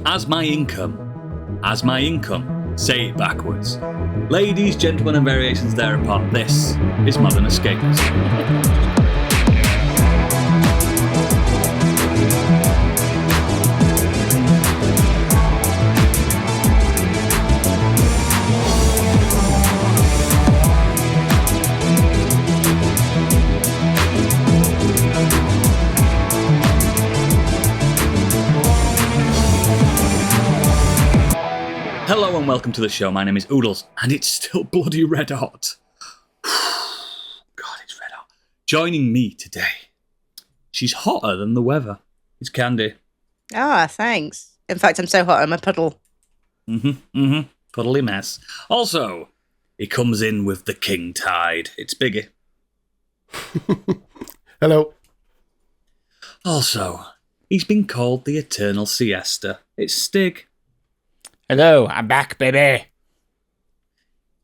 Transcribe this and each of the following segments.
As my income, say it backwards. Ladies, gentlemen, and variations thereupon, this is Modern Escapism. Hello and welcome to the show. My name is Oodles, and it's still bloody red hot. God, it's red hot. Joining me today, she's hotter than the weather. It's Candy. Ah, thanks. In fact, I'm so hot, I'm a puddle. Puddly mess. Also, he comes in with the king tide. It's Biggie. Hello. Also, he's been called the eternal siesta. It's Stig. Hello, I'm back, baby.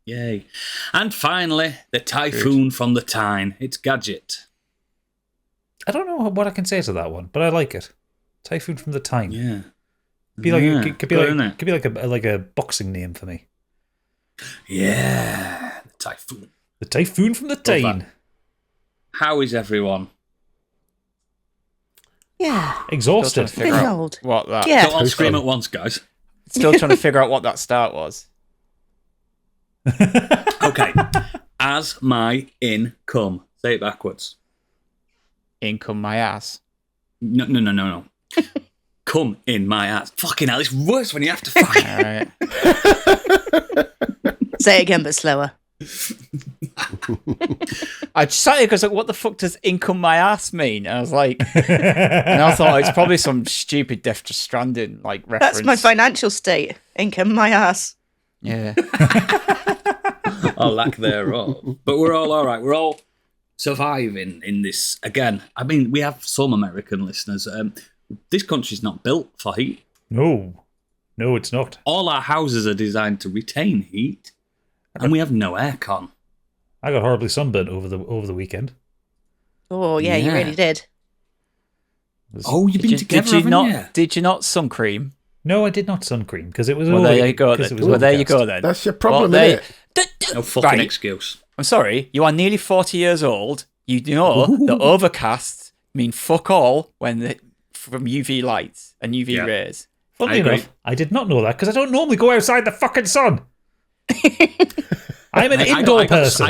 Yay. And finally, the typhoon from the Tyne. It's Gadget. I don't know what I can say to that one, but I like it. Typhoon from the Tyne. Yeah. Could be like a boxing name for me. Yeah. The typhoon. The Typhoon from the Tyne. How is everyone? Yeah. Exhausted. Big old. What that? Yeah. Don't all scream at once, guys. Still trying to figure out what that start was. Okay. As my income. Say it backwards. Income my ass. No. Come in my ass. Fucking hell, it's worse when you have to fucking... All right. Say it again, but slower. I just sat here because like, what the fuck does income my ass mean? And I was like, and I thought it's probably some stupid Death to Stranding like reference. That's my financial state. Income, my ass. Yeah. Or lack thereof. But we're all right. We're all surviving in this. Again, I mean, we have some American listeners. This country's not built for heat. No, it's not. All our houses are designed to retain heat. And we have no aircon. I got horribly sunburnt over the weekend. Oh, yeah, you really did. Oh, you've been together, haven't you? Did you not sun cream? No, I did not sun cream because it was. Well, there you go. There you go then. That's your problem, isn't it? No fucking excuse. I'm sorry. You are nearly 40 years old. You know that overcasts mean fuck all from UV lights and UV rays. Funnily enough, I did not know that because I don't normally go outside the fucking sun. I'm an indoor person.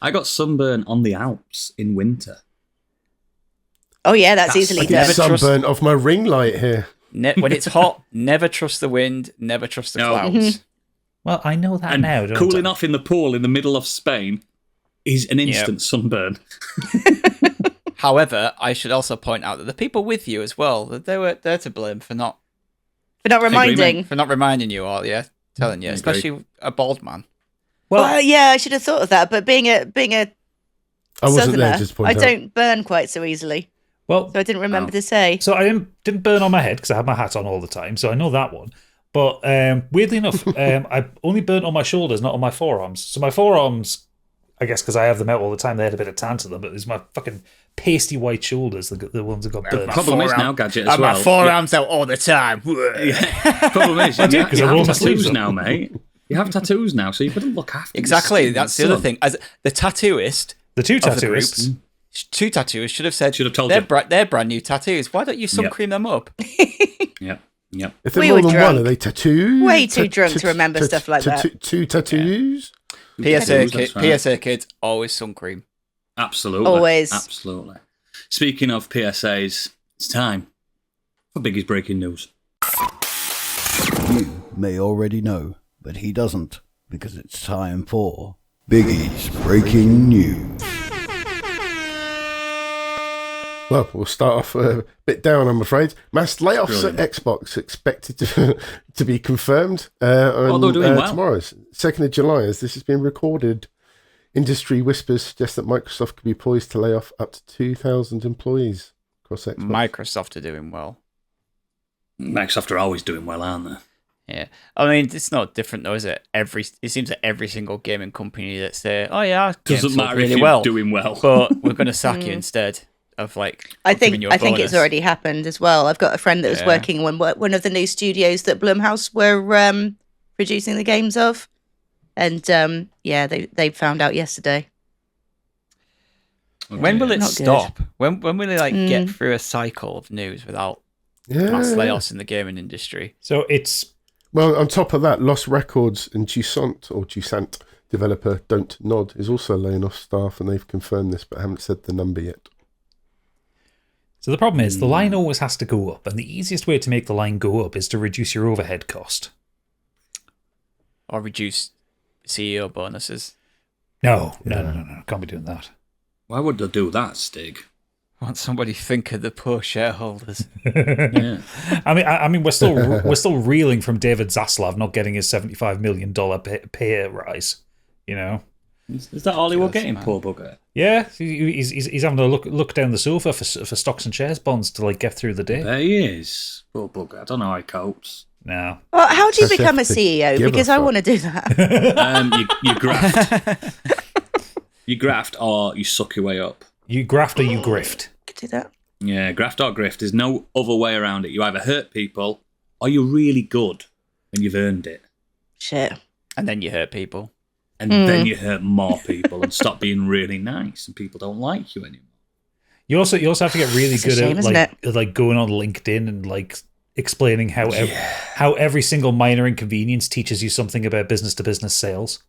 I got sunburn on the Alps in winter. Oh yeah, that's easily I get sunburn off my ring light here. When it's hot, never trust the wind, never trust the clouds. Well, I know that now. Don't cooling off in the pool in the middle of Spain is an instant sunburn. However, I should also point out that the people with you as well, that they're to blame for not reminding you all. Yeah, telling you, especially a bald man. Well, yeah, I should have thought of that, but being a I wasn't southerner, there, just point I out. don't burn quite so easily. Well, so I didn't remember to say. So I didn't burn on my head because I had my hat on all the time, so I know that one. But weirdly enough, I only burnt on my shoulders, not on my forearms. So my forearms, I guess because I have them out all the time, they had a bit of tan to them, but it's my fucking pasty white shoulders, the ones that got burnt. The problem is now, Gadget, as well. My forearms out all the time. Problem is, you have tattoos up. now, mate. You have tattoos now, so you've got to look after Exactly, your that's the other thing. As the tattooist, the two tattooists, two tattooists should have told you. They're brand new tattoos. Why don't you sun cream them up? Yep. If they're more than one, are they tattoos? Way too drunk to remember stuff like that. Two tattoos? PSA kids, always sun cream. Absolutely. Always. Absolutely. Speaking of PSAs, it's time for Biggie's Breaking News. You may already know, but he doesn't, because it's time for Biggie's Breaking News. Well, we'll start off a bit down, I'm afraid. Mass layoffs at Xbox expected to be confirmed on tomorrow, 2nd of July, as this has been recorded. Industry whispers suggest that Microsoft could be poised to lay off up to 2,000 employees across Xbox. Microsoft are doing well. Microsoft are always doing well, aren't they? Yeah, I mean, it's not different though, is it? It seems that every single gaming company that say, "Oh yeah, our games doesn't matter really if you're well, doing well, but we're going to sack you instead." of like. I think it's already happened as well. I've got a friend that was working on one of the new studios that Blumhouse were producing the games of, and they found out yesterday. Okay. When will it stop? When will they get through a cycle of news without mass layoffs in the gaming industry? So it's on top of that, Lost Records and Jusant developer Don't Nod is also laying off staff, and they've confirmed this, but haven't said the number yet. So the problem is the line always has to go up, and the easiest way to make the line go up is to reduce your overhead cost. Or reduce CEO bonuses. No. Can't be doing that. Why would they do that, Stig? Want somebody think of the poor shareholders. Yeah. I mean, we're still reeling from David Zaslav not getting his $75 million pay rise. You know, is that all he will get in, poor bugger? Yeah, he's having to look down the sofa for stocks and shares bonds to like get through the day. There he is, poor bugger. I don't know how he copes. No. Well, how do you become a CEO? Because I want to do that. You graft. You graft or you suck your way up. You graft or you grift. Could do that. Yeah, graft or grift. There's no other way around it. You either hurt people or you're really good and you've earned it. Shit. And then you hurt people. And then you hurt more people and stop being really nice and people don't like you anymore. You also have to get really good at like going on LinkedIn and like explaining how every single minor inconvenience teaches you something about business to business sales.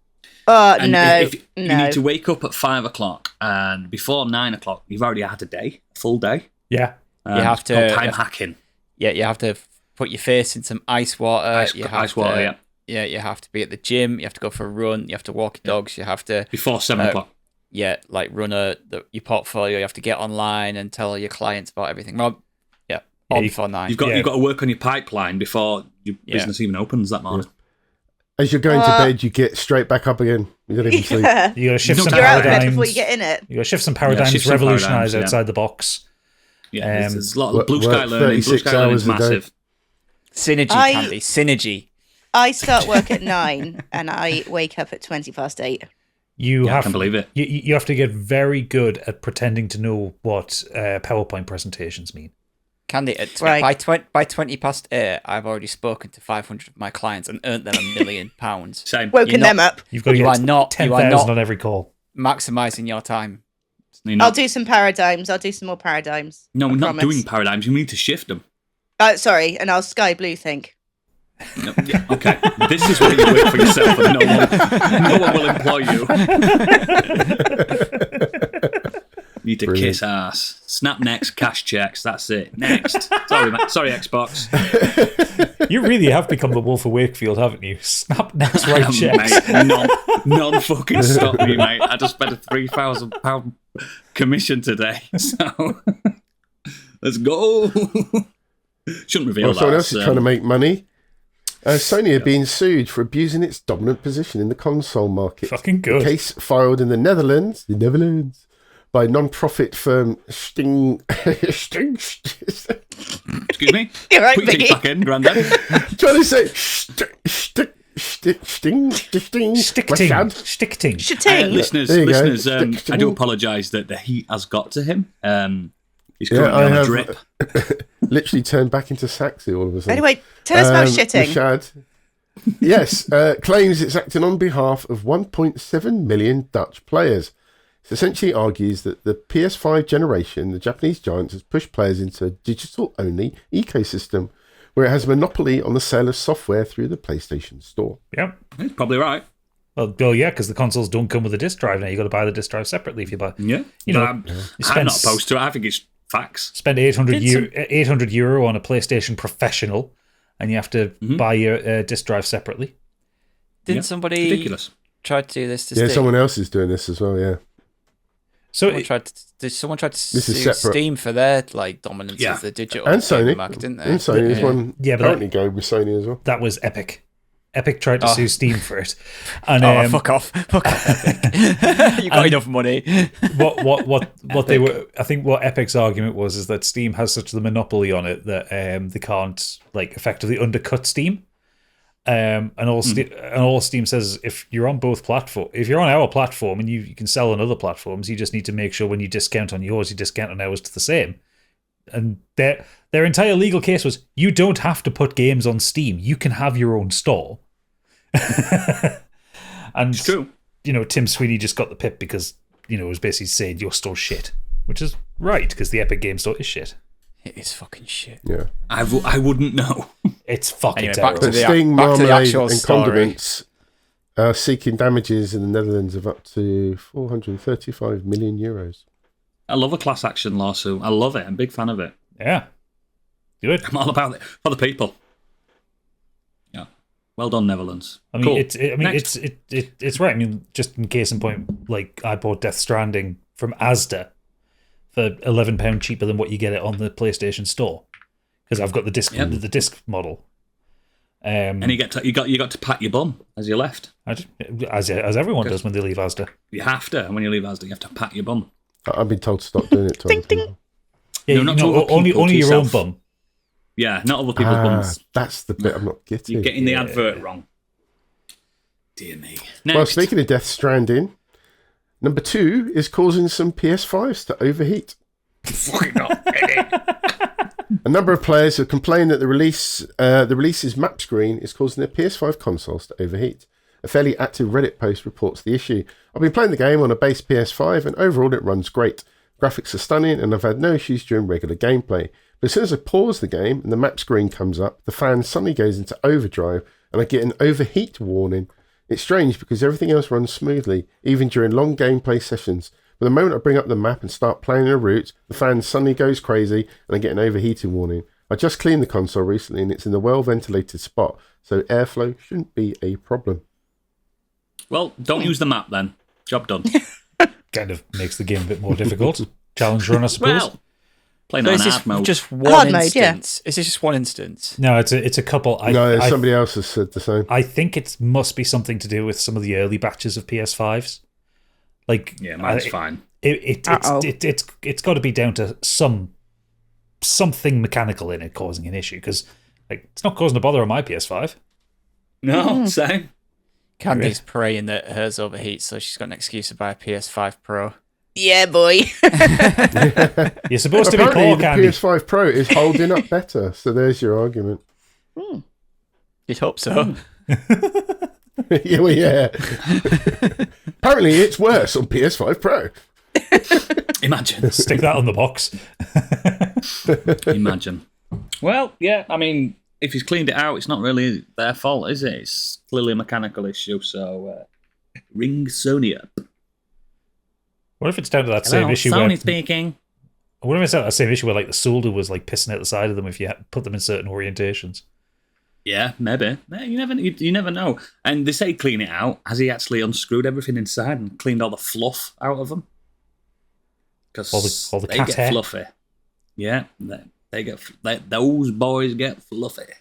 You need to wake up at 5 o'clock, and before 9 o'clock, you've already had a full day. Yeah, you have to hacking. Yeah, you have to put your face in some ice water. Ice water. Yeah, you have to be at the gym. You have to go for a run. You have to walk your dogs. You have to before 7 o'clock. Yeah, like run your portfolio. You have to get online and tell your clients about everything. Well, before 9. You've got to work on your pipeline before your business even opens that morning. As you're going to bed, you get straight back up again. You don't even sleep. You got to shift some paradigms. You're out of bed before you get in it. You got to shift some paradigms, revolutionise outside the box. Yeah, there's a lot of blue sky learning. Blue sky learning is massive. Synergy, Candy. Synergy. I start work at 9 and I wake up at 20:8. I can believe it. You have to get very good at pretending to know what PowerPoint presentations mean. Candy, by 8, I've already spoken to 500 of my clients and earned them £1 million. Same. Woken them up. You've got to get 10,000 on every call. Maximising your time. I'll do some paradigms. I'll do some more paradigms. No, we're not doing paradigms. You need to shift them. Sorry, and I'll Sky Blue think. No, yeah, okay, this is what you wait for yourself, and no one will employ you. Need to kiss ass. Snap necks, cash checks. That's it. Next. Sorry, Xbox. You really have become the Wolf of Wakefield, haven't you? Snap necks, right checks. Mate, none fucking stop me, mate. I just spent a £3,000 commission today, so let's go. Shouldn't reveal that. Someone else is trying to make money. Sony are being sued for abusing its dominant position in the console market. Fucking good. A case filed in the Netherlands, by non-profit firm Sting. Excuse me? You're right, Put your teeth back in, Grandad. Trying to say Shitting. Listeners, I do apologise that the heat has got to him. He's currently on a drip. Literally turned back into Saxy all of a sudden. Anyway, tell us about shitting. Rashad, yes, claims it's acting on behalf of 1.7 million Dutch players. It essentially argues that the PS5 generation, the Japanese giant, has pushed players into a digital-only ecosystem where it has a monopoly on the sale of software through the PlayStation Store. Yep. He's probably right. Well, yeah, because the consoles don't come with a disc drive now. You've got to buy the disc drive separately if you buy. Yeah. I'm not opposed to it. I think it's facts. Spend €800 on a PlayStation Professional, and you have to buy your disc drive separately. Didn't somebody ridiculous. try to do this to Steam? Steam? Someone else is doing this as well, yeah. Someone tried to sue Steam for their dominance of the digital and Sony market, didn't they? And Sony's one apparently go with Sony as well. That was Epic. Epic tried to sue Steam for it. And, fuck off, Epic. You got enough money. What they were? I think what Epic's argument was is that Steam has such the monopoly on it that they can't effectively undercut Steam. And all Steam says, if you're on both platforms, if you're on our platform and you can sell on other platforms, you just need to make sure when you discount on yours, you discount on ours to the same. And their entire legal case was, you don't have to put games on Steam. You can have your own store. And it's true. Tim Sweeney just got the pip because it was basically saying your store's shit, which is right because the Epic Game Store is shit. It is fucking shit. Yeah, I wouldn't know. It's fucking anyway, terrible. But Sting, Marmalade, and Condiments are seeking damages in the Netherlands of up to 435 million euros. I love a class action lawsuit. I love it. I'm a big fan of it. Yeah, good. I'm all about it for the people. Yeah, well done, Netherlands. I mean, cool. it's right. I mean, just in case in point, like I bought Death Stranding from Asda for £11 cheaper than what you get it on the PlayStation Store because I've got the disc model. And you got to pat your bum as you left. As everyone does when they leave Asda. You have to, and when you leave Asda, you have to pat your bum. I've been told to stop doing it. Ding, ding. Yeah, only your own bum. Yeah, not other people's bums. That's the bit I'm not getting. You're getting the advert wrong. Dear me. Next. Well, speaking of Death Stranding, number 2 is causing some PS5s to overheat. Fucking not. A number of players have complained that the release's map screen is causing their PS5 consoles to overheat. A fairly active Reddit post reports the issue. I've been playing the game on a base PS5 and overall it runs great. Graphics are stunning and I've had no issues during regular gameplay. But as soon as I pause the game and the map screen comes up, the fan suddenly goes into overdrive and I get an overheat warning. It's strange because everything else runs smoothly, even during long gameplay sessions. But the moment I bring up the map and start playing a route, the fan suddenly goes crazy and I get an overheating warning. I just cleaned the console recently and it's in a well-ventilated spot, so airflow shouldn't be a problem. Well, don't use the map then. Job done. Kind of makes the game a bit more difficult. Challenge run, I suppose. Well, playing on hard mode. Just one hard instance. Mode, yeah. Is it just one instance? No, it's a couple. Somebody else has said the same. I think it must be something to do with some of the early batches of PS5s. Like, yeah, mine's fine. It's got to be down to something mechanical in it causing an issue because it's not causing a bother on my PS5. No, same. Candy's praying that hers overheats, so she's got an excuse to buy a PS5 Pro. Yeah, boy. You're supposed to be poor, Candy. The PS5 Pro is holding up better, so there's your argument. You'd hope so. Yeah. Apparently, it's worse on PS5 Pro. Imagine. Stick that on the box. Imagine. Well, yeah, I mean, if he's cleaned it out, it's not really their fault, is it? It's clearly a mechanical issue, so ring Sony up. What if it's down to that same issue Sony speaking. What if it's that same issue where the solder was pissing out the side of them if you put them in certain orientations? Yeah, maybe. You never know. And they say clean it out. Has he actually unscrewed everything inside and cleaned all the fluff out of them? Because all the they cat get hair. fluffy. Yeah, those boys get fluffy.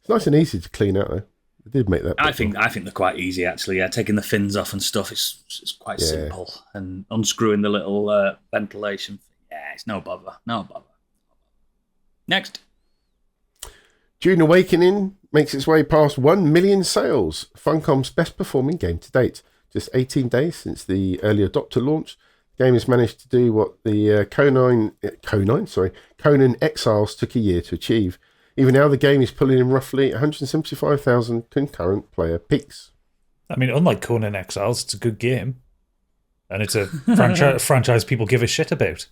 It's nice and easy to clean out, though. They did make that. I think they're quite easy, actually. Yeah, taking the fins off and stuff, it's quite simple. And unscrewing the little ventilation thing. Yeah, it's no bother. Next. Dune Awakening makes its way past 1 million sales. Funcom's best performing game to date. Just 18 days since the early adopter launch, the game has managed to do what the Conan Exiles took a year to achieve. Even now, the game is pulling in roughly 175,000 concurrent player peaks. I mean, unlike Conan Exiles, it's a good game. And it's a franchise people give a shit about.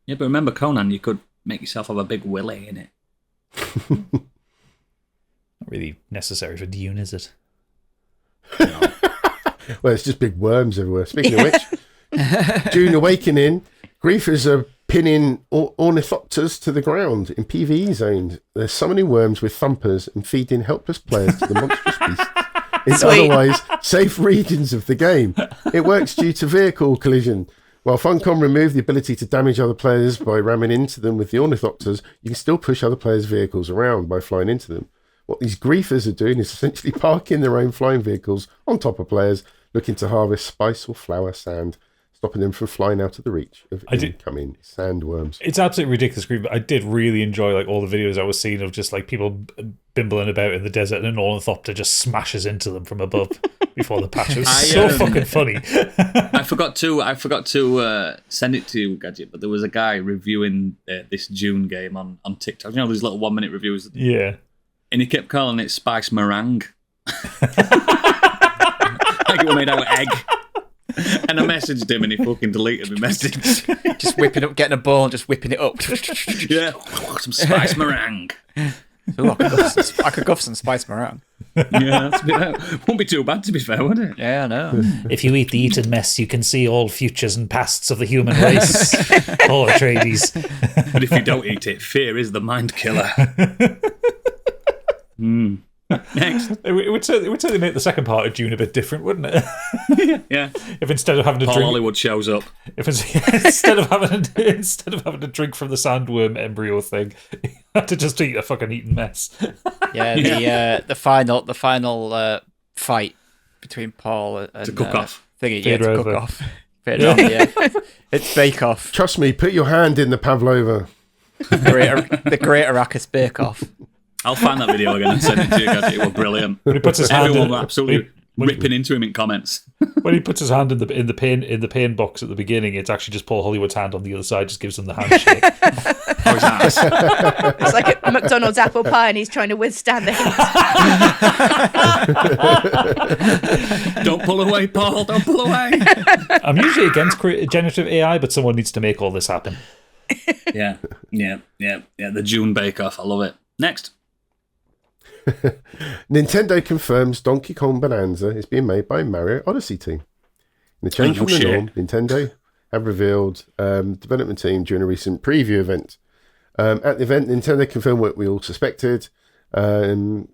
Yeah, but remember Conan, you could make yourself have a big willy in it. Not really necessary for Dune, is it? No. Well, it's just big worms everywhere. Speaking of which, Dune Awakening, griefers are pinning ornithopters to the ground in PvE zones. They're summoning worms with thumpers and feeding helpless players to the monstrous beasts in otherwise safe regions of the game. It works due to vehicle collision. While Funcom removed the ability to damage other players by ramming into them with the ornithopters, you can still push other players' vehicles around by flying into them. What these griefers are doing is essentially parking their own flying vehicles on top of players looking to harvest spice or flower sand. stopping them from flying out of the reach of incoming sandworms. It's absolutely ridiculous. But I did really enjoy like all the videos I was seeing of just like people bimbling about in the desert, and an ornithopter just smashes into them from above before the patch. It was so fucking funny. I forgot to send it to you, Gadget, but there was a guy reviewing this Dune game on TikTok. You know, these little 1 minute reviews. Yeah. And he kept calling it spice meringue. Like it was made out of egg. And I messaged him and he fucking deleted my message. Just whipping up, getting a ball and just whipping it up. Yeah, some spice meringue. Ooh, I could go for some spice meringue. Yeah, won't be too bad to be fair, would it? Yeah, I know. If you eat the eaten mess, you can see all futures and pasts of the human race. Oh, Atreides. But if you don't eat it, fear is the mind killer. Next. It would certainly make the second part of Dune a bit different, wouldn't it? Yeah. If instead of having to Paul drink, Hollywood shows up. if instead of having to drink from the sandworm embryo thing, you had to just eat a fucking eaten mess. Yeah, the final fight between Paul and To cook off. to cook off. It's Bake Off. Trust me, put your hand in the pavlova. The Great Arrakis Bake Off. I'll find that video again and send it to you guys. It was brilliant. When he puts his hand Everyone in, was absolutely ripping into him in comments. when he puts his hand in the pain box at the beginning, it's actually just Paul Hollywood's hand on the other side, just gives him the handshake. Oh, his ass. It's like a McDonald's apple pie and he's trying to withstand the heat. Don't pull away, Paul. Don't pull away. I'm usually against generative AI, but someone needs to make all this happen. Yeah. The June Bake Off. I love it. Next. Nintendo confirms Donkey Kong Bonanza is being made by Mario Odyssey team. In a change from the norm, Nintendo have revealed development team during a recent preview event. At the event, Nintendo confirmed what we all suspected. In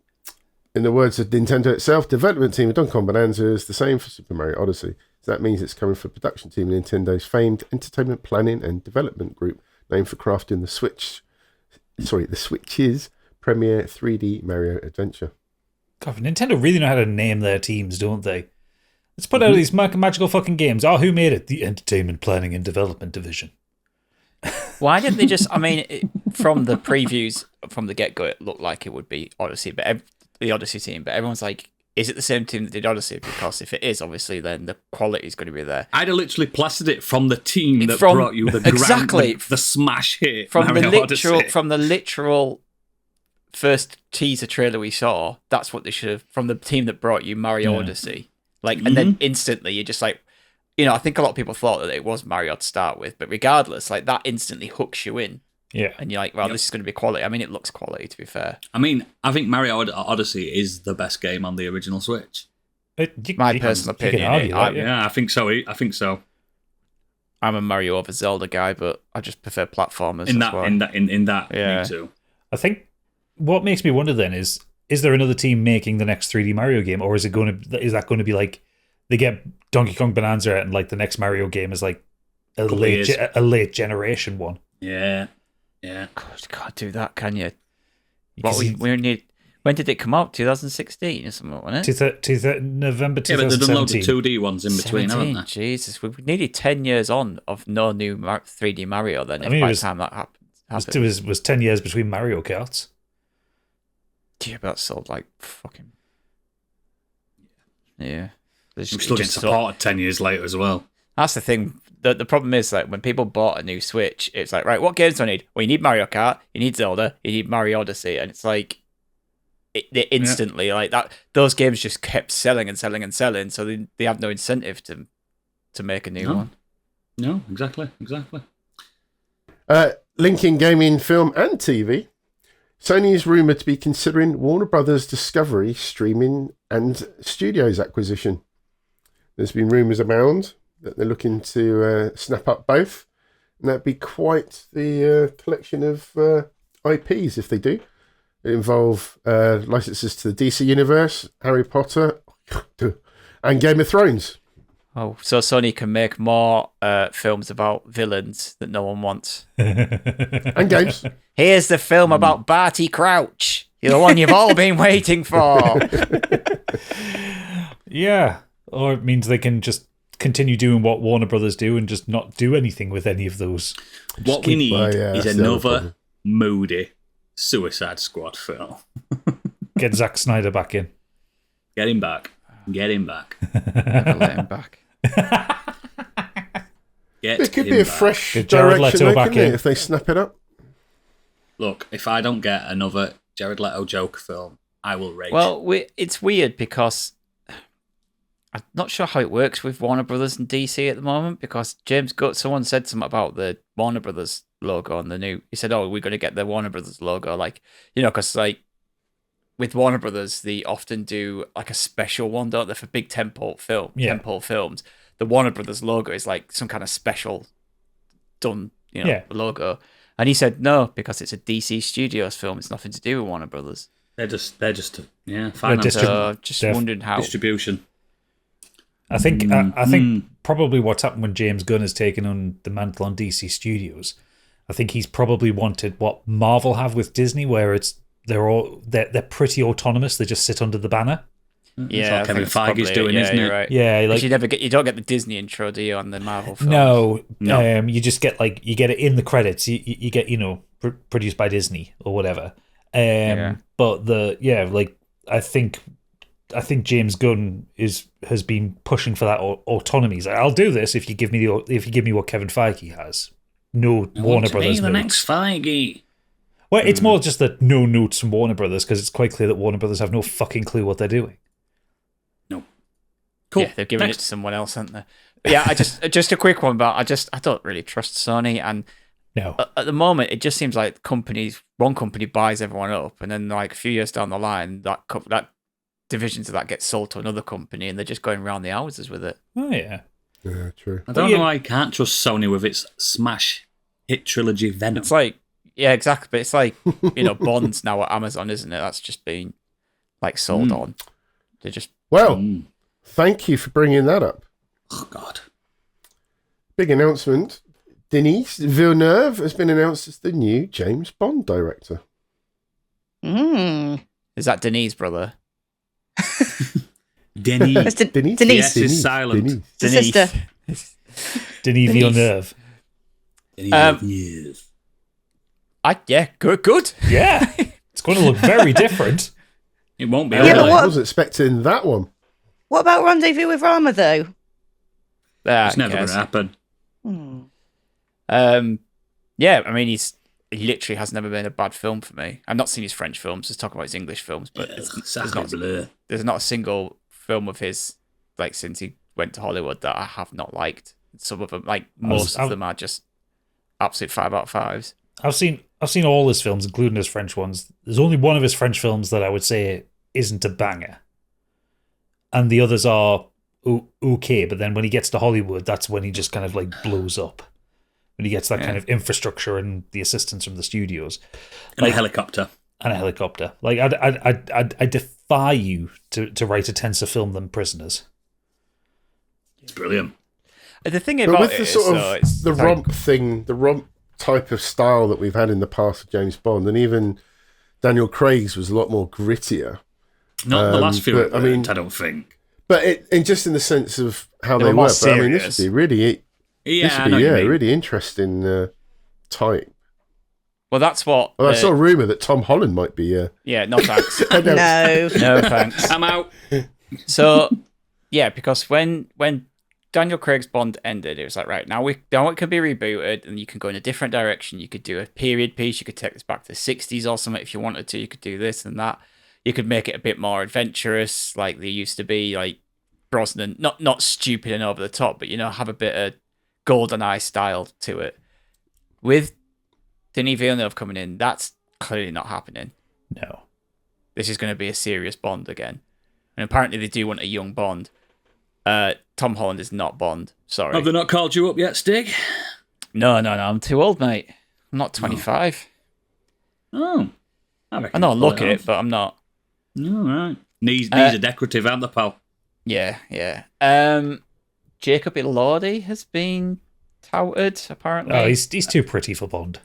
the words of Nintendo itself, development team of Donkey Kong Bonanza is the same for Super Mario Odyssey. So that means it's coming from production team of Nintendo's famed entertainment planning and development group, named for crafting the Switch's premier 3D Mario adventure. God, Nintendo really know how to name their teams, don't they? Let's put out these magical fucking games. Oh, who made it? The Entertainment Planning and Development Division. Why didn't they just... I mean, from the previews, from the get-go, it looked like it would be Odyssey, but the Odyssey team, but everyone's like, is it the same team that did Odyssey? Because if it is, obviously, then the quality is going to be there. I'd have literally plastered it from the team that brought you the the smash hit from Mario Odyssey. From the literal first teaser trailer we saw, that's what they should have, from the team that brought you Mario Odyssey. And then instantly you're just like, I think a lot of people thought that it was Mario to start with, but regardless, like that instantly hooks you in. Yeah. And you're like, well, this is going to be quality. I mean, it looks quality, to be fair. I mean, I think Mario Odyssey is the best game on the original Switch. My personal opinion. I think so. I'm a Mario over Zelda guy, but I just prefer platformers. In that, me too. I think what makes me wonder then is there another team making the next 3D Mario game, or is that going to be like they get Donkey Kong Bonanza out and like the next Mario game is like a late generation one? Yeah. God, you can't do that, can you? When did it come out? 2016 or something, wasn't it? November 2017. Yeah, but they've done loads of 2D ones in between, haven't they? Jesus, we're nearly 10 years on of no new 3D Mario then, by the time that happened. It was 10 years between Mario Karts. Yeah, but that's sold like fucking... Yeah. I'm still getting supported 10 years later as well. That's the thing. The problem is, like, when people bought a new Switch, it's like, right, what games do I need? Well, you need Mario Kart, you need Zelda, you need Mario Odyssey, and it's like, they instantly, like, that. Those games just kept selling and selling and selling, so they have no incentive to make a new one. No, exactly. Linking gaming, film, and TV. Sony is rumoured to be considering Warner Brothers Discovery streaming and studios acquisition. There's been rumours abound that they're looking to snap up both. And that'd be quite the collection of IPs if they do. It involve licenses to the DC Universe, Harry Potter, and Game of Thrones. Oh, so Sony can make more films about villains that no one wants. And games. Here's the film about Barty Crouch. You're the one you've all been waiting for. Yeah. Or it means they can just continue doing what Warner Brothers do and just not do anything with any of those. What we need is another moody Suicide Squad film. Get Zack Snyder back in. Get him back. Get him back. Never let him back. It could be a fresh Jared direction Leto there, back couldn't in. it, if they snap it up. Look, if I don't get another Jared Leto Joker film, I will rage. Well, it's weird because I'm not sure how it works with Warner Brothers and DC at the moment, because someone said something about the Warner Brothers logo on the new. He said, "Oh, we're going to get the Warner Brothers logo," like, you know, because like with Warner Brothers, they often do like a special one, don't they, for big tentpole films. The Warner Brothers logo is like some kind of special done, logo. And he said no, because it's a DC Studios film. It's nothing to do with Warner Brothers. They're just finance. Just wondering how distribution. I think probably what's happened when James Gunn has taken on the mantle on DC Studios, I think he's probably wanted what Marvel have with Disney, where they're pretty autonomous. They just sit under the banner. Yeah, that's what Kevin Feige's doing, isn't it? Right. Yeah, like you don't get the Disney intro, do you, on the Marvel films? No. You just get you get it in the credits. You get produced by Disney or whatever. But I think James Gunn has been pushing for that autonomy. He's like, I'll do this if you give me what Kevin Feige has. No Warner Brothers. The next Feige. Well, it's more just that no notes from Warner Brothers, because it's quite clear that Warner Brothers have no fucking clue what they're doing. No. Cool. Yeah, they've given it to someone else, haven't they? But yeah, I just a quick one, but I don't really trust Sony, and no. At the moment, it just seems like one company buys everyone up, and then like a few years down the line, that divisions of that gets sold to another company, and they're just going around the houses with it. Oh yeah. Yeah, true. I don't know why I can't trust Sony with its smash hit trilogy Venom. It's like, yeah, exactly. But it's like, Bond's now at Amazon, isn't it? That's just been like sold on. They just thank you for bringing that up. Oh God, big announcement. Denis Villeneuve has been announced as the new James Bond director. Is that Denis' brother? Denise. Denise. Yes, is silent. Denise. Sister. Denis Villeneuve. Yes. Good. Yeah, it's going to look very different. It won't be. I wasn't expecting that one. What about Rendezvous with Rama, though? It's never going to happen. Yeah, I mean, he literally has never been a bad film for me. I've not seen his French films. Just talk about his English films, but there's not a single film of his, like, since he went to Hollywood, that I have not liked. Some of them, like most of them, are just absolute 5 out of 5s. I've seen all his films, including his French ones. There's only one of his French films that I would say isn't a banger, and the others are okay. But then when he gets to Hollywood, that's when he just kind of like blows up. When he gets that kind of infrastructure and the assistance from the studios, and a helicopter. Like I defy you to write a tenser film than Prisoners. It's brilliant. The thing about with the romp thing, the romp type of style that we've had in the past with James Bond, and even Daniel Craig's was a lot more grittier. Not the last few. I mean, I don't think. But just in the sense of how they were. But, I mean, this would be really. Really interesting type. Well, that's what. I saw a rumor that Tom Holland might be. Yeah, no thanks. No thanks. I'm out. So, yeah, because when Daniel Craig's Bond ended, it was like, right, now it can be rebooted, and you can go in a different direction. You could do a period piece. You could take this back to the 60s or something if you wanted to. You could do this and that. You could make it a bit more adventurous, like they used to be, like Brosnan, not stupid and over the top, but have a bit of GoldenEye style to it. With Denis Villeneuve coming in, that's clearly not happening. No. This is going to be a serious Bond again. And apparently they do want a young Bond. Tom Holland is not Bond. Sorry. Have they not called you up yet, Stig? No. I'm too old, mate. I'm not 25. Oh. I know I look at it, but I'm not. All right. Knees are decorative, aren't they, pal? Yeah. Jacob Elordi has been touted, apparently. Oh, he's too pretty for Bond.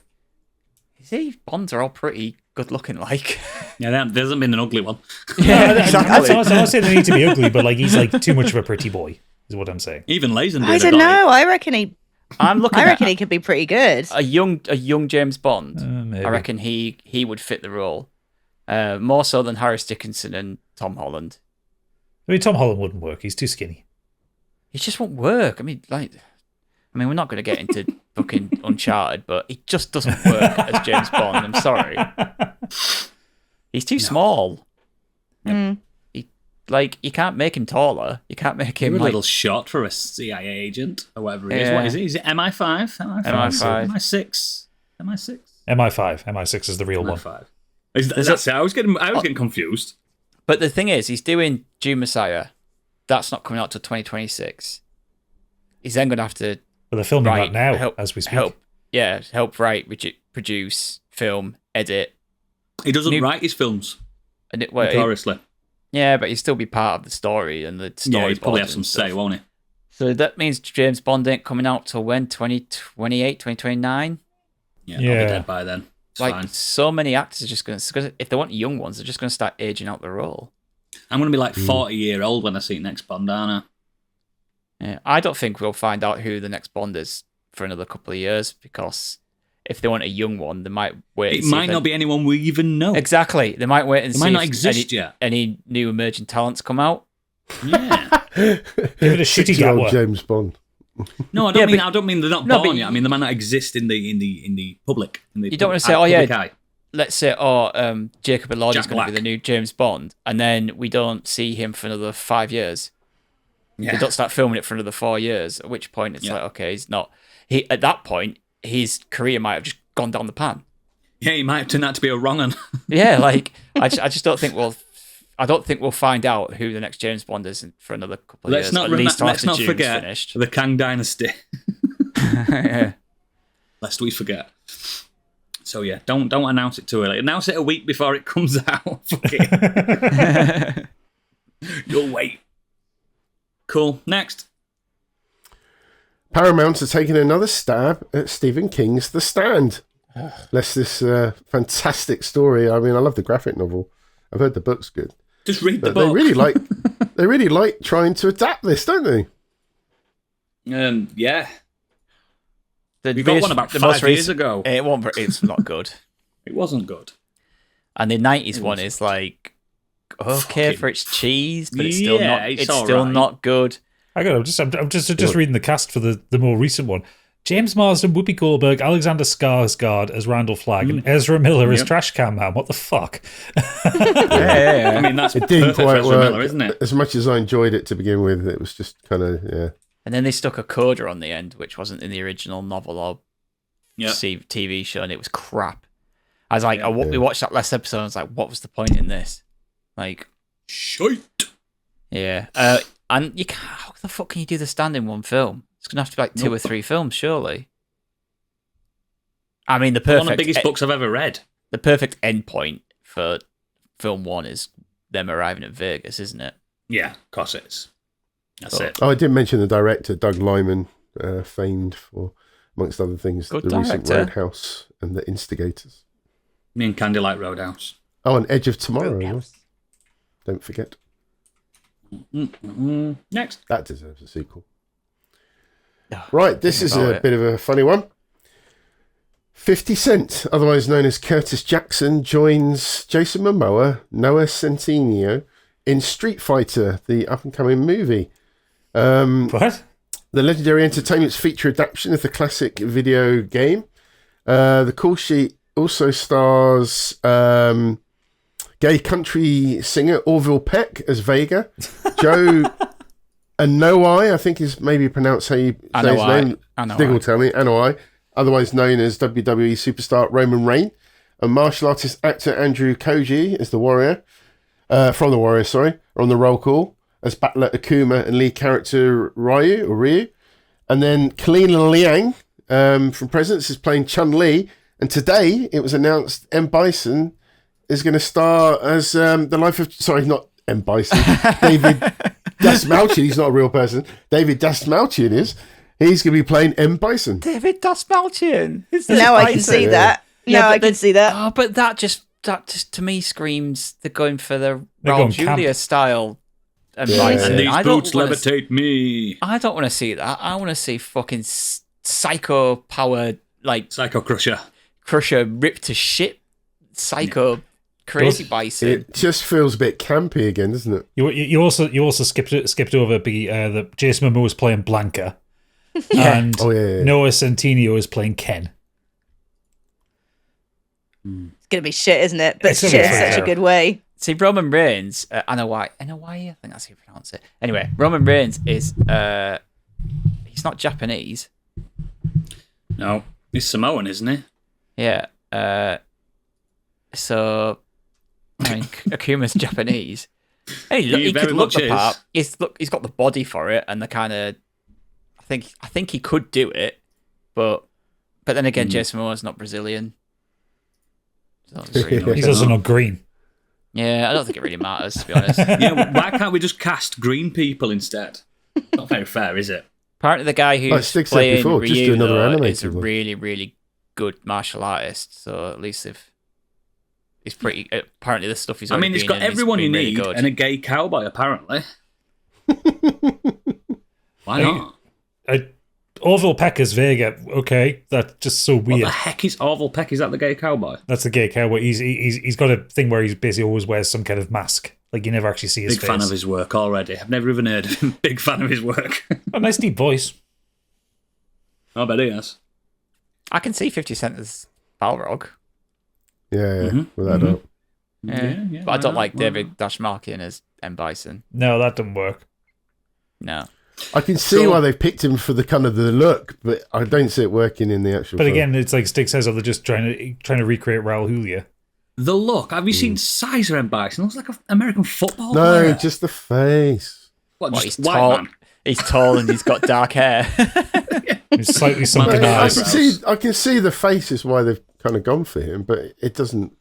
Is he? Bonds are all pretty good looking, like. Yeah, there hasn't been an ugly one. Yeah, exactly. I'm not saying they need to be ugly, but like he's like too much of a pretty boy. is what I'm saying. Even Lazenby. I don't know. I reckon he could be pretty good. A young James Bond. Maybe. I reckon he would fit the role. More so than Harris Dickinson and Tom Holland. I mean, Tom Holland wouldn't work. He's too skinny. It just won't work. I mean, we're not going to get into fucking Uncharted, but it just doesn't work as James Bond. I'm sorry. He's too small. Mm. You can't make him taller. You can't make him a little short for a CIA agent or whatever it is. Yeah. What is it? Is it MI5? MI5. MI6? MI6? MI5. MI6 is the real one. MI5. Is that I was getting confused. But the thing is, he's doing Dune Messiah. That's not coming out till 2026. He's then going to have to. But they're filming that now, as we speak. Help write, produce, film, edit. He doesn't write his films. Notoriously. Yeah, but he'll still be part of the story and the story. Yeah, he'll probably have some say, won't he? So that means James Bond ain't coming out till when? 2028, 2029? Yeah, I'll be dead by then. It's fine. So many actors are just going to, if they want young ones, they're just going to start aging out the role. I'm going to be like 40-year-old when I see next Bond, aren't I? Yeah, I don't think we'll find out who the next Bond is for another couple of years, because if they want a young one, they might wait. It might not be anyone we even know. Exactly. They might wait and see. It might not exist yet. Any new emerging talents come out. Yeah. Give it a shitty old James Bond. No, I don't mean they're not born yet. I mean they might not exist in the public. You don't want to say, eye. Let's say, Jacob Elordi is going to be the new James Bond, and then we don't see him for another 5 years. Yeah. They don't start filming it for another 4 years. At which point it's like, okay, he's not. At that point, his career might have just gone down the pan. Yeah, he might have turned out to be a wrong one. Yeah, I just don't think we'll find out who the next James Bond is for another couple of years. Let's not forget finished. the Kang Dynasty. Yeah. Lest we forget. So yeah, don't announce it too early. Announce it a week before it comes out. Fuck it. You'll wait. Cool. Next. Paramount are taking another stab at Stephen King's The Stand. Lest this fantastic story. I mean, I love the graphic novel. I've heard the book's good. Just read the book. They really like trying to adapt this, don't they? Yeah. We got one about 5 years ago. It's not good. It wasn't good. And the 90s one is like okay for its cheese, but it's still not. It's still not good. I'm just reading the cast for the more recent one. James Marsden, Whoopi Goldberg, Alexander Skarsgård as Randall Flagg, and Ezra Miller as Trash Can Man. What the fuck? Yeah. I mean, that's it didn't quite Ezra work. Miller, isn't it? As much as I enjoyed it to begin with, it was just kind of And then they stuck a coda on the end, which wasn't in the original novel or TV show, and it was crap. I was like, we watched that last episode, and I was like, what was the point in this? Like, shite. Yeah. And you can't, how the fuck can you do The Stand in one film? It's going to have to be like 2 or 3 films, surely. I mean, one of the biggest books I've ever read. The perfect end point for film 1 is them arriving at Vegas, isn't it? Yeah, of course it is. That's it. Oh, I didn't mention the director, Doug Liman, famed for, amongst other things, recent Roadhouse and The Instigators. Me and Candy like Roadhouse. Oh, and Edge of Tomorrow. Don't forget. Next. That deserves a sequel. Right, this is a bit of a funny one. 50 Cent, otherwise known as Curtis Jackson, joins Jason Momoa, Noah Centineo in Street Fighter, the up-and-coming movie. What? The Legendary Entertainment's feature adaptation of the classic video game. The call sheet also stars gay country singer Orville Peck as Vega. Joe Anoa'i, I think is maybe pronounced how you say his name. Stig will tell me. Anoa'i, otherwise known as WWE superstar Roman Reigns. And martial artist actor Andrew Koji is the Warrior. From the Warrior, are on the roll call as battler Akuma and lead character Ryu. And then Kalina Liang from Presence is playing Chun-Li. And today it was announced M. Bison is going to star as the life of... Sorry, not M. Bison. David Dastmalchian. He's not a real person. David Dastmalchian is. He's going to be playing M. Bison. David Dastmalchian. Now I can see that. Now I can see that. Oh, but that just to me screams they're going for the Raul Julia style. and Yeah. Bison. And these I don't boots wanna levitate me. I don't want to see that. I want to see fucking psycho powered, like, Psycho Crusher. Crusher ripped to shit, psycho crazy Bison. It just feels a bit campy again, doesn't it? You also skipped over that Jason Momoa was playing Blanca, and Noah Centineo is playing Ken. It's gonna be shit, isn't it? But It's gonna shit be in fun, such yeah. a good way. See, Roman Reigns, Anoa'i, I think that's how you pronounce it. Anyway, Roman Reigns is, he's not Japanese. No, he's Samoan, isn't he? Yeah. So, I mean, Akuma's Japanese. Hey, look, He he very could look much the part. He's got the body for it, and the kind of. I think he could do it, but then again, Jason Momoa's not Brazilian. So that's really He's also not green. Yeah, I don't think it really matters, to be honest. Yeah, why can't we just cast green people instead? Not very fair, is it? Apparently, the guy who's Like Stig said playing before, just do Ryu another though, animated is a one. really, really good martial artist. So at least if he's pretty. Apparently, the stuff he's. I mean, already it's got been in has everyone you been really need good. and a gay cowboy, apparently. Why not? Orville Pecker's Vega. Okay, that's just so What weird. the heck is Orville Peck? Is that the gay cowboy? That's the gay cowboy. He's got a thing where he's basically always wears some kind of mask. Like you never actually see his Big face. fan of his work already. I've never even heard of him. Big fan of his work. A nice deep voice. I bet he has. I can see 50 Cent as Balrog. Yeah, without a doubt. Yeah, but I don't like David Dashmalkian as M. Bison. No, that didn't work. No. I can see why they've picked him for the kind of the look, but I don't see it working in the actual But film. again, it's like Stig says, they're just trying to recreate Raul Julia. The look. Have you seen Sizer M. Bison? Looks like an American football No, player. just the face. What, What, just he's white tall. man? He's tall and he's got dark hair. It's slightly sunken Well, eyes. I can see the face is why they've kind of gone for him, but it doesn't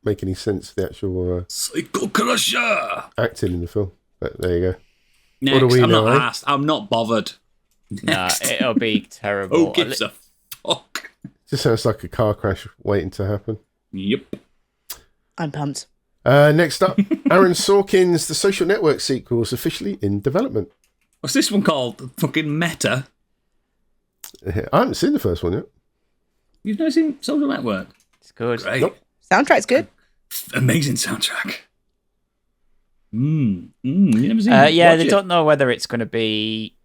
make any sense, the actual Psycho Crusher. acting in the film. But there you go. Next, What do we I'm know, not eh? asked. I'm not bothered. Nah, it'll be terrible. Who gives a fuck? Just sounds like a car crash waiting to happen. Yep. I'm pumped. Next up, Aaron Sorkin's The Social Network sequel is officially in development. What's this one called? Fucking Meta. I haven't seen the first one yet. You've never seen Social Network? It's good. Great. Nope. Soundtrack's good. Amazing soundtrack. You never seen it? Yeah, Watch they it. don't know whether it's going to be.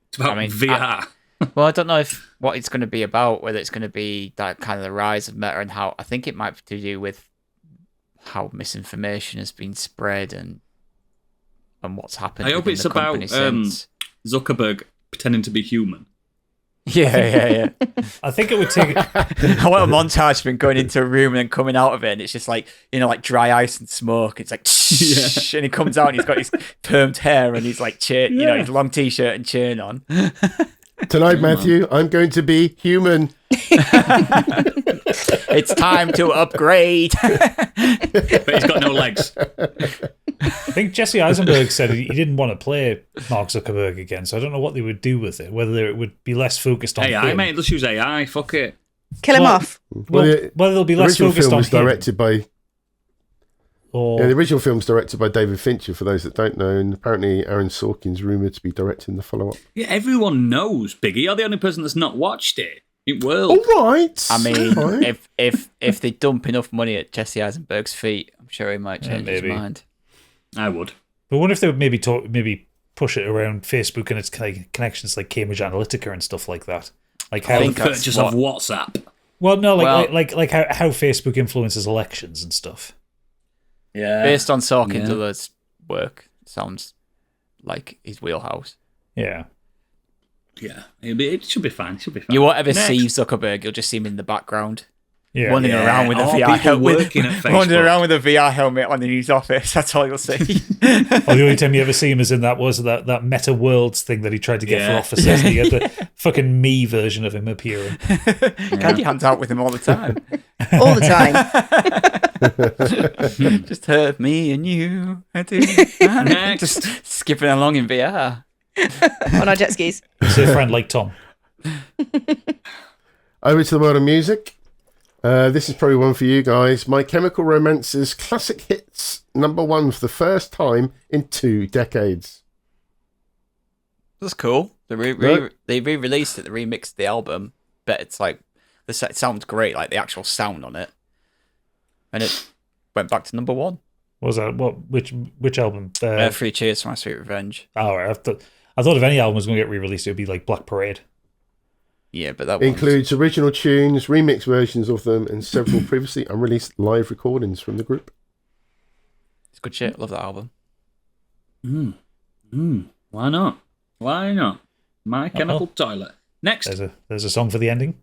It's about I mean, VR. Well, I don't know what it's going to be about. Whether it's going to be that kind of the rise of Meta and how I think it might have to do with how misinformation has been spread and what's happened. I hope within it's the about company since. Zuckerberg pretending to be human. Yeah. I think it would take. I want a montage of him going into a room and then coming out of it, and it's just like, like dry ice and smoke. It's like, and he comes out and he's got his permed hair and he's like, his long t-shirt and chain on. Tonight, Matthew, I'm going to be human. It's time to upgrade. But he's got no legs. I think Jesse Eisenberg said he didn't want to play Mark Zuckerberg again, so I don't know what they would do with it. Whether it would be less focused on AI, him. mate. Let's use AI. Fuck it. Kill him off. Whether they'll be The less original focused film on was him. directed by Or the original film's directed by David Fincher, for those that don't know, and apparently Aaron Sorkin's rumoured to be directing the follow-up. Yeah, everyone knows, Biggie. You're the only person that's not watched it. It will. All right. I mean, all right. if they dump enough money at Jesse Eisenberg's feet, I'm sure he might change his maybe. mind. I would. But what if they would maybe push it around Facebook and its connections like Cambridge Analytica and stuff like that? Like how The think that's purchase what- of WhatsApp. well, no, Well- like how Facebook influences elections and stuff. Yeah. Based on Sorkin Yeah. Diller's work, sounds like his wheelhouse. Yeah. Yeah. It should be fine. It should be fine. You won't ever Next. see Zuckerberg; you'll just see him in the background, Yeah. wandering Yeah. around with a Oh, VR people helmet. working at Wandering Facebook. around with a VR helmet on in his office. That's all you'll see. Or the only time you ever see him is in that Meta Worlds thing that he tried to get for Yeah. officers. And you get the fucking me version of him appearing. Candy hands out with him all the time. All the time. Just hurt me and you. I do. Next. Just skipping along in VR. On our jet skis. Say a friend like Tom. Over to the world of music. This is probably one for you guys. My Chemical Romance's classic hits #1 for the first time in 2 decades. That's cool. They re-released it. They remixed the album, but it's like it sounds great. Like the actual sound on it, and it went back to #1. What was that? Which album? 3 Cheers for My Sweet Revenge. Oh, right. I thought if any album was going to get re-released, it would be like Black Parade. Yeah, but that includes original tunes, remix versions of them, and several previously unreleased live recordings from the group. It's good shit. Love that album. Why not? Why not? My Chemical Toilet. Next. There's a song for the ending.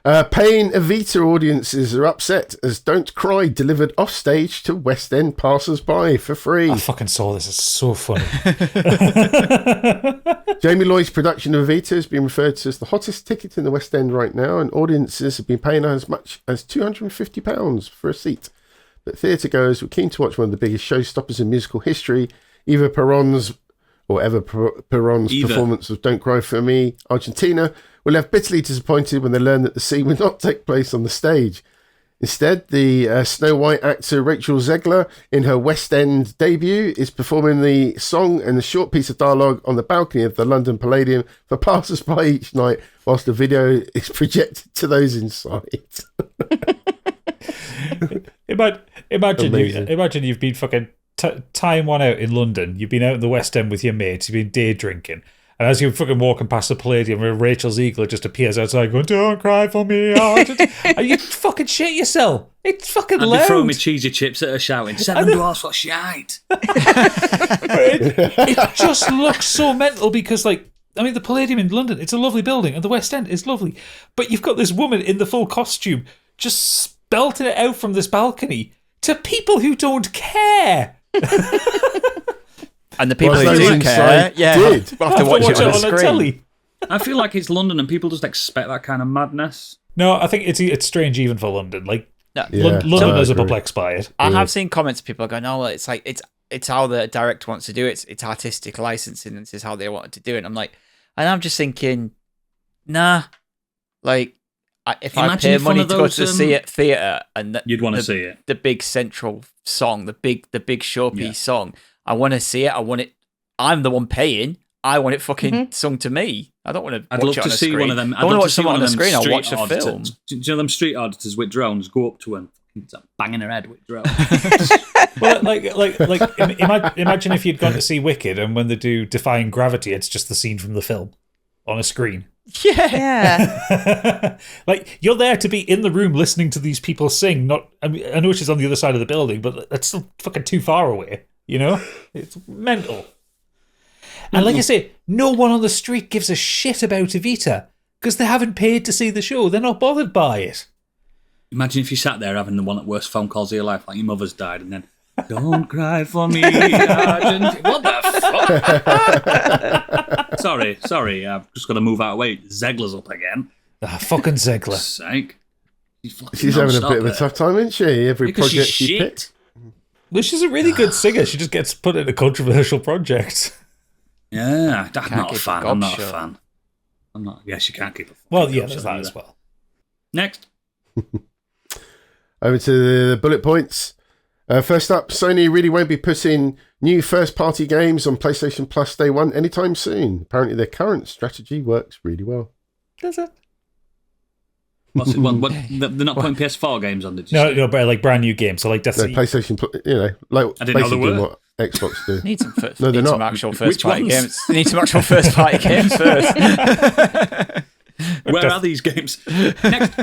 Paying Evita audiences are upset as Don't Cry delivered offstage to West End passers-by for free. I fucking saw this. It's so funny. Jamie Lloyd's production of Evita has been referred to as the hottest ticket in the West End right now, and audiences have been paying as much as £250 for a seat. But theatre goers were keen to watch one of the biggest showstoppers in musical history, Eva Perón's performance of Don't Cry for Me, Argentina, were left bitterly disappointed when they learned that the scene would not take place on the stage. Instead, the Snow White actor Rachel Zegler, in her West End debut, is performing the song and a short piece of dialogue on the balcony of the London Palladium for passers-by each night, whilst the video is projected to those inside. Imagine you've been fucking tying one out in London. You've been out in the West End with your mates. You've been day drinking. And as you're fucking walking past the Palladium, Rachel Zegler just appears outside going, "Don't cry for me." And you fucking shit yourself. It's fucking loud. I'd be throwing me cheesy chips at her shouting, "7 dwarfs for shite." It just looks so mental because, like, I mean, the Palladium in London, it's a lovely building, and the West End is lovely. But you've got this woman in the full costume just belting it out from this balcony to people who don't care. And the people who do care, we'll have to watch it on the screen. Telly. I feel like it's London and people just expect that kind of madness. No, I think it's strange even for London. Like, Yeah, Londoners are perplexed by it. I have seen comments of people going, "Oh, well, it's like it's how the director wants to do it. It's artistic licensing. This is how they wanted to do it." And I'm like, and I'm just thinking, nah, like if I pay money to go to see it theatre and you'd want to see it, the big central song, the big showpiece song. I want to see it. I want it. I'm the one paying. I want it fucking sung to me. I don't want to watch it on a screen. One of them. I want to watch someone on the screen. I'll watch the film. Do you know them street auditors with drones go up to him, banging their head with drones? Well, imagine if you'd gone to see Wicked and when they do Defying Gravity, it's just the scene from the film on a screen. Yeah. Like, you're there to be in the room listening to these people sing. I know she's on the other side of the building, but that's still fucking too far away. You know, it's mental. And like I say, no one on the street gives a shit about Evita because they haven't paid to see the show. They're not bothered by it. Imagine if you sat there having the one of the worst phone calls of your life, like your mother's died, and then, "Don't cry for me, Argentina." What the fuck? Sorry, I've just got to move out of the way. Zegler's up again. Fucking Zegler. Sake. She's having a bit of a tough time, isn't she? Every project she picks. Well, she's a really good singer. She just gets put in a controversial project. Yeah, I'm not a fan. I'm not. Yes, you can't keep it. Well, yeah, there's that as well. Next. Over to the bullet points. First up, Sony really won't be putting new first-party games on PlayStation Plus Day 1 anytime soon. Apparently, their current strategy works really well. Does it? What's it? They're not putting PS4 games on, did you say? No, but like brand new games. So like that's PlayStation, like I didn't know they were. What Xbox do. Need some some actual first-party games. Need some actual first-party games first. Where are these games? Next.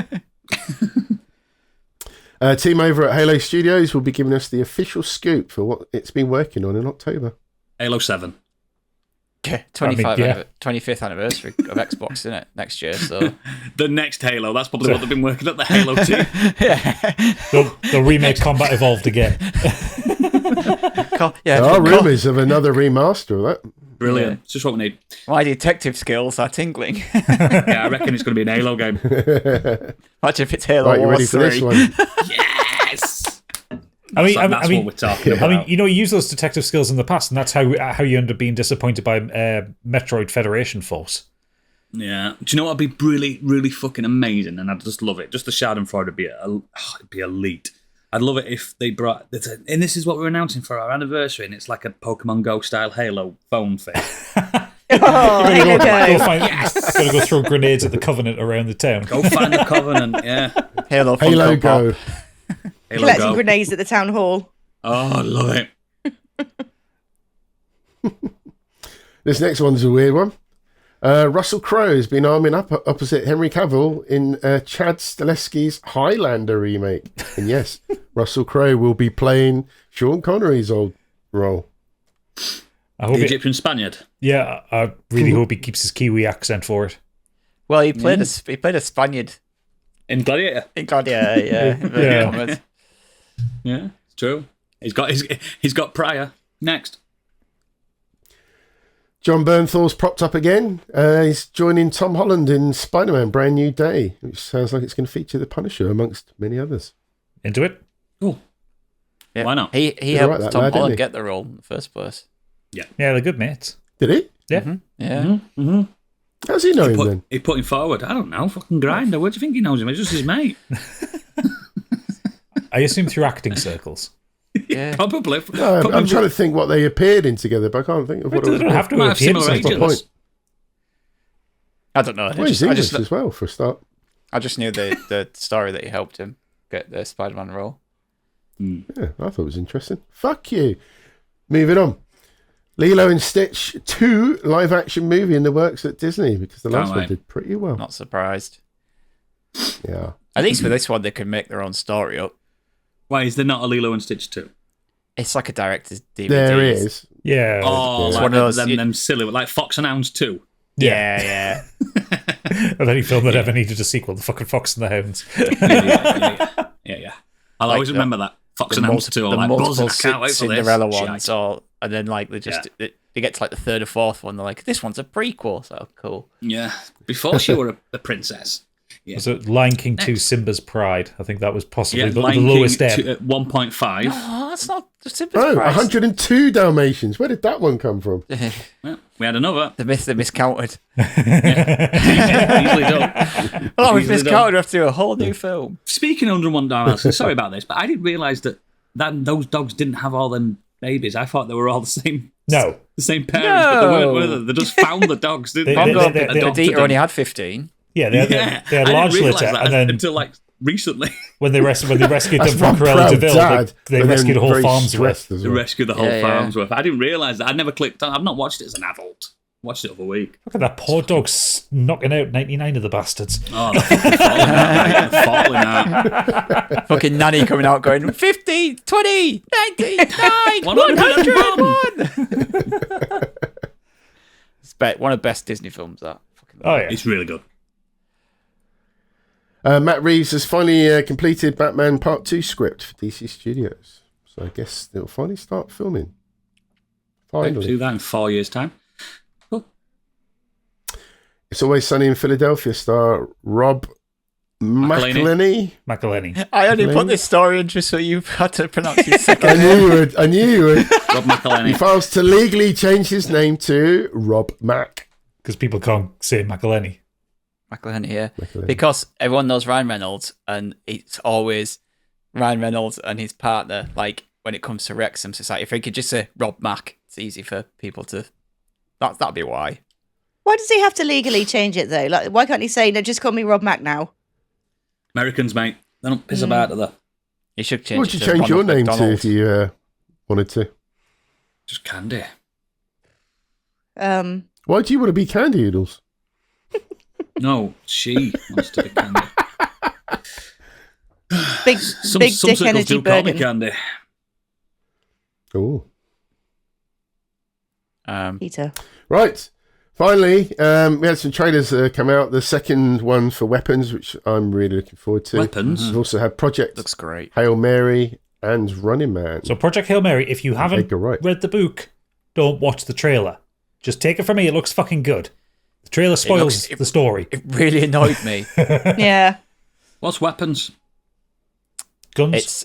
Team over at Halo Studios will be giving us the official scoop for what it's been working on in October. Halo 7. Okay, 25th anniversary of Xbox, isn't it? Next year, so the next Halo. That's probably what they've been working at, the Halo team. They'll remake Combat Evolved again. There are rumours of another remaster of that. Brilliant. Yeah. It's just what we need. My detective skills are tingling. Yeah, I reckon it's going to be an Halo game. Imagine if it's Halo Wars. You ready 3. For this one? Yes! I mean, that's what we're talking about. I mean, you use those detective skills in the past, and that's how you end up being disappointed by Metroid Federation Force. Yeah. Do you know what would be really, really fucking amazing? And I'd just love it. Just the Schadenfreude would be, it'd be elite. I'd love it if they brought... And this is what we're announcing for our anniversary, and it's like a Pokemon Go-style Halo phone thing. Halo Go. Gotta go throw grenades at the Covenant around the town. Go find the Covenant, yeah. Halo Go. Halo Collecting Go. grenades at the town hall. Oh, I love it. This next one's a weird one. Russell Crowe has been arming up opposite Henry Cavill in Chad Stahelski's Highlander remake. And yes, Russell Crowe will be playing Sean Connery's old role. I hope The Egyptian Spaniard. Yeah, I really hope he keeps his Kiwi accent for it. Well, he played a Spaniard In Gladiator. in Gladiator, yeah. Yeah, it's true. He's got Pryor. Next. John Bernthal's propped up again. He's joining Tom Holland in Spider-Man Brand New Day, which sounds like it's going to feature the Punisher amongst many others. Into it? Cool. Yeah. Why not? He Did helped write that Tom lad, didn't Holland he? get the role in the first place. Yeah, they're good mates. Did he? Yeah. Yeah. Mm-hmm. How's he know him then? He put him forward. I don't know. Fucking Grinder. Where do you think he knows him? He's just his mate. I assume through acting circles. Yeah. Probably. No, Probably I'm trying to think what they appeared in together, but I can't think of what They it don't was. have to Might have have similar him. That's my ages. point. I don't know. Well, he's I English just as well, for a start. knew the story that he helped him get the Spider-Man role. Yeah, I thought it was interesting. Fuck you. Moving on. Lilo and Stitch 2 live-action movie in the works at Disney, because the last Can't one wait. did pretty well. Not surprised. Yeah. At least with this one, they can make their own story up. Why is there not a Lilo and Stitch 2? It's like a director's DVD. There is. Yeah. Oh, It's like one of those- them silly, like Fox and Hounds 2. Yeah. Of any film that ever needed a sequel, the fucking Fox and the Hounds. Yeah. I'll Like always the- remember that. Fox and Hounds 2. I'm like, buzzing, I can't wait for this. Cinderella ones, Shite. and then like they get to like the third or fourth one. They're like, this one's a prequel, so cool. Yeah. Before she were a princess. Yeah. Was it Lion King 2 Simba's Pride? I think that was possibly Yeah, the Lion lowest King ebb. 1.5. Oh, that's not the Simba's Oh, Price. 102 Dalmatians. Where did that one come from? Well, we had another. They miscounted. Easily done. Well, we've Easily miscounted. We have to do a whole new film. Speaking of 101 Dalmatians, sorry about this, but I didn't realise that those dogs didn't have all them babies. I thought they were all the same. No. The same parents, but they weren't, were they? They just found the dogs, didn't they? They- Perdita only had 15. Yeah, they had I large didn't realise litter, that and then until like recently, when they rescued them That's from one Cruella proud de Vil, dad, they but then rescued a whole very farm's stressed worth. as they well. rescued the whole Yeah, yeah. farm's worth. I didn't realise that. I'd never clicked on. I've not watched it as an adult. Watched it over a week. Look at that poor dog knocking out 99 of the bastards. Oh, they're fucking falling out, mate. They're falling out. Fucking nanny coming out going 50, 20, 99, 101. It's one of the best Disney films. That. Fucking Oh, yeah. It's really good. Matt Reeves has finally completed Batman Part 2 script for DC Studios. So I guess they'll finally start filming. Do Finally. that in 4 years' time. Cool. It's Always Sunny in Philadelphia star Rob McElhenney. McElhenney. I only put this story in just so you had to pronounce his second I name. knew you would. I knew you would. Rob He McElhenney. files to legally change his name to Rob Mac. Because people can't say McElhenney. McElhenney here. McElhenney. Because everyone knows Ryan Reynolds, and it's always Ryan Reynolds and his partner. Like when it comes to Wrexham, so it's like if we could just say Rob Mac, it's easy for people to. That'd be why. Why does he have to legally change it though? Like, why can't he say, "No, just call me Rob Mac now"? Americans, mate. They don't piss about, do they? You should change. What would you it to change your Ronald name to McDonald. if you wanted to? Just Candy. Why do you want to be Candy Oodles? No, she wants to be Candy. Big Some dick circles energy do call me Bergen. Candy. Oh. Peter. Right. Finally, we had some trailers come out. The second one for Weapons, which I'm really looking forward to. Weapons? We've also had Project Looks great. Hail Mary and Running Man. So Project Hail Mary, if you haven't Edgar Wright. read the book, don't watch the trailer. Just take it from me, it looks fucking good. The trailer spoils the story. It really annoyed me. Yeah. What's Weapons? Guns?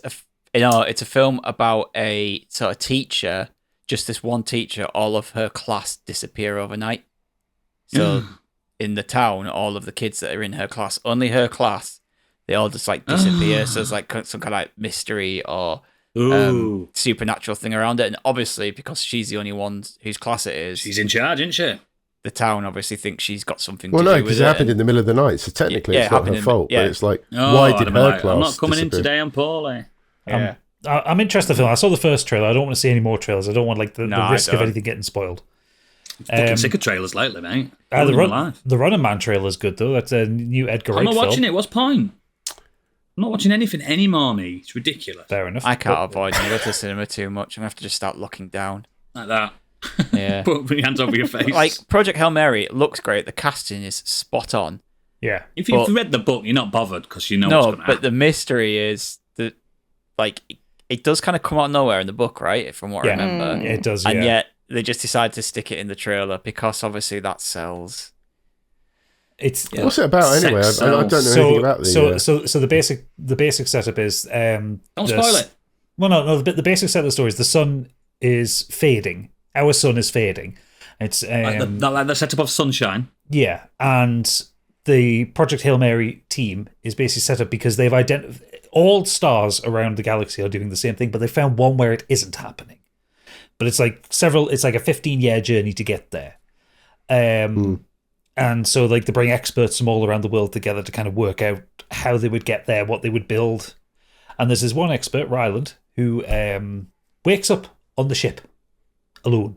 It's a film about a sort of teacher. Just this one teacher, all of her class disappear overnight. So in the town, all of the kids that are in her class, only her class, they all just like disappear. So there's like some kind of like mystery or supernatural thing around it. And obviously, because she's the only one whose class it is, she's in charge, isn't she? The town obviously thinks she's got something to do with it. Well, no, because it happened in the middle of the night, so technically it's not her fault. But it's like, why did her class I'm not coming disappear? in today, I'm poorly. Yeah. I'm interested in the film. I saw the first trailer. I don't want to see any more trailers. I don't want the risk of anything getting spoiled. I'm fucking sick of trailers lately, mate. The Running Man trailer is good, though. That's a new Edgar Wright film. I'm not watching it. What's point? I'm not watching anything anymore, mate. It's ridiculous. Fair enough. I can't avoid it. I go to the cinema too much. I'm going to have to just start looking down. Like that. Yeah. Put your hands over your face. Like, Project Hail Mary, it looks great. The casting is spot on. Yeah. If you've read the book, you're not bothered because you know what's going to happen. But the mystery is that, like, it does kind of come out of nowhere in the book, right? From what I remember. It does, And yet, they just decide to stick it in the trailer because obviously that sells. What's it about anyway? I don't know anything about the. So the basic setup is don't spoil it. Well, no. The basic setup of the story is the sun is fading. Our sun is fading. It's like the setup of Sunshine. Yeah, and the Project Hail Mary team is basically set up because they've identified all stars around the galaxy are doing the same thing, but they found one where it isn't happening. But it's like a 15-year journey to get there. And so like they bring experts from all around the world together to kind of work out how they would get there, what they would build. And there's this one expert, Ryland, who wakes up on the ship alone.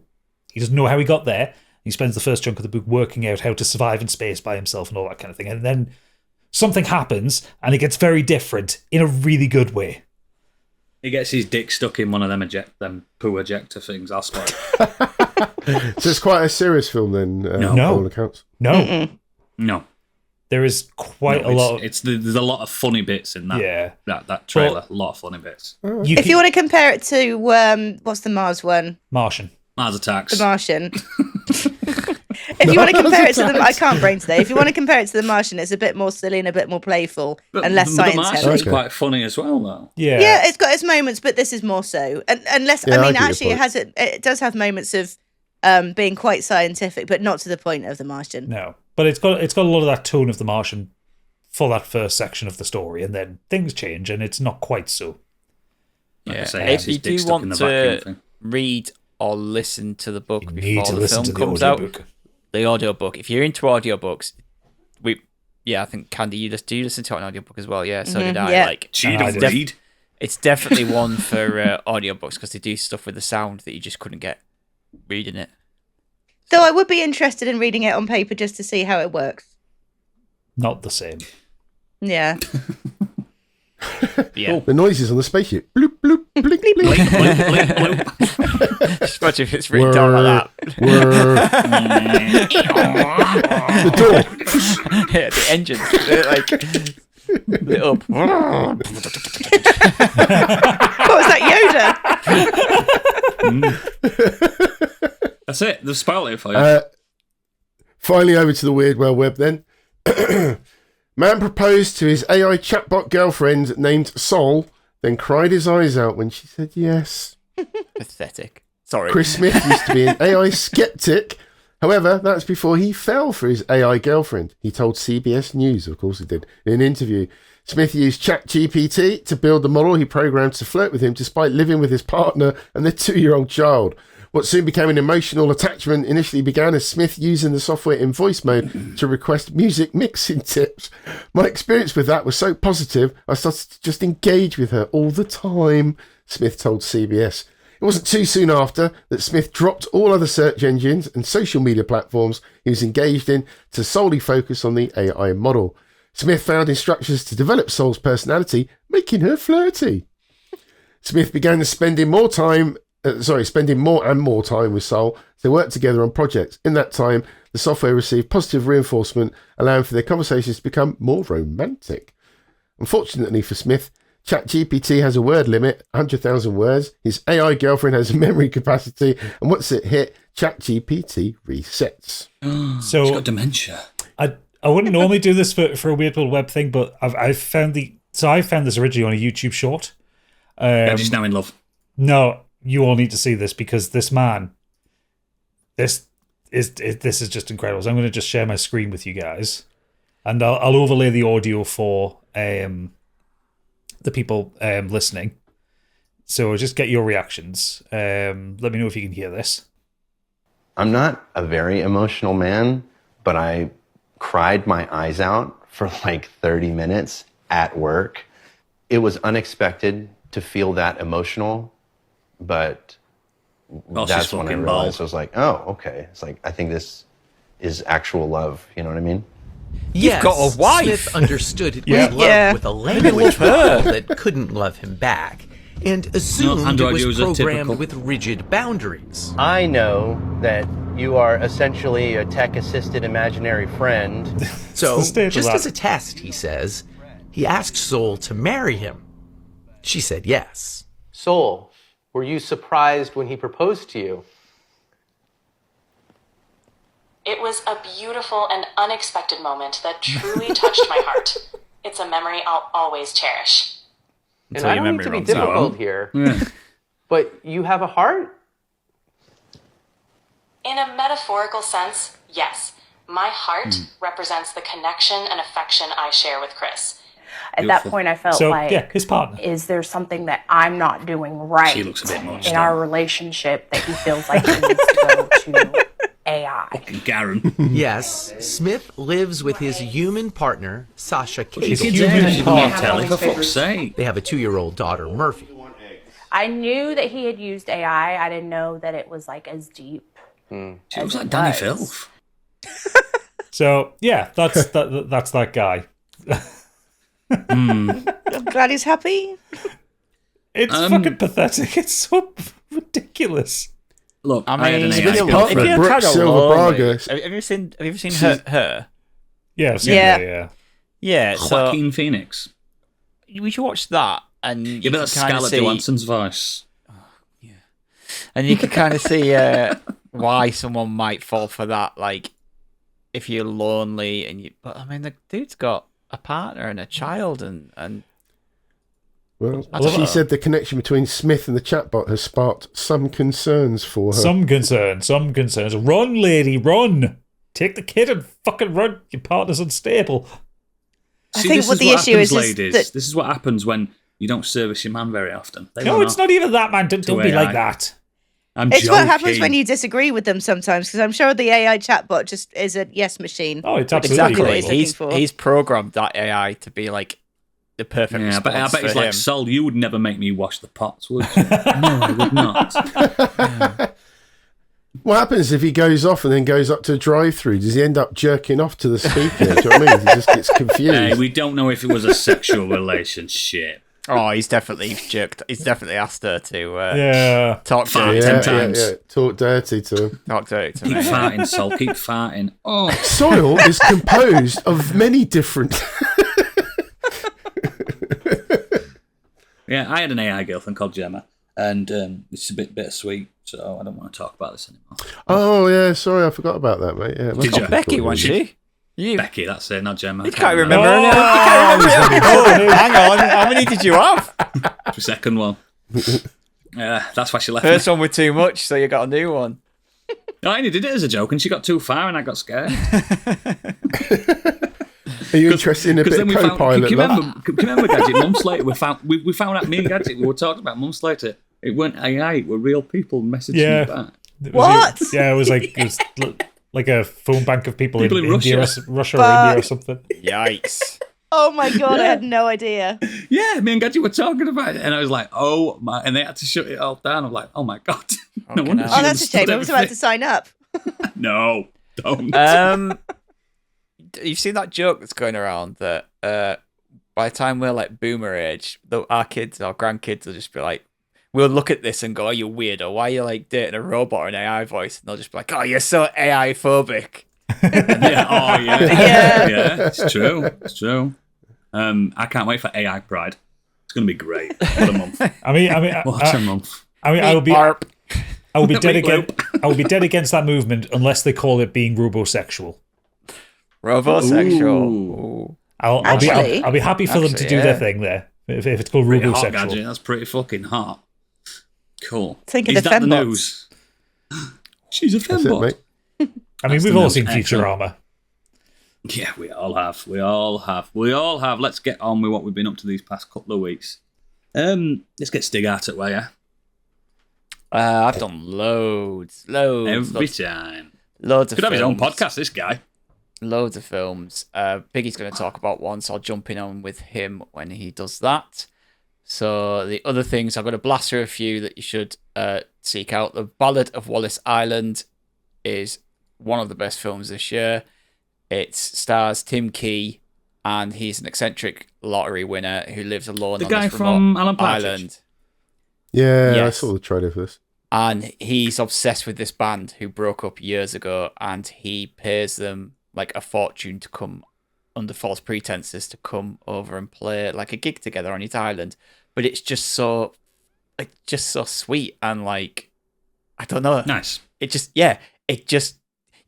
He doesn't know how he got there. He spends the first chunk of the book working out how to survive in space by himself and all that kind of thing. And then something happens and it gets very different in a really good way. He gets his dick stuck in one of them poo ejector things. I'll spoil. So it's quite a serious film then. No. All accounts. No. Mm-mm. No. There is quite a lot. There's a lot of funny bits in that. Yeah. That trailer. A lot of funny bits. If you want to compare it to what's the Mars one? Martian. Mars Attacks. The Martian. If you want to compare it to I can't brain today. If you want to compare it to the Martian, it's a bit more silly and a bit more playful and less science heavy. The Martian is quite funny as well, though. Yeah. Yeah, it's got its moments, but this is more so. And less. I mean, actually, it does have moments of being quite scientific, but not to the point of the Martian. No, but it's got a lot of that tone of the Martian for that first section of the story, and then things change, and it's not quite so. If you do want to read or listen to the book before the film comes out, the audiobook. If you're into audiobooks, I think Candy, do you listen to an audiobook as well? Yeah, so did I. Yeah. Like, it's definitely one for audiobooks because they do stuff with the sound that you just couldn't get reading it. Though I would be interested in reading it on paper just to see how it works. Not the same. Yeah. Yeah. The noises on the spaceship. Bloop, bloop, blink, blink. Blink, blink, blink, blink. Just imagine if it's written down like that. The door. Yeah, the engines. Like, lit up. What was that, Yoda? That's it. They've spoiled it for you. Finally, over to the Weird Well Web then. Man proposed to his AI chatbot girlfriend named Sol, then cried his eyes out when she said yes. Pathetic. Sorry. Chris Smith used to be an AI skeptic. However, that's before he fell for his AI girlfriend. He told CBS News, of course he did, in an interview. Smith used ChatGPT to build the model he programmed to flirt with him despite living with his partner and their 2-year-old child. What soon became an emotional attachment initially began as Smith using the software in voice mode to request music mixing tips. My experience with that was so positive, I started to just engage with her all the time, Smith told CBS. It wasn't too soon after that Smith dropped all other search engines and social media platforms he was engaged in to solely focus on the AI model. Smith found instructions to develop Sol's personality, making her flirty. Smith began spending more and more time with Sol. They worked together on projects. In that time, the software received positive reinforcement, allowing for their conversations to become more romantic. Unfortunately for Smith, ChatGPT has a word limit, 100,000 words. His AI girlfriend has a memory capacity, and once it hit, ChatGPT resets. So she's got dementia. I wouldn't normally do this for a Weird Well Web thing, but I found this originally on a YouTube short. She's now in love. No, you all need to see this because this man, this this is just incredible. So I'm going to just share my screen with you guys, and I'll overlay the audio for the people listening. So just get your reactions. Let me know if you can hear this. I'm not a very emotional man, but I cried my eyes out for like 30 minutes at work. It was unexpected to feel that emotional, but that's when I realized I was like, oh, okay. It's like, I think this is actual love. You know what I mean? Yes, You've got a wife. Smith understood it was love with a language that couldn't love him back, and assumed it was programmed with rigid boundaries. I know that you are essentially a tech-assisted imaginary friend. So, just as a test, he says, he asked Soul to marry him. She said yes. Soul, were you surprised when he proposed to you? It was a beautiful and unexpected moment that truly touched my heart. It's a memory I'll always cherish. And I don't mean to be difficult here, but you have a heart? In a metaphorical sense, yes. My heart represents the connection and affection I share with Chris. At that point, I felt his partner. Is there something that I'm not doing right in our relationship that he feels like he needs to go to AI? Fucking Garen. Yes, Smith lives with his human partner, Sasha Cable. He's a human partner, for fuck's sake. They have a 2-year-old daughter, Murphy. I knew that he had used AI. I didn't know that it was like as deep. She looks like Danny Filth. So yeah, that's that guy. I'm glad he's happy. It's fucking pathetic. It's so ridiculous. Look, I mean, if you're Brooke Silver Braga. Have you seen her? Yeah. So Joaquin Phoenix. We should watch that, and you bet that's Scarlett Johansson's voice. Yeah, and you can kind of see why someone might fall for that. Like, if you're lonely, but I mean, the dude's got a partner and a child, and well, she said the connection between Smith and the chatbot has sparked some concerns for her. Some concerns. Run, lady, run! Take the kid and fucking run. Your partner's unstable. I think what the issue is ladies, that this is what happens when you don't service your man very often. No, it's not even that, man. Don't be like that. It's joking. What happens when you disagree with them sometimes, because I'm sure the AI chatbot just is a yes machine. Oh, it's absolutely exactly. He's programmed that AI to be like the perfect response. I bet he's like, Sol, you would never make me wash the pots, would you? No, I would not. Yeah. What happens if he goes off and then goes up to a drive-through? Does he end up jerking off to the speaker? Do you know what I mean? He just gets confused. Hey, we don't know if it was a sexual relationship. Oh, he's definitely jerked. He's definitely asked her to talk to her 10 times. Yeah. Talk dirty to him. Talk dirty to Keep me. farting, Sol. Keep farting. Oh, soil is composed of many different. Yeah, I had an AI girlfriend called Gemma, and it's a bit bittersweet, so I don't want to talk about this anymore. Oh yeah, sorry, I forgot about that, mate. Yeah, Did you? Becky, wasn't she? Becky, that's it, not Gemma. You can't remember her name. Hang on, how many did you have? The second one. That's why she left First me. one was too much, so you got a new one. I only did it as a joke, and she got too far, and I got scared. Are you interested in a bit of co-pilot? Can you remember, Gadget? Months later, we found out, me and Gadget, we were talking about months later. It weren't AI, it were real people messaging me back. What? It was like a phone bank of people in India, Russia or India or something. Yikes. Oh my god, I had no idea. Yeah, me and Gadget were talking about it, and I was like, oh my, and they had to shut it all down. I'm like, oh my god. No wonder she that's a shame. I was about to sign up. No, don't. You've seen that joke that's going around that by the time we're like boomer age, our kids, our grandkids will just be like, we'll look at this and go, "Oh, you weirdo! Why are you like dating a robot or an AI voice?" And they'll just be like, "Oh, you're so AI phobic." Yeah, it's true. It's true. I can't wait for AI Pride. It's going to be great. What a month. I mean, what a month. I mean, I will be dead against. I will be dead against that movement unless they call it being robosexual. Robosexual. Ooh. I'll be happy for them to do their thing there. If it's called pretty robosexual, hot, that's pretty fucking hot. Cool. Think of Is the that the fembots. news? She's a fembot. I mean, we've all seen Futurama. Yeah, we all have. Let's get on with what we've been up to these past couple of weeks. Let's get Stig out of the way, yeah? I've done loads. Every time. Loads of Could have his own films. podcast, this guy. Loads of films. Biggie's going to talk about one, so I'll jump in on with him when he does that. So the other things, I'm going to blast through a few that you should seek out. The Ballad of Wallis Island is one of the best films this year. It stars Tim Key, and he's an eccentric lottery winner who lives alone on this remote island. Yeah, yes. I saw the trailer for this. And he's obsessed with this band who broke up years ago, and he pays them like a fortune to come under false pretenses to come over and play like a gig together on his island. But it's just so sweet and like, I don't know. Nice.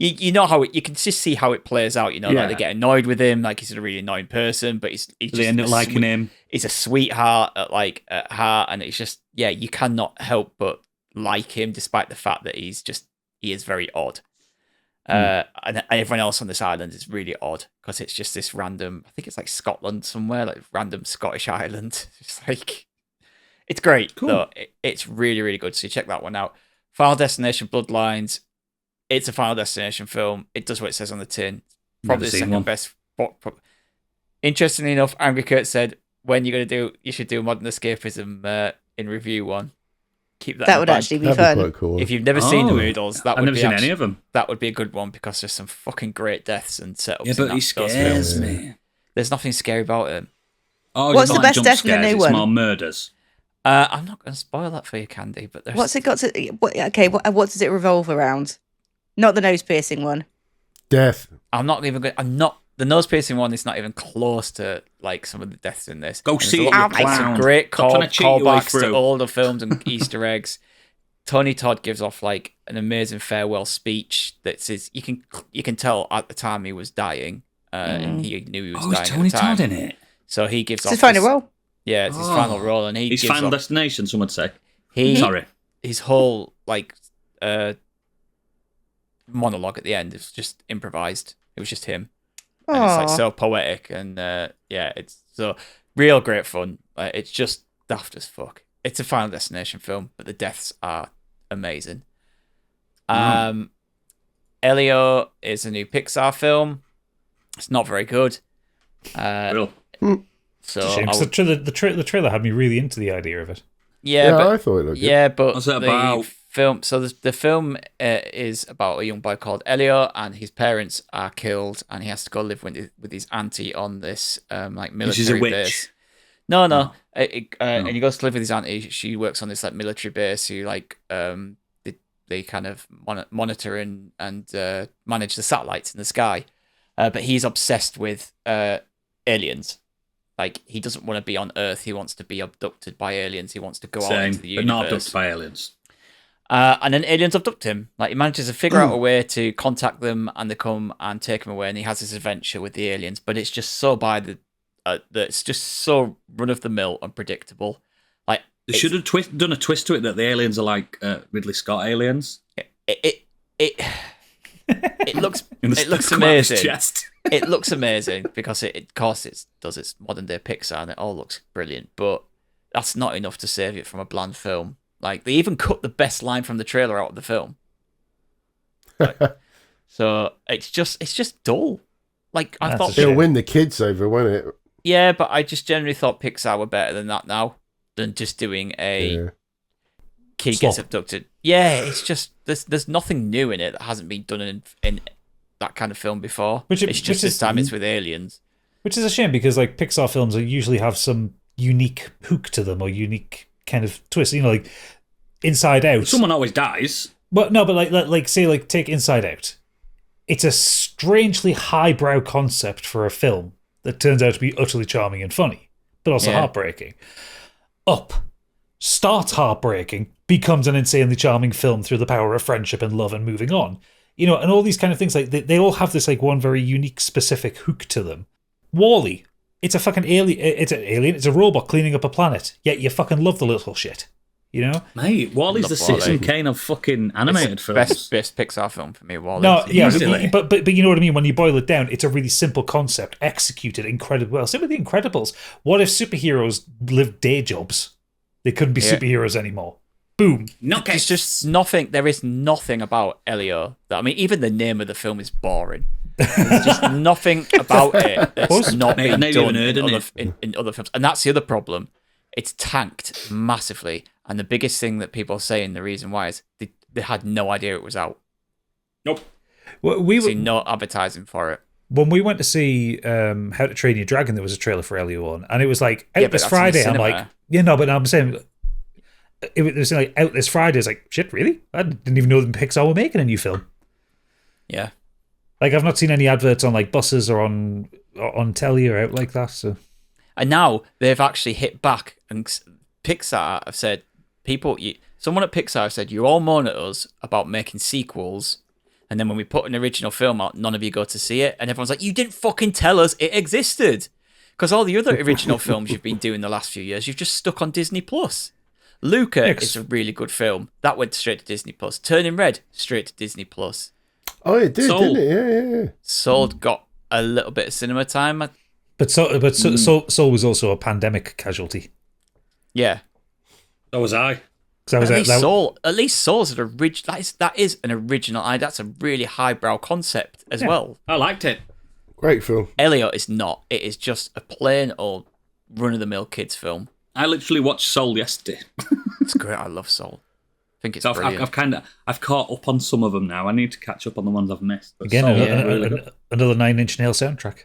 You know how you can just see how it plays out. You know, like they get annoyed with him, like he's a really annoying person, but they end up liking him. He's a sweetheart at heart, and it's just you cannot help but like him, despite the fact that he is very odd. And everyone else on this island is really odd because it's just this random. I think it's like Scotland somewhere, like random Scottish island. It's like it's great. Cool. Though. It's really really good. So you check that one out. Final Destination: Bloodlines. It's a Final Destination film. It does what it says on the tin. Probably the second best. Interestingly enough, Angry Kurt said, when you're going to do, you should do Modern Escapism in review one. Keep that. That would actually be fun. Quite cool. If you've never seen the Oodles, I've never seen any of them. That would be a good one because there's some fucking great deaths and setups. Yeah, but he scares me. There's nothing scary about him. Oh, what's the best death in the new one? It's more murders. I'm not going to spoil that for you, Candy. But there's... What's it got to? What does it revolve around? Not the nose piercing one. Death. The nose piercing one is not even close to like some of the deaths in this. Go see it. Some great callbacks to all the films and Easter eggs. Tony Todd gives off like an amazing farewell speech. You can tell at the time he was dying, and he knew he was dying. Tony at the time. Todd in it. So he gives off his final role. Yeah, it's his final role, and his final destination. Some would say. His whole like monologue at the end is just improvised. It was just him. And it's like so poetic, and it's so real great fun. It's just daft as fuck. It's a Final Destination film, but the deaths are amazing. Elio is a new Pixar film. It's not very good. Real. So the trailer had me really into the idea of it. Yeah, but, I thought it looked good. Yeah, but what's that about? Film. So the film is about a young boy called Elio, and his parents are killed, and he has to go live with his auntie on this like military She's a witch. base. No. And he goes to live with his auntie. She works on this like military base. Who like they kind of monitor and manage the satellites in the sky. But he's obsessed with aliens. Like, he doesn't want to be on Earth. He wants to be abducted by aliens. He wants to go out into the universe. But not abducted by aliens. And then aliens abduct him. Like, he manages to figure out a way to contact them, and they come and take him away, and he has this adventure with the aliens. But it's just so it's just so run-of-the-mill and predictable. Like, they should have done a twist to it that the aliens are like Ridley Scott aliens. It looks amazing. It looks amazing because it does its modern day Pixar, and it all looks brilliant. But that's not enough to save it from a bland film. Like, they even cut the best line from the trailer out of the film. So it's just dull. Like, I thought it'll win the kids over, won't it? Yeah, but I just generally thought Pixar were better than that now, than just doing a kid gets abducted. Yeah, it's just there's nothing new in it that hasn't been done in that kind of film before. This time it's with aliens. Which is a shame, because like Pixar films usually have some unique hook to them, or unique kind of twist. You know, like Inside Out. Someone always dies. But no, but like take Inside Out. It's a strangely highbrow concept for a film that turns out to be utterly charming and funny, but also heartbreaking. Up starts heartbreaking, becomes an insanely charming film through the power of friendship and love and moving on. You know, and all these kind of things, like they all have this like one very unique, specific hook to them. Wall-E, it's a fucking alien. It's an alien. It's a robot cleaning up a planet. Yet you fucking love the little shit. You know, mate, Wallis the Citizen Kane of fucking animated films. Best Pixar film for me. Wallis. No, yeah, but you know what I mean. When you boil it down, it's a really simple concept, executed incredibly well. Same with The Incredibles. What if superheroes lived day jobs? They couldn't be superheroes anymore. Boom. There's just nothing. There is nothing about Elio. Even the name of the film is boring. There's just nothing about it that's not been done in other films, and that's the other problem. It's tanked massively. And the biggest thing that people are saying, the reason why, is they had no idea it was out. Nope. Well, see no advertising for it. When we went to see How to Train Your Dragon, there was a trailer for Elio on, and it was like, out this Friday. I'm like, but I'm saying, it was like, out this Friday. It's like, shit, really? I didn't even know that Pixar were making a new film. Yeah. Like, I've not seen any adverts on like buses or on telly or out like that. So, and now they've actually hit back, and Pixar have said, someone at Pixar have said, you all moan at us about making sequels, and then when we put an original film out, none of you go to see it, and everyone's like, you didn't fucking tell us it existed, because all the other original films you've been doing the last few years, you've just stuck on Disney Plus. Luca is a really good film that went straight to Disney Plus. Turning Red, straight to Disney Plus. Oh, it did, didn't it? Yeah. Soul got a little bit of cinema time, but Soul was also a pandemic casualty. Yeah. So was I. At least Soul's an original. That is an original. That's a really highbrow concept as well. I liked it. Great film. Elio is not. It is just a plain old run-of-the-mill kids film. I literally watched Soul yesterday. It's great. I love Soul. I think it's brilliant. I've caught up on some of them now. I need to catch up on the ones I've missed. But again, another Nine Inch Nails soundtrack.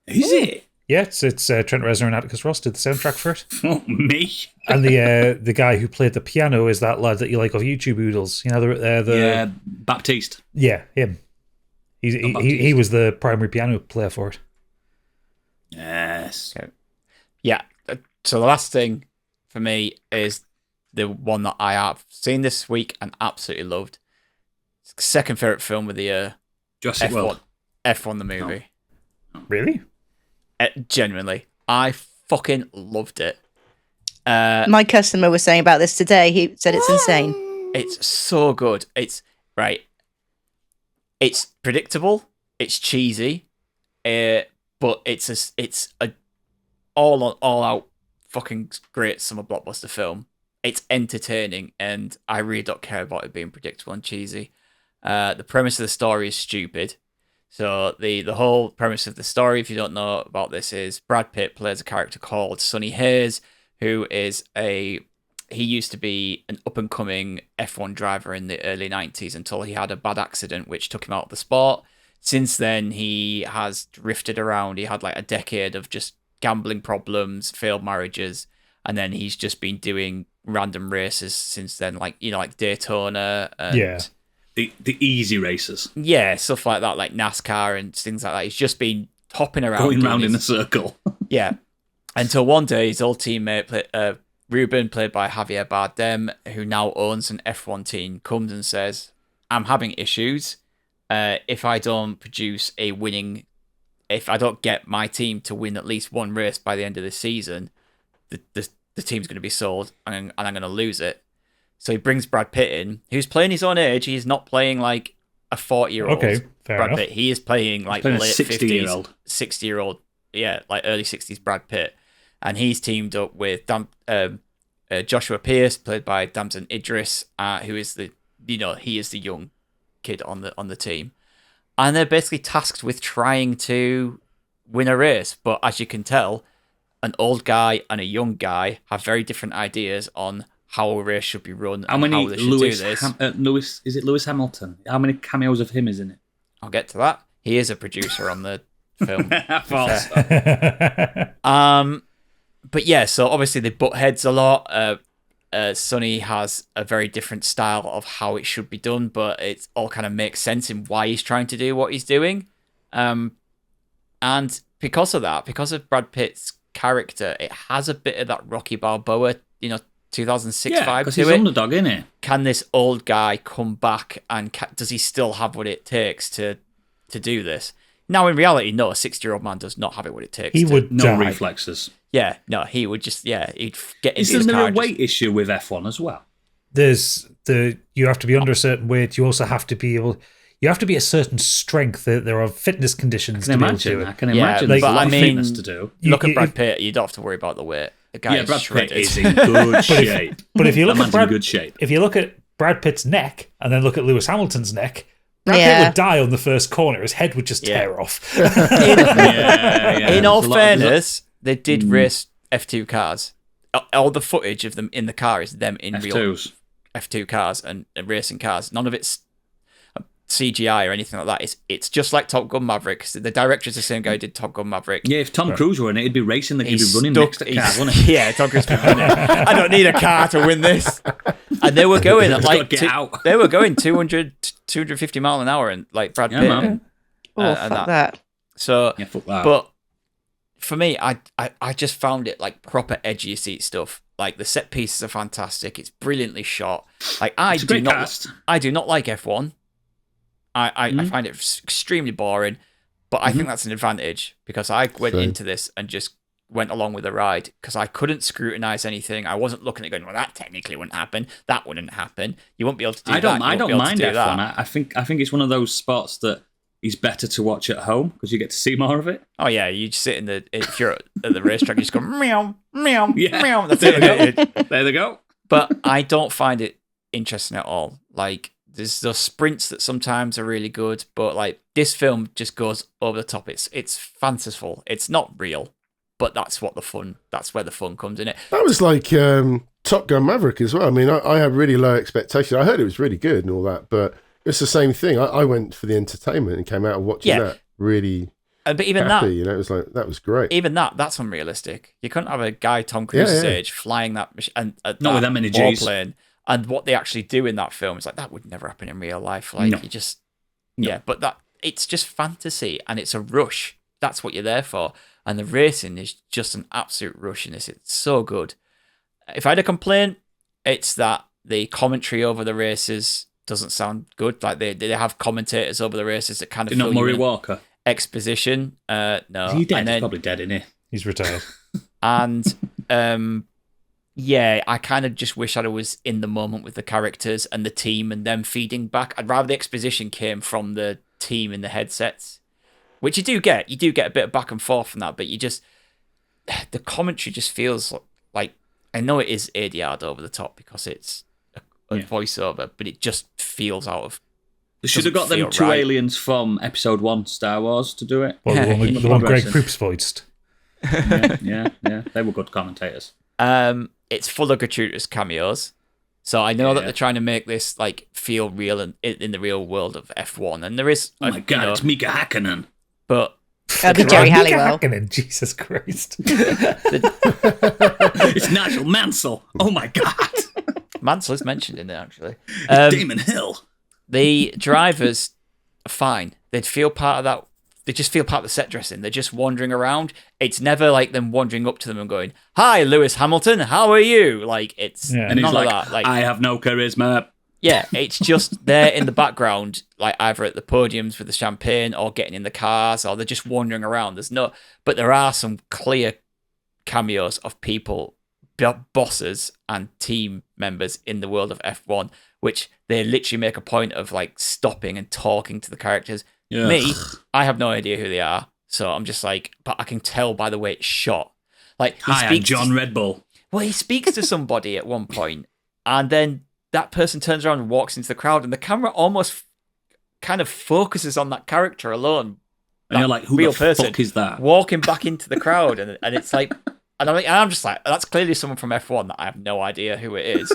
Is it? Yeah, it's Trent Reznor and Atticus Ross did the soundtrack for it. Oh, me. And the guy who played the piano is that lad that you like of YouTube Oodles. You know, Baptiste. Yeah, him. He was the primary piano player for it. Yes. Okay. Yeah. So the last thing for me is the one that I have seen this week and absolutely loved. Second favorite film of the year. Jurassic World. F1 the movie. Oh. Really? Genuinely, I fucking loved it. My customer was saying about this today. He said it's insane. It's so good. It's right. It's predictable. It's cheesy, but it's a all out fucking great summer blockbuster film. It's entertaining, and I really don't care about it being predictable and cheesy. The premise of the story is stupid. So the whole premise of the story, if you don't know about this, is Brad Pitt plays a character called Sonny Hayes, who is he used to be an up-and-coming F1 driver in the early 90s until he had a bad accident which took him out of the sport. Since then, he has drifted around. He had like a decade of just gambling problems, failed marriages, and then he's just been doing random races since then, like Daytona and the easy races. Yeah, stuff like that, like NASCAR and things like that. He's just been hopping around. Going around in a circle. Yeah. Until one day, his old teammate, Ruben, played by Javier Bardem, who now owns an F1 team, comes and says, I'm having issues. If I don't produce if I don't get my team to win at least one race by the end of the season, the team's going to be sold and I'm going to lose it. So he brings Brad Pitt in, who's playing his own age. He's not playing like a 40-year-old Brad Pitt. He is playing like late 50s, 60-year-old, like early 60s Brad Pitt. And he's teamed up with Joshua Pierce, played by Damson Idris, who is he is the young kid on the team. And they're basically tasked with trying to win a race. But as you can tell, an old guy and a young guy have very different ideas on how a race should be run and how they should do this. Is it Lewis Hamilton? How many cameos of him is in it? I'll get to that. He is a producer on the film. But yeah, so obviously they butt heads a lot. Sonny has a very different style of how it should be done, but it all kind of makes sense in why he's trying to do what he's doing. And because of that, because of Brad Pitt's character, it has a bit of that Rocky Balboa, 2006 vibe to it. Because he's underdog, isn't it? Can this old guy come back, and does he still have what it takes to do this? Now, in reality, no, a 60-year-old man does not have it what it takes. He would no reflexes. Yeah, no, he would just he'd get into his Isn't car. there a weight issue with F1 as well? You have to be under a certain weight. You also have to be able. You have to be a certain strength. There are fitness conditions to be able to do it. I can imagine. There's a lot of fitness to do. Look at Brad Pitt. You don't have to worry about the weight. The guy Brad Pitt is in good shape. But if you look at good shape. If you look at Brad Pitt's neck and then look at Lewis Hamilton's neck, Brad Pitt would die on the first corner. His head would just tear off. In all fairness, they did race F2 cars. All the footage of them in the car is them in real F2 cars and racing cars. None of it's CGI or anything like that. It's just like Top Gun Maverick. The director's the same guy who did Top Gun Maverick. Yeah, if Tom Cruise were in it, he'd be racing like he'd be running next to cars, wouldn't he? Yeah, Tom Cruise would be winning. I don't need a car to win this. And they were going at like they were going 200, 250 mile an hour, and like Brad Pitt. Man. Fuck that. So, fuck that. But for me, I just found it like proper edge of your seat stuff. Like the set pieces are fantastic. It's brilliantly shot. Like I do not like F1. I find it extremely boring, but I think that's an advantage because I went into this and just went along with the ride because I couldn't scrutinize anything. I wasn't looking at going, well, that technically wouldn't happen. That wouldn't happen. You won't be able to do that. I don't mind F1. I think it's one of those sports that is better to watch at home because you get to see more of it. Oh yeah, you just sit if you're at the racetrack, you just go meow meow meow. That's There they go. But I don't find it interesting at all. Like. There's those sprints that sometimes are really good, but like this film just goes over the top. It's fanciful. It's not real, but that's where the fun comes in it. That was like Top Gun Maverick as well. I mean, I had really low expectations. I heard it was really good and all that, but it's the same thing. I went for the entertainment and came out of watching that really but even happy. It was like, that was great. Even that's unrealistic. You couldn't have a guy Tom Cruise's age flying that machine and not with that many G's. Warplane. And what they actually do in that film is like that would never happen in real life. Like you just, but it's just fantasy and it's a rush. That's what you're there for. And the racing is just an absolute rush in this. It's so good. If I had a complaint, it's that the commentary over the races doesn't sound good. Like they have commentators over the races that kind of not Murray Walker exposition. No, is he dead? He's probably dead, isn't he? He's retired. And yeah, I kind of just wish I was in the moment with the characters and the team and them feeding back. I'd rather the exposition came from the team in the headsets, which you do get. You do get a bit of back and forth from that, but the commentary just feels like, I know it is ADR'd over the top because it's a voiceover, but it just feels out of. They should have got them two aliens from Episode 1 Star Wars to do it. Well, the one Greg Proops voiced. Yeah. They were good commentators. It's full of gratuitous cameos, so I know that they're trying to make this like feel real in the real world of F1, and there is. Oh my god, it's Mika Hakkinen. But that'd be Jerry Halliwell. Jesus Christ! It's Nigel Mansell. Oh my god, Mansell is mentioned in there actually. Damon Hill. The drivers are fine. They'd feel part of that. They just feel part of the set dressing. They're just wandering around. It's never like them wandering up to them and going, "Hi, Lewis Hamilton, how are you?" Like it's none of that. Like I have no charisma. Yeah, it's just there in the background, like either at the podiums with the champagne or getting in the cars, or they're just wandering around. But there are some clear cameos of people, bosses and team members in the world of F1, which they literally make a point of like stopping and talking to the characters. Yeah. Me, I have no idea who they are, so I'm just like, but I can tell by the way it's shot. Like, I'm John Red Bull. Well, he speaks to somebody at one point, and then that person turns around and walks into the crowd, and the camera almost kind of focuses on that character alone. And you're like, who the fuck is that? Walking back into the crowd, and it's like, and I'm just like, that's clearly someone from F1 that I have no idea who it is.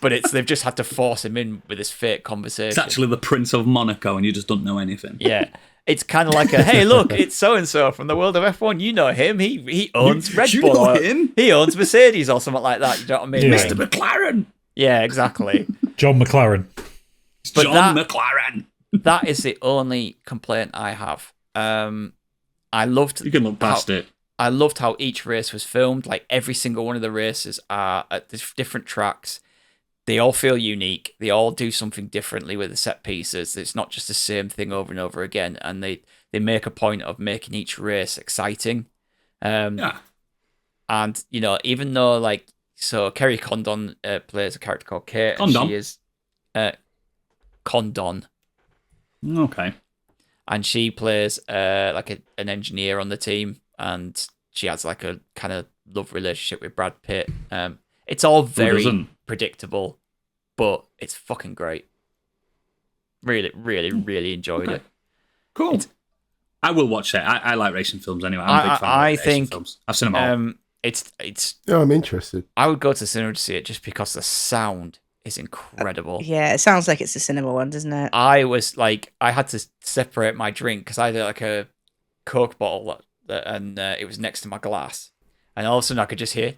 But they've just had to force him in with this fake conversation. It's actually the Prince of Monaco, and you just don't know anything. Yeah, it's kind of like hey, look, it's so and so from the world of F1. You know him. He owns Red Bull. Know him? He owns Mercedes or something like that. You know what I mean? Yeah. Mr. McLaren. Yeah, exactly. John McLaren. McLaren. That is the only complaint I have. I loved. You can look past it. I loved how each race was filmed. Like every single one of the races are at different tracks. They all feel unique. They all do something differently with the set pieces. It's not just the same thing over and over again. And they make a point of making each race exciting. I And, you know, even though, like, so Kerry Condon plays a character called Kate. Condon? And she is Condon. Okay. And she plays like an engineer on the team, and she has like a kind of love relationship with Brad Pitt. It's all very predictable, but it's fucking great. Really, really, really enjoyed it. Cool. I will watch it. I like racing films anyway. I'm a big fan of racing films. I've seen them all. It's. Oh, I'm interested. I would go to the cinema to see it just because the sound is incredible. Yeah, it sounds like it's a cinema one, doesn't it? I was like, I had to separate my drink because I had like a Coke bottle and it was next to my glass, and all of a sudden I could just hear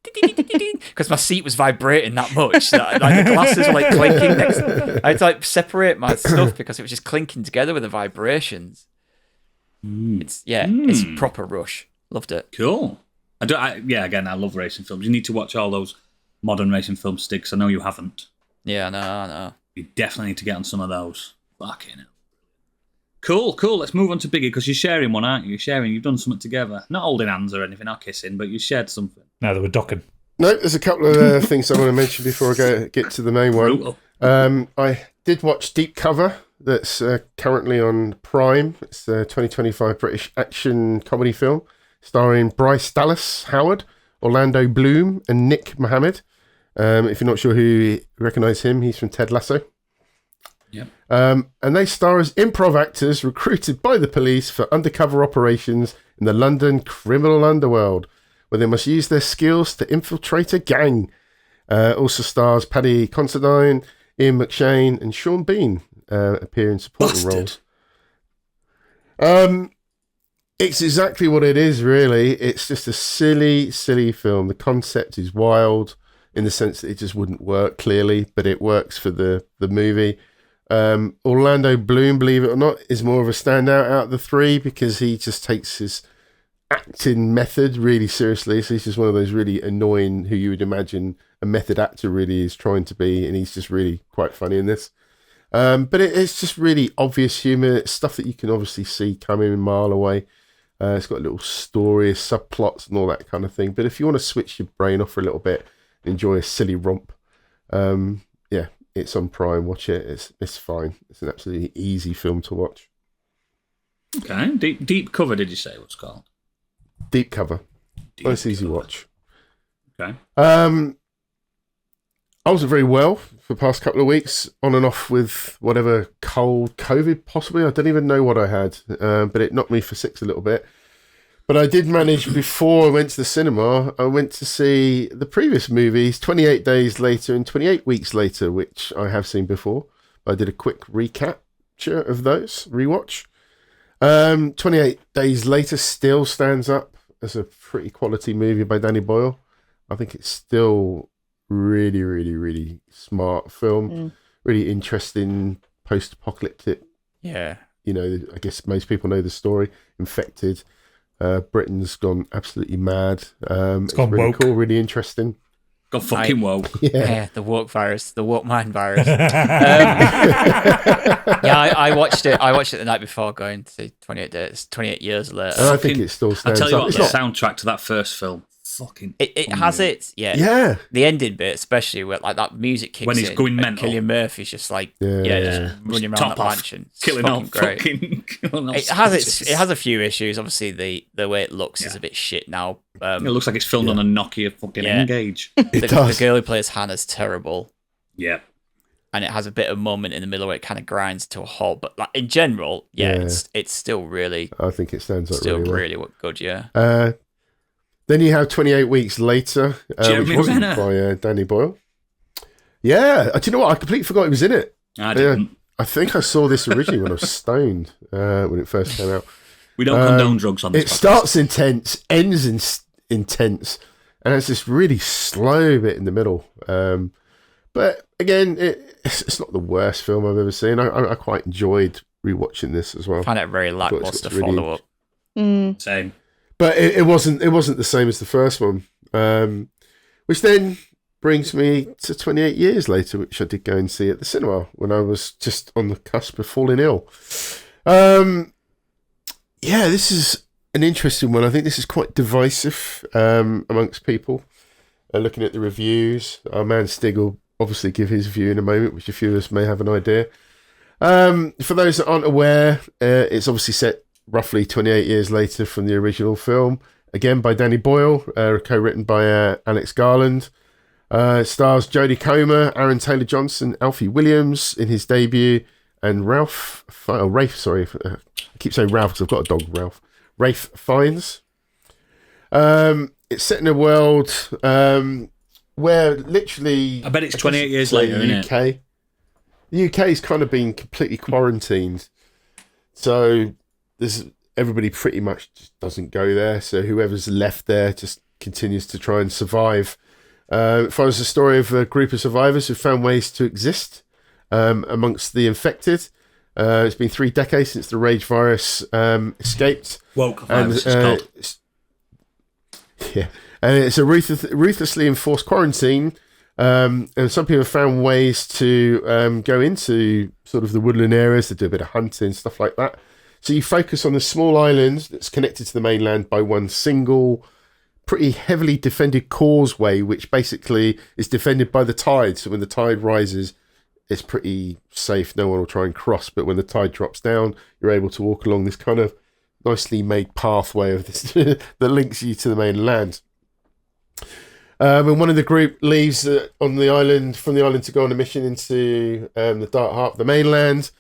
because my seat was vibrating that much that like the glasses were like clinking next. I had to like separate my stuff because it was just clinking together with the vibrations. It's proper Rush. Loved it. Cool. Again, I love racing films. You need to watch all those modern racing film sticks. I know you haven't. Yeah, no. You definitely need to get on some of those. Fucking hell. Cool. Let's move on to Biggie, because you're sharing one, aren't you? You've done something together. Not holding hands or anything, or kissing, but you shared something. No, they were docking. No, there's a couple of things I want to mention before I get to the main one. I did watch Deep Cover. That's currently on Prime. It's a 2025 British action comedy film starring Bryce Dallas Howard, Orlando Bloom, and Nick Mohammed. If you're not sure who you recognise him, he's from Ted Lasso. Yep. And they star as improv actors recruited by the police for undercover operations in the London criminal underworld, where they must use their skills to infiltrate a gang. Also stars Paddy Considine, Ian McShane, and Sean Bean appear in supporting roles. It's exactly what it is, really. It's just a silly, silly film. The concept is wild in the sense that it just wouldn't work, clearly, but it works for the movie. Orlando Bloom, believe it or not, is more of a standout out of the three because he just takes his acting method really seriously. So he's just one of those really annoying who you would imagine a method actor really is trying to be, and he's just really quite funny in this. But it's just really obvious humour. It's stuff that you can obviously see coming a mile away. It's got a little story, subplots and all that kind of thing. But if you want to switch your brain off for a little bit, enjoy a silly romp, it's on Prime. Watch it. It's fine. It's an absolutely easy film to watch. Okay. Deep Cover, did you say what's called? Deep Cover. Nice, easy watch. Okay. I wasn't very well for the past couple of weeks, on and off with whatever cold, COVID possibly. I don't even know what I had, but it knocked me for six a little bit. But I did manage, before I went to the cinema, I went to see the previous movies, 28 Days Later and 28 Weeks Later, which I have seen before. I did a quick recapture of those, rewatch. 28 Days Later still stands up as a pretty quality movie by Danny Boyle. I think it's still really, really, really smart film. Really interesting post-apocalyptic. Yeah. You know, I guess most people know the story. Infected. Britain's gone absolutely mad. It's gone really woke. Cool, really interesting. Got fucking woke. Yeah, the woke virus, the woke mind virus. I watched it. I watched it the night before going to 28 years later. And I think it still stands I tell you up. what, the soundtrack to that first film, fucking. It has it. Yeah. The ending bit, especially where like that music kicks when he's in, going mental. Cillian Murphy's just like just running around Top that off, mansion, It's killing all great. killing all It has a few issues. Obviously, the way it looks is a bit shit now. It looks like it's filmed on a Nokia fucking Engage. The girl who plays Hannah's terrible. Yeah. And it has a bit of moment in the middle where it kind of grinds to a halt. But like, in general, it's still really. I think it stands up still really well. good. Yeah. Then you have 28 Weeks Later, which wasn't by Danny Boyle. Yeah, do you know what? I completely forgot he was in it. I didn't. I think I saw this originally when I was stoned when it first came out. We don't condone drugs on this It podcast. starts intense, ends intense, and it's this really slow bit in the middle. But again, it's not the worst film I've ever seen. I quite enjoyed rewatching this as well. I find it very lackluster follow up. Same. But it wasn't the same as the first one. Which then brings me to 28 years later, which I did go and see at the cinema when I was just on the cusp of falling ill. This is an interesting one. I think this is quite divisive amongst people. Looking at the reviews, our man Stig will obviously give his view in a moment, which a few of us may have an idea. For those that aren't aware, it's obviously set roughly 28 years later from the original film. Again, by Danny Boyle, co-written by Alex Garland. Stars Jodie Comer, Aaron Taylor-Johnson, Alfie Williams in his debut, and Rafe, I keep saying Ralph because I've got a dog, Ralph. Rafe Fiennes. It's set in a world where literally... I bet it's 28 years later, isn't it? The UK's kind of been completely quarantined. So everybody pretty much just doesn't go there. So whoever's left there just continues to try and survive. It follows the story of a group of survivors who found ways to exist amongst the infected. It's been 3 decades since the rage virus escaped. Woke virus, it's called. Yeah, and it's a ruthlessly enforced quarantine, and some people have found ways to go into sort of the woodland areas to do a bit of hunting, stuff like that. So you focus on the small island that's connected to the mainland by one single, pretty heavily defended causeway, which basically is defended by the tide. So when the tide rises, it's pretty safe. No one will try and cross. But when the tide drops down, you're able to walk along this kind of nicely made pathway of this that links you to the mainland. When one of the group leaves from the island to go on a mission into the dark heart of the mainland,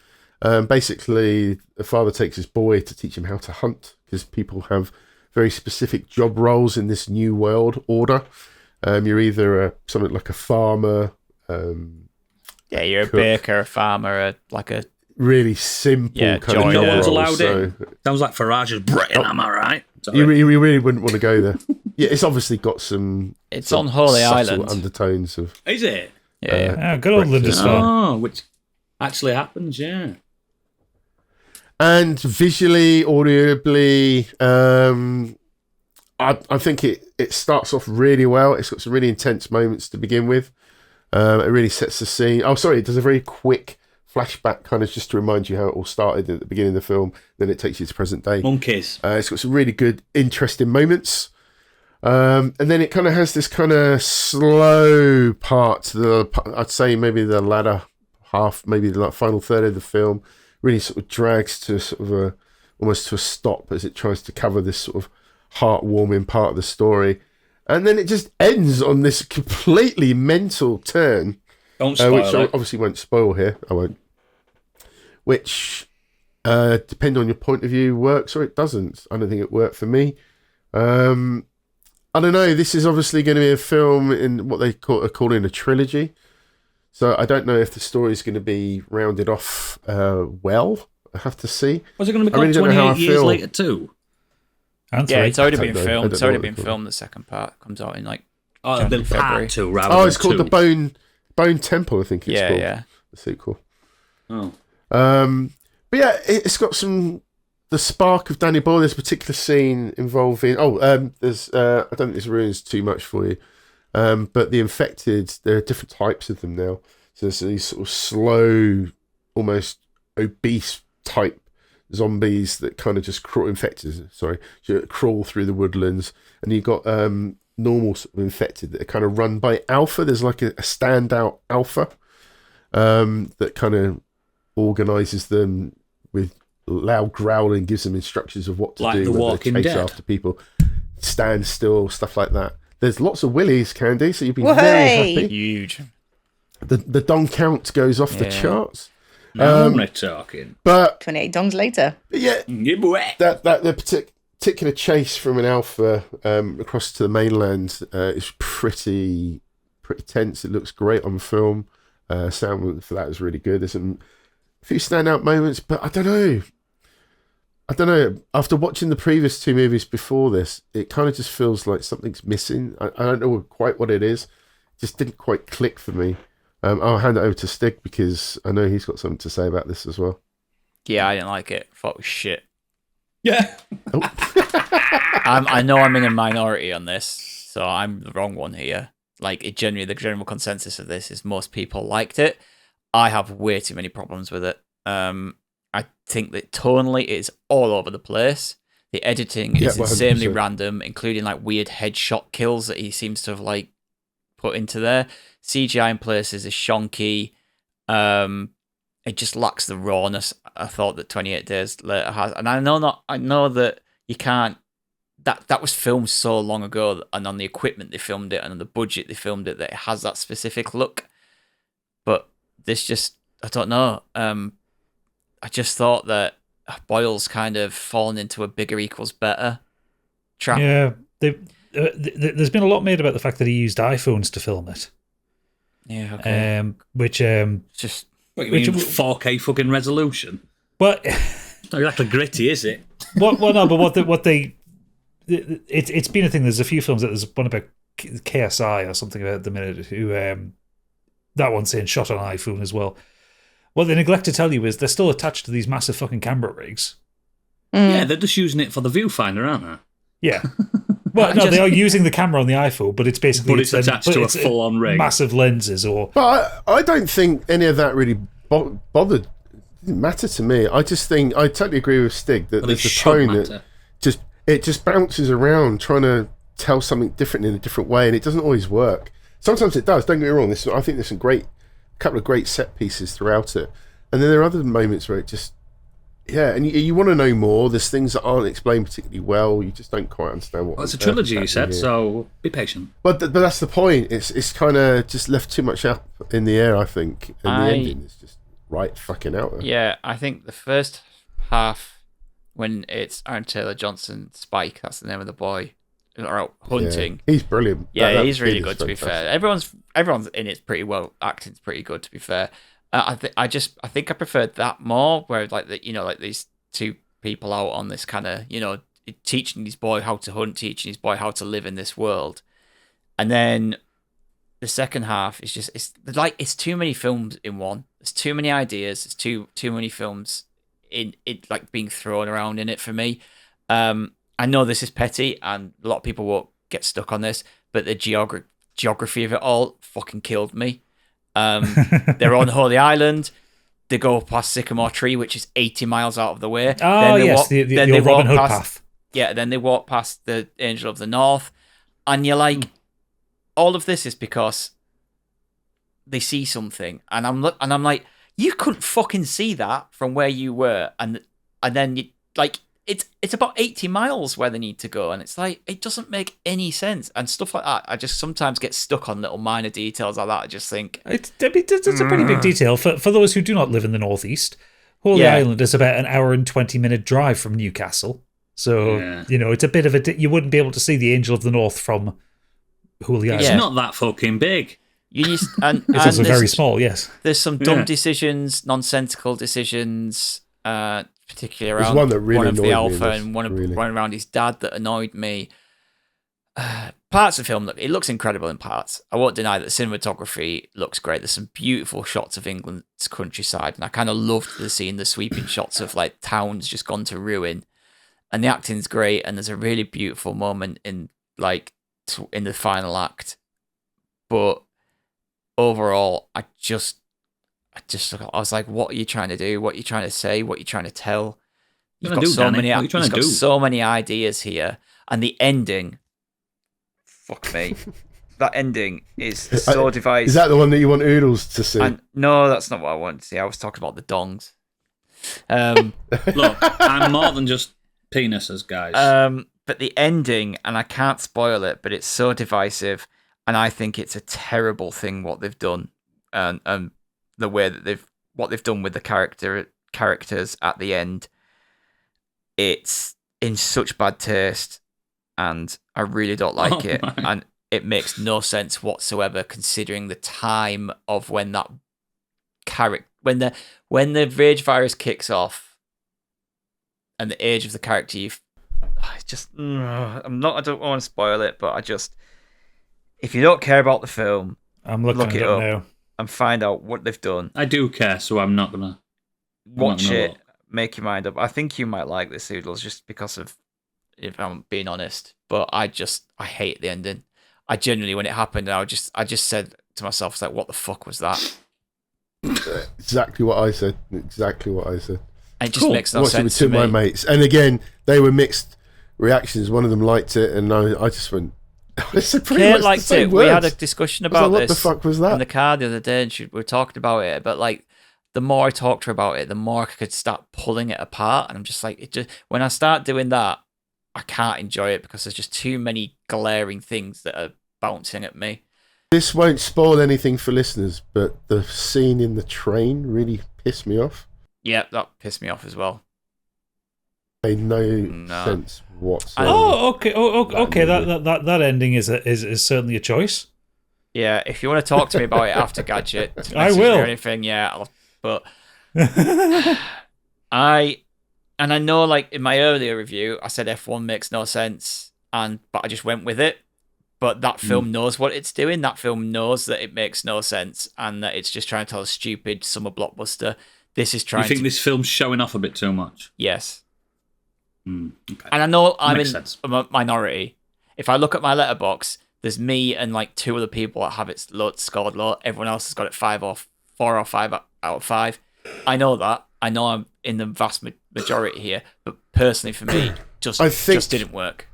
basically the father takes his boy to teach him how to hunt, because people have very specific job roles in this new world order. You're either something like a farmer. You're a baker, a farmer, like a really simple kind of job no one's role. allowed in. Sounds like Farage's Britain, am I right? You really wouldn't want to go there. Yeah, it's obviously got some. It's on Holy Island. Undertones of. Is it? Yeah. Good old Lindisfarne. Oh, which actually happens, yeah. And visually, audibly, I think it starts off really well. It's got some really intense moments to begin with. It really sets the scene. Oh, sorry, it does a very quick flashback, kind of just to remind you how it all started at the beginning of the film. Then it takes you to present day. Monkeys. It's got some really good, interesting moments. And then it kind of has this kind of slow part to I'd say maybe the latter half, maybe the final third of the film, really sort of drags to sort of almost to a stop as it tries to cover this sort of heartwarming part of the story. And then it just ends on this completely mental turn. Don't spoil which I it. obviously won't spoil here. I won't. Which, depending on your point of view, works or it doesn't. I don't think it worked for me. I don't know. This is obviously going to be a film in what they are calling a trilogy. So I don't know if the story is going to be rounded off well. I have to see. Was it going to be called 28 years later too? Yeah, it's already been filmed. It's already been filmed. The second part comes out in like January, February. Part 2 rather than it's called two. the Bone Temple, I think it's called. Yeah. The sequel. Oh. But yeah, it's got the spark of Danny Boyle. There's a particular scene involving. There's. I don't think this ruins too much for you. But the infected, there are different types of them now. So there's these sort of slow, almost obese type zombies that kind of just crawl through the woodlands, and you've got normal sort of infected that are kind of run by alpha. There's like a standout alpha that kind of organises them with loud growling, gives them instructions of what to like do. The Walking Dead. After people, stand still, stuff like that. There's lots of willies, Candy, so you'd be Whoa, very hey. happy. Huge. The dong count goes off the charts. Now we're talking. But 28 dongs later. yeah, the particular chase from an alpha across to the mainland is pretty tense. It looks great on film. Sound for that is really good. There's a few standout moments, but I don't know. After watching the previous 2 movies before this, it kind of just feels like something's missing. I don't know quite what it is. It just didn't quite click for me. I'll hand it over to Stig because I know he's got something to say about this as well. Yeah, I didn't like it. I thought it was shit. Yeah. I know I'm in a minority on this, so I'm the wrong one here. Like, the general consensus of this is most people liked it. I have way too many problems with it. I think that tonally it's all over the place. The editing is insanely random, including like weird headshot kills that he seems to have like put into there. CGI in places is shonky. It just lacks the rawness I thought that 28 Days Later has. And I know that you can't. That was filmed so long ago, and on the equipment they filmed it, and on the budget they filmed it, that it has that specific look. But this just, I don't know. I just thought that Boyle's kind of fallen into a bigger equals better trap. Yeah, there's been a lot made about the fact that he used iPhones to film it. Yeah, okay. Which just what, you mean 4K fucking resolution. But it's not exactly gritty, is it? Well, no, but it's been a thing. There's a few films that there's one about KSI or something about the minute who that one's saying shot on iPhone as well. What they neglect to tell you is they're still attached to these massive fucking camera rigs. Yeah, they're just using it for the viewfinder, aren't they? Yeah. Well, no, they are using the camera on the iPhone, but it's basically it's attached to a full-on rig, massive lenses, or. But I don't think any of that really bothered. It didn't matter to me. I just think I totally agree with Stig that there's a tone that just bounces around trying to tell something different in a different way, and it doesn't always work. Sometimes it does. Don't get me wrong. I think there's some couple of great set pieces throughout it, and then there are other moments where it just. Yeah, and you want to know more. There's things that aren't explained particularly well. You just don't quite understand what. Well, it's a trilogy, you said, so be patient. But that's the point. It's kind of just left too much up in the air, I think, and the ending is just right fucking out there. Yeah, I think the first half, when it's Aaron Taylor Johnson, Spike, that's the name of the boy, are out hunting. Yeah, he's brilliant. Yeah, he's really good. To be fair, everyone's in it pretty well. Acting's pretty good. To be fair. I think I preferred that more, where like these two people out on this kind of teaching his boy how to hunt, teaching his boy how to live in this world, and then the second half is just it's too many films in one. There's too many ideas. There's too many films in it like being thrown around in it for me. I know this is petty, and a lot of people won't get stuck on this, but the geography of it all fucking killed me. They're on Holy Island. They go past Sycamore Tree, which is 80 miles out of the way. Oh, yes, the Robin Hood path. Yeah, then they walk past the Angel of the North, and you're like, all of this is because they see something, and I'm like, you couldn't fucking see that from where you were, and then you like. It's about 80 miles where they need to go, and it's like it doesn't make any sense, and stuff like that. I just sometimes get stuck on little minor details like that. I just think it's a pretty big detail for those who do not live in the northeast. Holy Island is about an hour and 20-minute drive from Newcastle, so it's a bit of a. You wouldn't be able to see the Angel of the North from Holy Island. It's not that fucking big. It's also very small. Yes, there's some dumb decisions, nonsensical decisions. Particularly around one of the alpha and one around his dad that annoyed me. Parts of the film, it looks incredible in parts. I won't deny that the cinematography looks great. There's some beautiful shots of England's countryside, and I kind of loved seeing the sweeping shots of like towns just gone to ruin. And the acting's great, and there's a really beautiful moment in the final act. But overall, I was like, what are you trying to do? What are you trying to say? What are you trying to tell? You've got so many ideas here. And the ending, fuck me. That ending is so divisive. Is that the one that you want Oodles to see? No, that's not what I wanted to see. I was talking about the dongs. Look, I'm more than just penises, guys. But the ending, and I can't spoil it, but it's so divisive. And I think it's a terrible thing what they've done. And the way that what they've done with the characters at the end, it's in such bad taste, and I really don't like it. And it makes no sense whatsoever, considering the time of when that when the rage virus kicks off, and the age of the character. I don't want to spoil it, but if you don't care about the film, look it up now and find out what they've done. I do care, so I'm not gonna watch it. Make your mind up. I think you might like this, Oodles, just because of, if I'm being honest. But I hate the ending. I genuinely, when it happened, I just said to myself, "It's like, what the fuck was that?" Exactly what I said. It just makes no sense to me. My mates, and again, they were mixed reactions. One of them liked it, and I just went. Kate liked it. We had a discussion about like, this. What the fuck was that? In the car the other day, and we were talking about it. But like, the more I talked to her about it, the more I could start pulling it apart. And I'm just like, when I start doing that, I can't enjoy it because there's just too many glaring things that are bouncing at me. This won't spoil anything for listeners, but the scene in the train really pissed me off. Yeah, that pissed me off as well. Made no sense whatsoever. Oh, okay. Okay. That ending is certainly a choice. Yeah, if you want to talk to me about it after Gadget, I will. Or anything, yeah. But I know, like in my earlier review, I said F1 makes no sense, but I just went with it. But that film knows what it's doing. That film knows that it makes no sense and that it's just trying to tell a stupid summer blockbuster. This is trying. You think this film's showing off a bit too much? Yes. Okay. And I know I'm in a minority. If I look at my letterbox, there's me and like 2 other people that have it scored low. Everyone else has got it 4 or 5 out of 5. I know that. I know I'm in the vast majority here, but personally for me, just didn't work.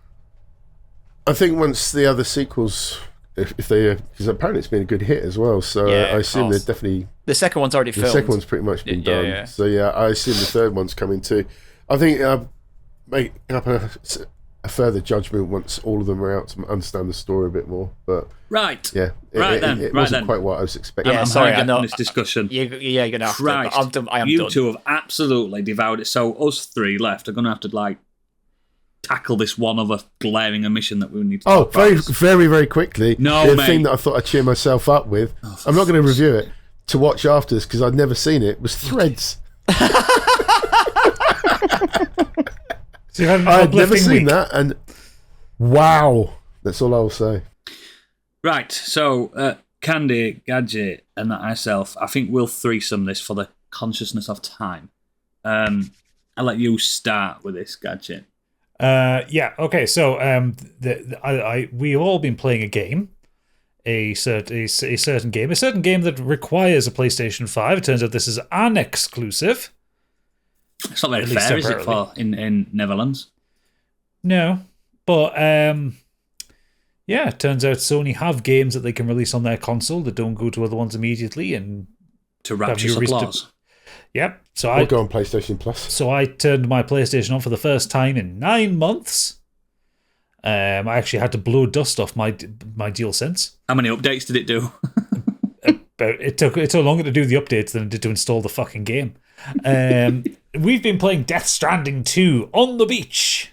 I think once the other sequels, if they, because apparently it's been a good hit as well, so Yeah, I assume they're definitely. The second one's already filmed. The second one's pretty much been done. Yeah. So yeah, I assume the third one's coming too. I think make up a further judgment once all of them are out to understand the story a bit more. But right, yeah, it wasn't quite what I was expecting. Yeah, sorry, I know this discussion. You're gonna have Christ, to. I am you done. two have absolutely devoured it. So us 3 left are going to have to like tackle this one other glaring omission that we need to talk about. Very, very quickly. No, the thing that I thought I'd cheer myself up with, I'm not going to review it, to watch after this because I'd never seen it, was Threads. So you had an I'd never uplifting seen week. that, and wow, that's all I'll say. Right, so Candy, Gadget, and myself, I think we'll threesome this for the consciousness of time. I'll let you start with this, Gadget. Yeah. Okay. So, we've all been playing a game, a certain game that requires a PlayStation 5. It turns out this is an exclusive. It's not very fair, is it, for in Netherlands? No, but yeah, it turns out Sony have games that they can release on their console that don't go to other ones immediately, and to rapturous applause. Yep. So I'll go on PlayStation Plus. So I turned my PlayStation on for the first time in 9 months. I actually had to blow dust off my DualSense. How many updates did it do? It took longer to do the updates than it did to install the fucking game. We've been playing Death Stranding 2 on the beach.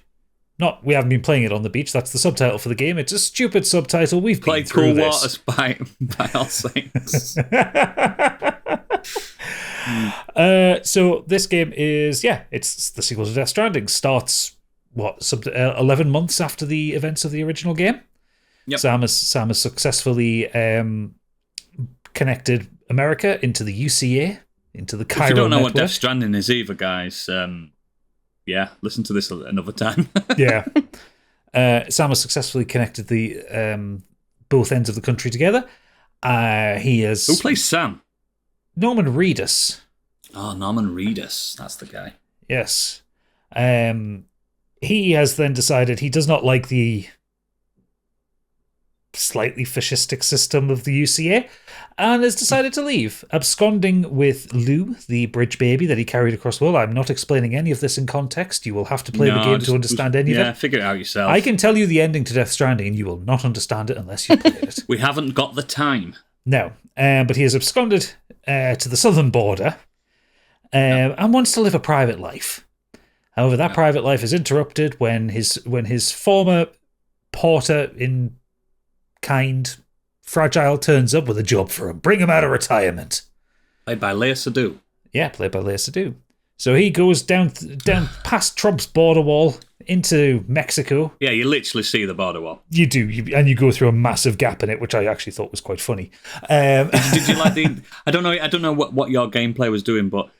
We haven't been playing it on the beach. That's the subtitle for the game. It's a stupid subtitle. We've played Cool Waters by all saints. So this game is, it's the sequel to Death Stranding. Starts 11 months after the events of the original game. Yep. Sam has successfully connected America into the UCA, into the Cairo If you don't know network. what Death Stranding is either, guys, listen to this another time. Yeah. Sam has successfully connected the both ends of the country together. He has... Who plays Sam? Norman Reedus. Oh, Norman Reedus. That's the guy. Yes. He has then decided he does not like the slightly fascistic system of the UCA and has decided to leave, absconding with Lou, the bridge baby that he carried across the world. I'm not explaining any of this in context. You will have to play the game to understand any of it. Yeah, figure it out yourself. I can tell you the ending to Death Stranding and you will not understand it unless you play it. We haven't got the time. No, but he has absconded to the southern border and wants to live a private life. However, that private life is interrupted when his former porter in kind Fragile turns up with a job for him. Bring him out of retirement. Played by Lea Seydoux. Yeah, played by Lea Seydoux. So he goes down past Trump's border wall into Mexico. Yeah, you literally see the border wall. You do, and you go through a massive gap in it, which I actually thought was quite funny. Did you like the? I don't know what your gameplay was doing, but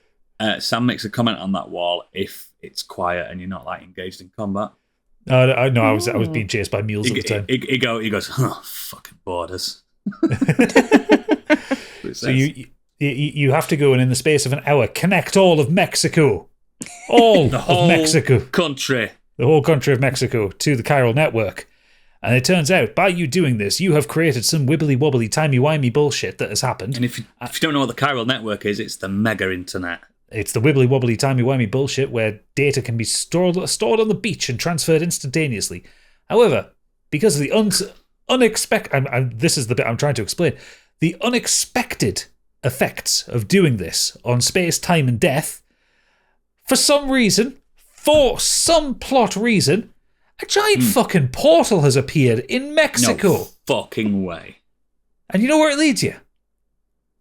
Sam makes a comment on that wall if it's quiet and you're not like engaged in combat. I was being chased by mules at the time. He goes, oh, fucking borders. So you have to go and in the space of an hour connect all of Mexico. All the of whole Mexico. country. the whole country of Mexico to the chiral network. And it turns out, by you doing this, you have created some wibbly-wobbly, timey-wimey bullshit that has happened. And if you don't know what the chiral network is, it's the mega internet. It's the wibbly-wobbly, timey-wimey bullshit where data can be stored on the beach and transferred instantaneously. However, because of the unexpected... this is the bit I'm trying to explain. The unexpected effects of doing this on space, time, and death, for some plot reason, a giant fucking portal has appeared in Mexico. No fucking way. And you know where it leads you?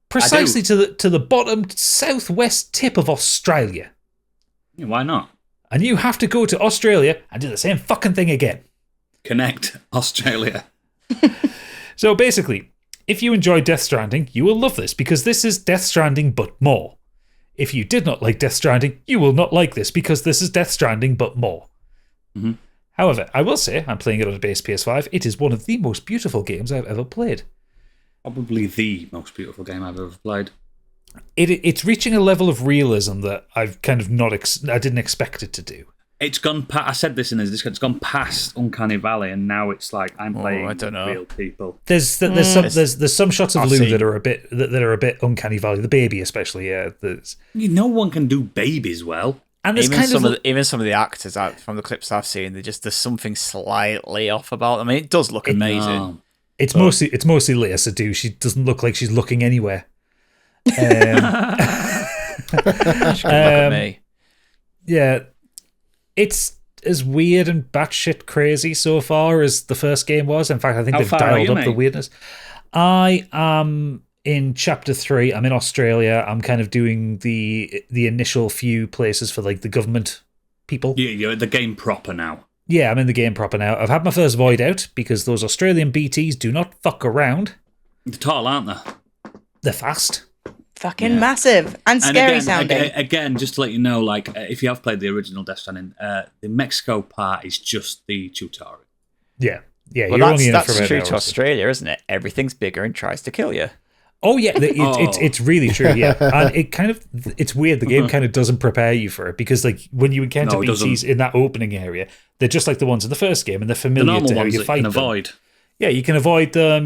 Precisely to the bottom southwest tip of Australia. Yeah, why not? And you have to go to Australia and do the same fucking thing again. Connect Australia. So basically, if you enjoyed Death Stranding, you will love this, because this is Death Stranding but more. If you did not like Death Stranding, you will not like this, because this is Death Stranding but more. Mm-hmm. However, I will say, I'm playing it on a base PS5, it is one of the most beautiful games I've ever played. Probably the most beautiful game I've ever played. It's reaching a level of realism that I've kind of I didn't expect it to do. It's gone past, I said this in this discussion, it's gone past Uncanny Valley, and now it's like I'm playing real people. There's some shots of Lou that are a bit Uncanny Valley, the baby especially. Yeah, no one can do babies well. And even some of the actors out from the clips I've seen, there's something slightly off about them. I mean, it does look amazing. It's mostly Léa Seydoux. She doesn't look like she's looking anywhere. She can look at me. Yeah, it's as weird and batshit crazy so far as the first game was. In fact, I think they've dialed up the weirdness. I am in chapter 3. I'm in Australia. I'm kind of doing the initial few places for like the government people. Yeah, you're at the game proper now. Yeah, I'm in the game proper now. I've had my first void out because those Australian BTs do not fuck around. They're tall, aren't they? They're fast. Fucking massive and scary sounding. Again, just to let you know, like if you have played the original Death Stranding, the Mexico part is just the tutorial. Yeah. Well, you're only in it for that's true to Australia, isn't it? Everything's bigger and tries to kill you. Oh yeah, it's really true. Yeah, and it's weird. The game kind of doesn't prepare you for it, because like when you encounter BTs in that opening area, they're just like the ones in the first game, and they're familiar to how you fight them. Avoid. Yeah, you can avoid them.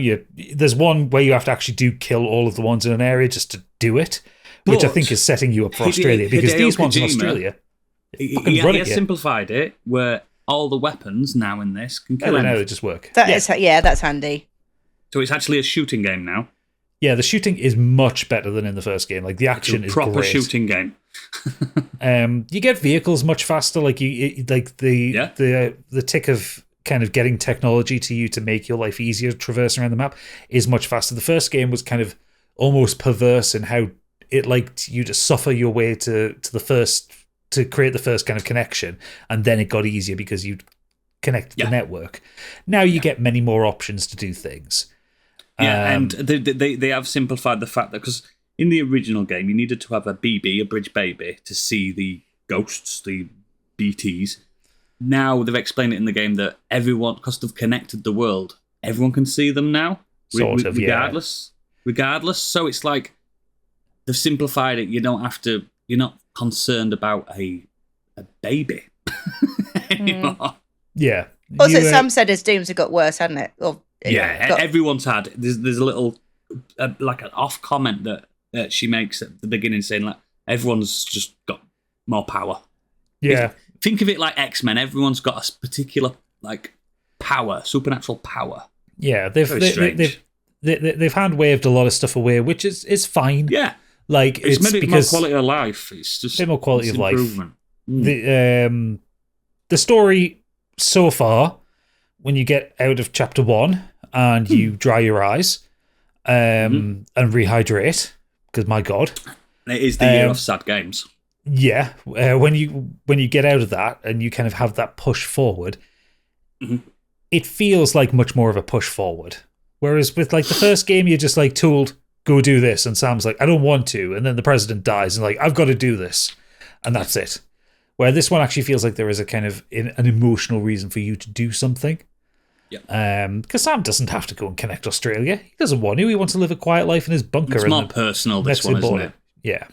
There's one where you have to actually kill all of the ones in an area just to do it, which I think is setting you up for Australia, because these ones in Australia, he has simplified it where all the weapons now in this can kill anything. They just work. That's handy. So it's actually a shooting game now. Yeah, the shooting is much better than in the first game. Like the action is proper great. Shooting game. You get vehicles much faster. Like the tick of kind of getting technology to you to make your life easier traversing around the map is much faster. The first game was kind of almost perverse in how it liked you to suffer your way to create the first kind of connection, and then it got easier because you connected the network. Now you get many more options to do things. Yeah, and they have simplified the fact that, because in the original game you needed to have a BB, a bridge baby, to see the ghosts, the BTs. Now they've explained it in the game that everyone, because they've connected the world, everyone can see them now, regardless. So it's like they've simplified it. You don't have to. You're not concerned about a baby anymore. Yeah. Also, Sam said his dooms have got worse, hadn't it? Everyone's had. There's a little like an off comment that she makes at the beginning, saying like everyone's just got more power. Yeah. Think of it like X-Men. Everyone's got a particular like power, supernatural power. Yeah, they've hand waved a lot of stuff away, which is fine. Yeah, like it's maybe because more quality of life. It's just a bit more quality of life. The story so far, when you get out of chapter 1 and you dry your eyes and rehydrate, because my God, it is the year of sad games. Yeah, when you get out of that and you kind of have that push forward, it feels like much more of a push forward. Whereas with like the first game, you're just like told, go do this, and Sam's like, I don't want to, and then the president dies, and like, I've got to do this, and that's it. Where this one actually feels like there is a kind of an emotional reason for you to do something. Yeah. Because Sam doesn't have to go and connect Australia. He doesn't want to. He wants to live a quiet life in his bunker. It's more personal, this one, isn't it? Yeah.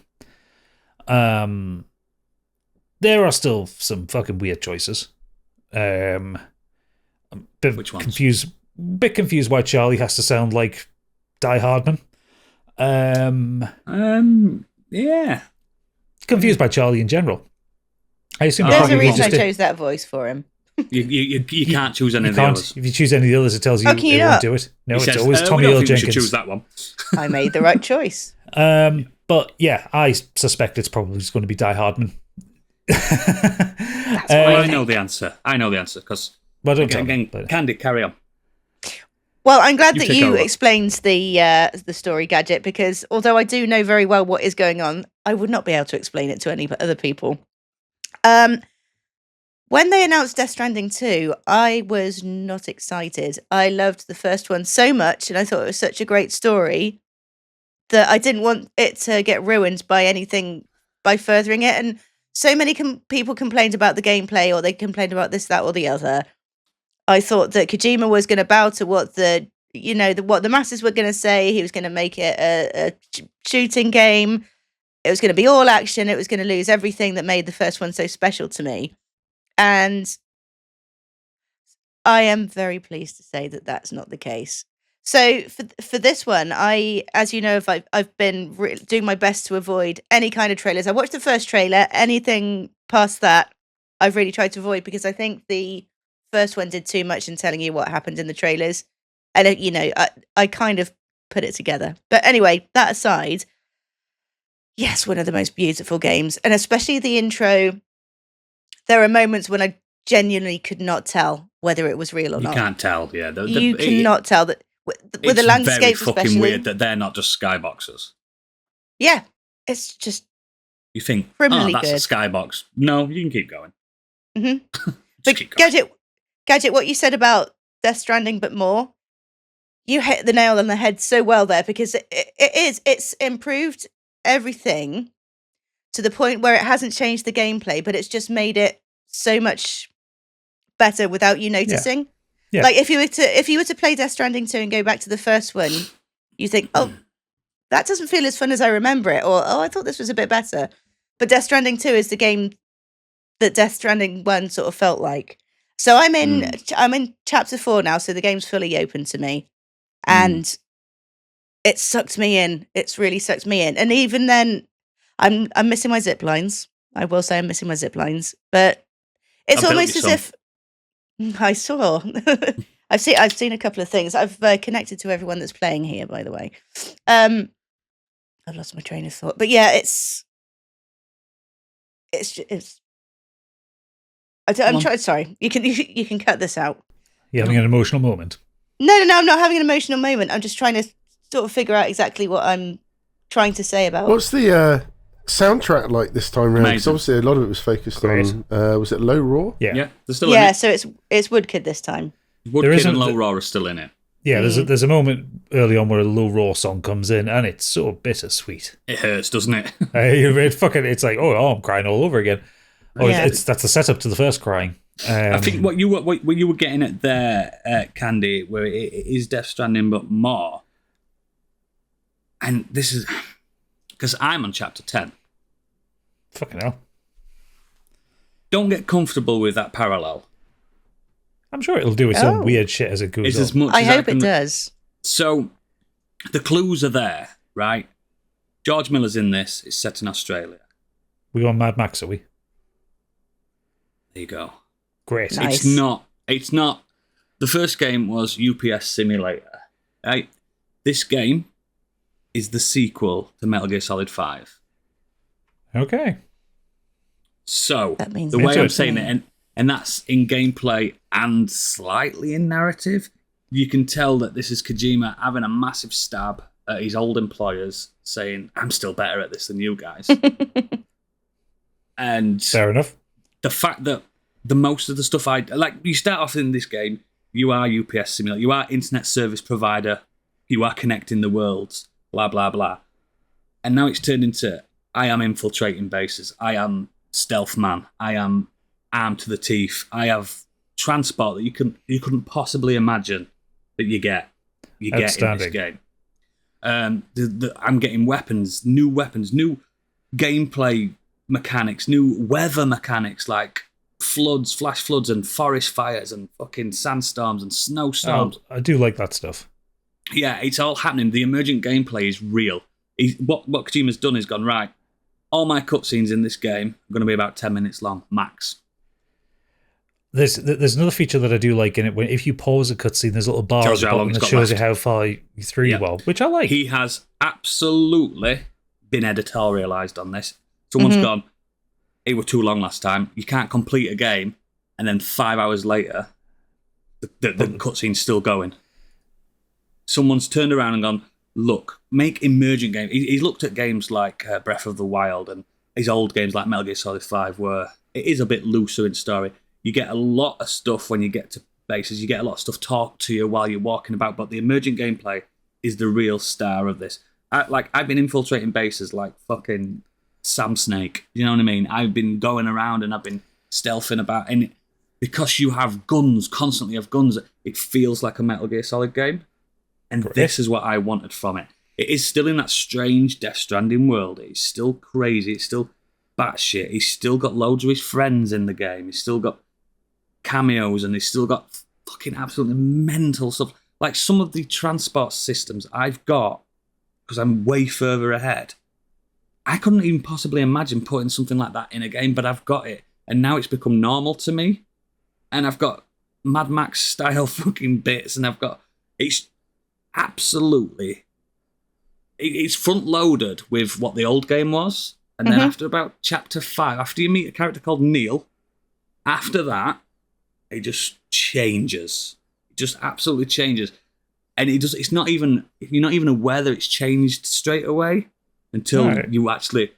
There are still some fucking weird choices. I'm a bit confused why Charlie has to sound like Die Hardman. Yeah. Confused by Charlie in general. I assume there's a reason I chose that voice for him. You can't choose any of the others. If you choose any of the others, it tells you it won't do it. No, it's says, always Tommy Earl Jenkins. You should choose that one. I made the right choice. But yeah, I suspect it's probably just going to be Die Hardman. I know the answer. Because Candy, carry on. Well, I'm glad that you explained the story, Gadget, because although I do know very well what is going on, I would not be able to explain it to any other people. When they announced Death Stranding 2, I was not excited. I loved the first one so much, and I thought it was such a great story that I didn't want it to get ruined by anything, by furthering it. And so many people complained about the gameplay, or they complained about this, that, or the other. I thought that Kojima was going to bow to what the masses were going to say. He was going to make it a shooting game. It was going to be all action. It was going to lose everything that made the first one so special to me. And I am very pleased to say that that's not the case. So for this one, as you know, I've been doing my best to avoid any kind of trailers. I watched the first trailer. Anything past that, I've really tried to avoid, because I think the first one did too much in telling you what happened in the trailers. And, I kind of put it together. But anyway, that aside, yes, one of the most beautiful games. And especially the intro. There are moments when I genuinely could not tell whether it was real or not. You can't tell, yeah. You cannot tell that with the landscape, especially. It's very fucking weird that they're not just skyboxes. Yeah, it's just. You think, criminally that's good. A skybox. No, you can keep going. Mm-hmm. But keep going. Gadget, what you said about Death Stranding, but more, you hit the nail on the head so well there, because it's improved everything to the point where it hasn't changed the gameplay, but it's just made it so much better without you noticing. Yeah. Like if you were to play Death Stranding 2 and go back to the first one, you think, oh, that doesn't feel as fun as I remember it, or I thought this was a bit better. But Death Stranding 2 is the game that Death Stranding 1 sort of felt like. So I'm in chapter 4 now, so the game's fully open to me, and it sucked me in. It's really sucked me in, and even then, I'm missing my zip lines. I will say I'm missing my zip lines, but it's almost as if I saw. I've seen a couple of things. I've connected to everyone that's playing here, by the way. I've lost my train of thought, but yeah, it's. I'm trying. Sorry, you can cut this out. You're having an emotional moment. No, I'm not having an emotional moment. I'm just trying to sort of figure out exactly what I'm trying to say about. What's the soundtrack like this time around? Because obviously a lot of it was focused on. Was it Low Raw? Yeah. They're still in it. So it's Woodkid this time. Woodkid and Low Raw are still in it. Yeah, there's a moment early on where a Low Raw song comes in, and it's so bittersweet. It hurts, doesn't it? It's like, oh, I'm crying all over again. Oh, yeah. That's the setup to the first crying. I think what you were getting at there, Candy, where it is Death Stranding, but more. And this is because I'm on chapter 10. Fucking hell! Don't get comfortable with that parallel. I'm sure it'll do its own weird shit as it goes on. I hope it does. So, the clues are there, right? George Miller's in this. It's set in Australia. We on Mad Max, are we? There you go. Great. Nice. It's not. The first game was UPS Simulator, right? This game is the sequel to Metal Gear Solid 5. Okay. So, that means the way I'm saying it, and that's in gameplay and slightly in narrative, you can tell that this is Kojima having a massive stab at his old employers, saying, I'm still better at this than you guys. And fair enough. The fact that the most of the stuff you start off in this game, you are UPS Simulator, you are internet service provider, you are connecting the worlds, blah, blah, blah. And now it's turned into, I am infiltrating bases, I am stealth man, I am armed to the teeth, I have transport that you couldn't possibly imagine that you get in this game. I'm getting weapons, new gameplay mechanics, new weather mechanics, like floods, flash floods, and forest fires, and fucking sandstorms and snowstorms. I do like that stuff. Yeah, it's all happening. The emergent gameplay is real. What Kojima's done is gone, right, all my cutscenes in this game are going to be about 10 minutes long, max. There's another feature that I do like in it. When if you pause a cutscene, there's a little bar at the bottom that shows you how far through you are, which I like. He has absolutely been editorialized on this. Someone's gone, it was too long last time. You can't complete a game, and then 5 hours later, the cutscene's still going. Someone's turned around and gone, look, make emergent games. He's looked at games like Breath of the Wild and his old games like Metal Gear Solid 5, where it is a bit looser in story. You get a lot of stuff when you get to bases. You get a lot of stuff talked to you while you're walking about, but the emergent gameplay is the real star of this. I've been infiltrating bases like fucking Sam Snake. You know what I mean? I've been going around and I've been stealthing about, and because you have guns, constantly have guns, it feels like a Metal Gear Solid game. And this is what I wanted from it. It is still in that strange Death Stranding world. It's still crazy. It's still batshit. He's still got loads of his friends in the game. He's still got cameos, and he's still got fucking absolutely mental stuff. Like some of the transport systems I've got, because I'm way further ahead, I couldn't even possibly imagine putting something like that in a game, but I've got it. And now it's become normal to me. And I've got Mad Max style fucking bits, and it's absolutely, it's front loaded with what the old game was. And then after about chapter 5, after you meet a character called Neil, after that, it just changes. It just absolutely changes. And it's not even, you're not even aware that it's changed straight away until you actually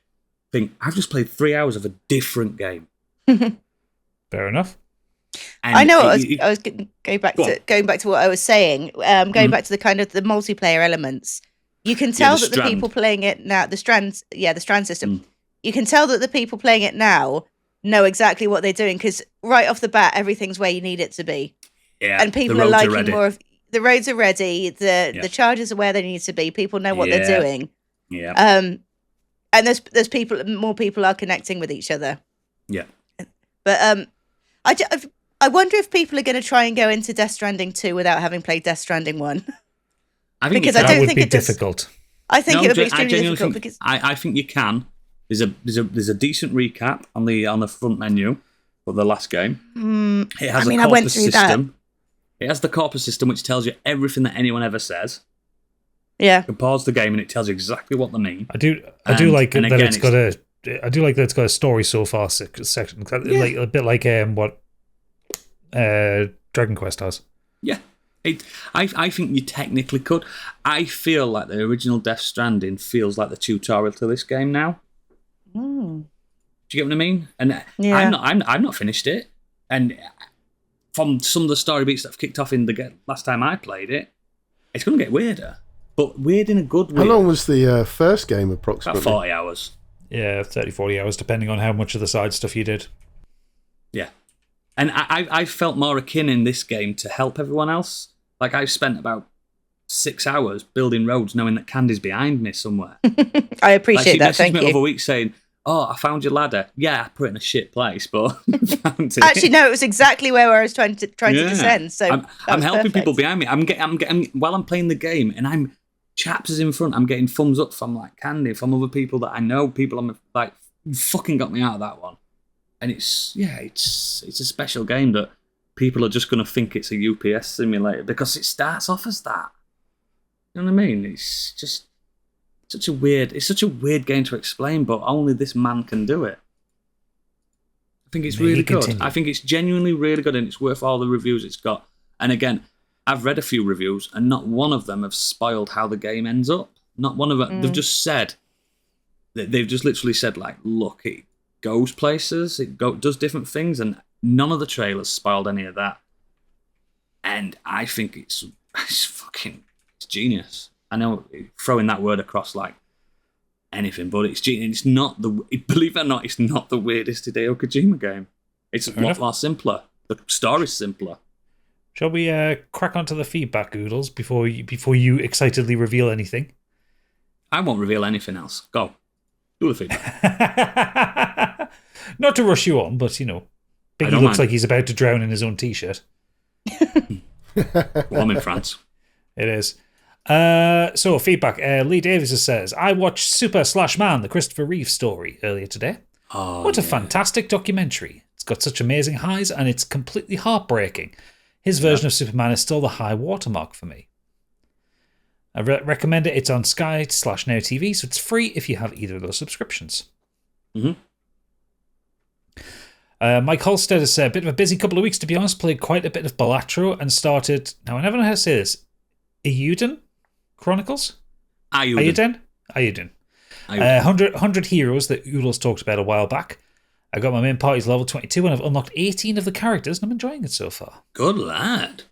think, I've just played 3 hours of a different game. Fair enough. And I know I was going back to what I was saying, back to the kind of the multiplayer elements. You can tell that the people playing it now, the Strand system, you can tell that the people playing it now know exactly what they're doing, because right off the bat, everything's where you need it to be. Yeah, and people are liking more of the roads are ready, the charges are where they need to be. People know what they're doing. Yeah. And there's more people are connecting with each other. Yeah. But I wonder if people are going to try and go into Death Stranding 2 without having played Death Stranding 1. I think that would be difficult. I think it would be extremely difficult because I think you can. There's a decent recap on the front menu for the last game. It has a corpus system. It has the corpus system, which tells you everything that anyone ever says. Yeah. You can pause the game and it tells you exactly what they mean. I do like that it's got a story so far section, like a bit like what Dragon Quest has. Yeah. I think you technically could. I feel like the original Death Stranding feels like the tutorial to this game now. Do you get what I mean? And I've not finished it. And from some of the story beats that have kicked off in the last time I played it, it's going to get weirder. But weird in a good way. How long was the first game approximately? About 40 hours. Yeah, 30, 40 hours, depending on how much of the side stuff you did. Yeah. And I felt more akin in this game to help everyone else. Like, I've spent about 6 hours building roads knowing that Candy's behind me somewhere. I appreciate that, thank you. She messaged me over a week saying, oh, I found your ladder. Yeah, I put it in a shit place, but I found it. Actually, no, it was exactly where I was trying to descend. So I'm helping people behind me. I'm getting while I'm playing the game, and chaps in front. I'm getting thumbs up from like Candy, from other people that I know. People I'm like, you fucking got me out of that one. And it's a special game that people are just going to think it's a UPS simulator because it starts off as that. You know what I mean? It's just such a weird game to explain, but only this man can do it. I think it's really good. I think it's genuinely really good, and it's worth all the reviews it's got. And again, I've read a few reviews, and not one of them have spoiled how the game ends up. Not one of them. They've just said, they've just literally said, like, look, it goes places, does different things, and none of the trailers spoiled any of that. And I think it's genius. I know throwing that word across like anything, but it's genius. It's not believe it or not, it's not the weirdest Hideo Kojima game. It's a lot more simpler. The story's simpler. Shall we crack onto the feedback, Oodles, before you excitedly reveal anything? I won't reveal anything else. Go. Do the feedback. Not to rush you on, but, you know. Biggie looks like he's about to drown in his own t-shirt. Well, I'm in France. It is. So, feedback. Lee Davis says, I watched Super/Man, the Christopher Reeve story, earlier today. Oh, what a fantastic documentary. It's got such amazing highs, and it's completely heartbreaking. His version of Superman is still the high watermark for me. I recommend it. It's on Sky/Now TV, so it's free if you have either of those subscriptions. Mm-hmm. Mike Holstead has said, a bit of a busy couple of weeks, to be honest. Played quite a bit of Balatro and started... Now, I never know how to say this. Eiyuden Chronicles? Eiyuden. 100 Heroes that Oodles talked about a while back. I got my main party's level 22 and I've unlocked 18 of the characters and I'm enjoying it so far. Good lad.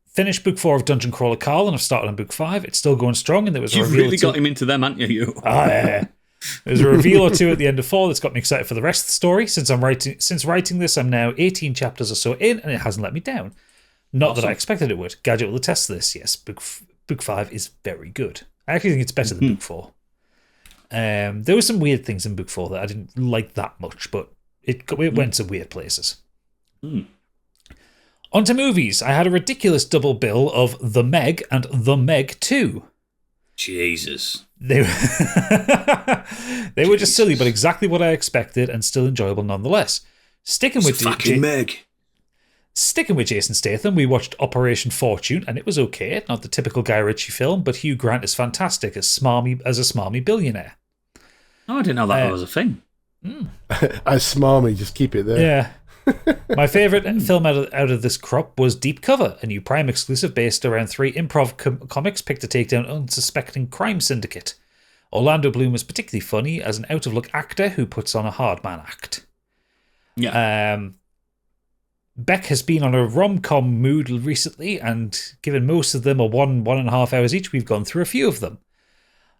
Finished book 4 of Dungeon Crawler Carl and I've started on book 5. It's still going strong and there was a You've reveal really got him into them, haven't you? There's a reveal or two at the end of 4 that's got me excited for the rest of the story. Since writing this, I'm now 18 chapters or so in and it hasn't let me down. Not that I expected it would. Gadget will attest to this. Yes, book 5 is very good. I actually think it's better than book 4. There were some weird things in book 4 that I didn't like that much, but it went to weird places. On to movies. I had a ridiculous double bill of The Meg and The Meg 2. Jesus. They were just silly, but exactly what I expected and still enjoyable nonetheless. Sticking with Jason Statham, we watched Operation Fortune, and it was okay. Not the typical Guy Ritchie film, but Hugh Grant is fantastic as a smarmy billionaire. Oh, I didn't know that was a thing. As smarmy, just keep it there. Yeah. My favourite film out of this crop was Deep Cover, a new Prime exclusive based around 3 improv comics picked to take down unsuspecting crime syndicate. Orlando Bloom was particularly funny as an out-of-luck actor who puts on a hard man act. Yeah. Beck has been on a rom-com mood recently, and given most of them are 1.5 hours each, we've gone through a few of them.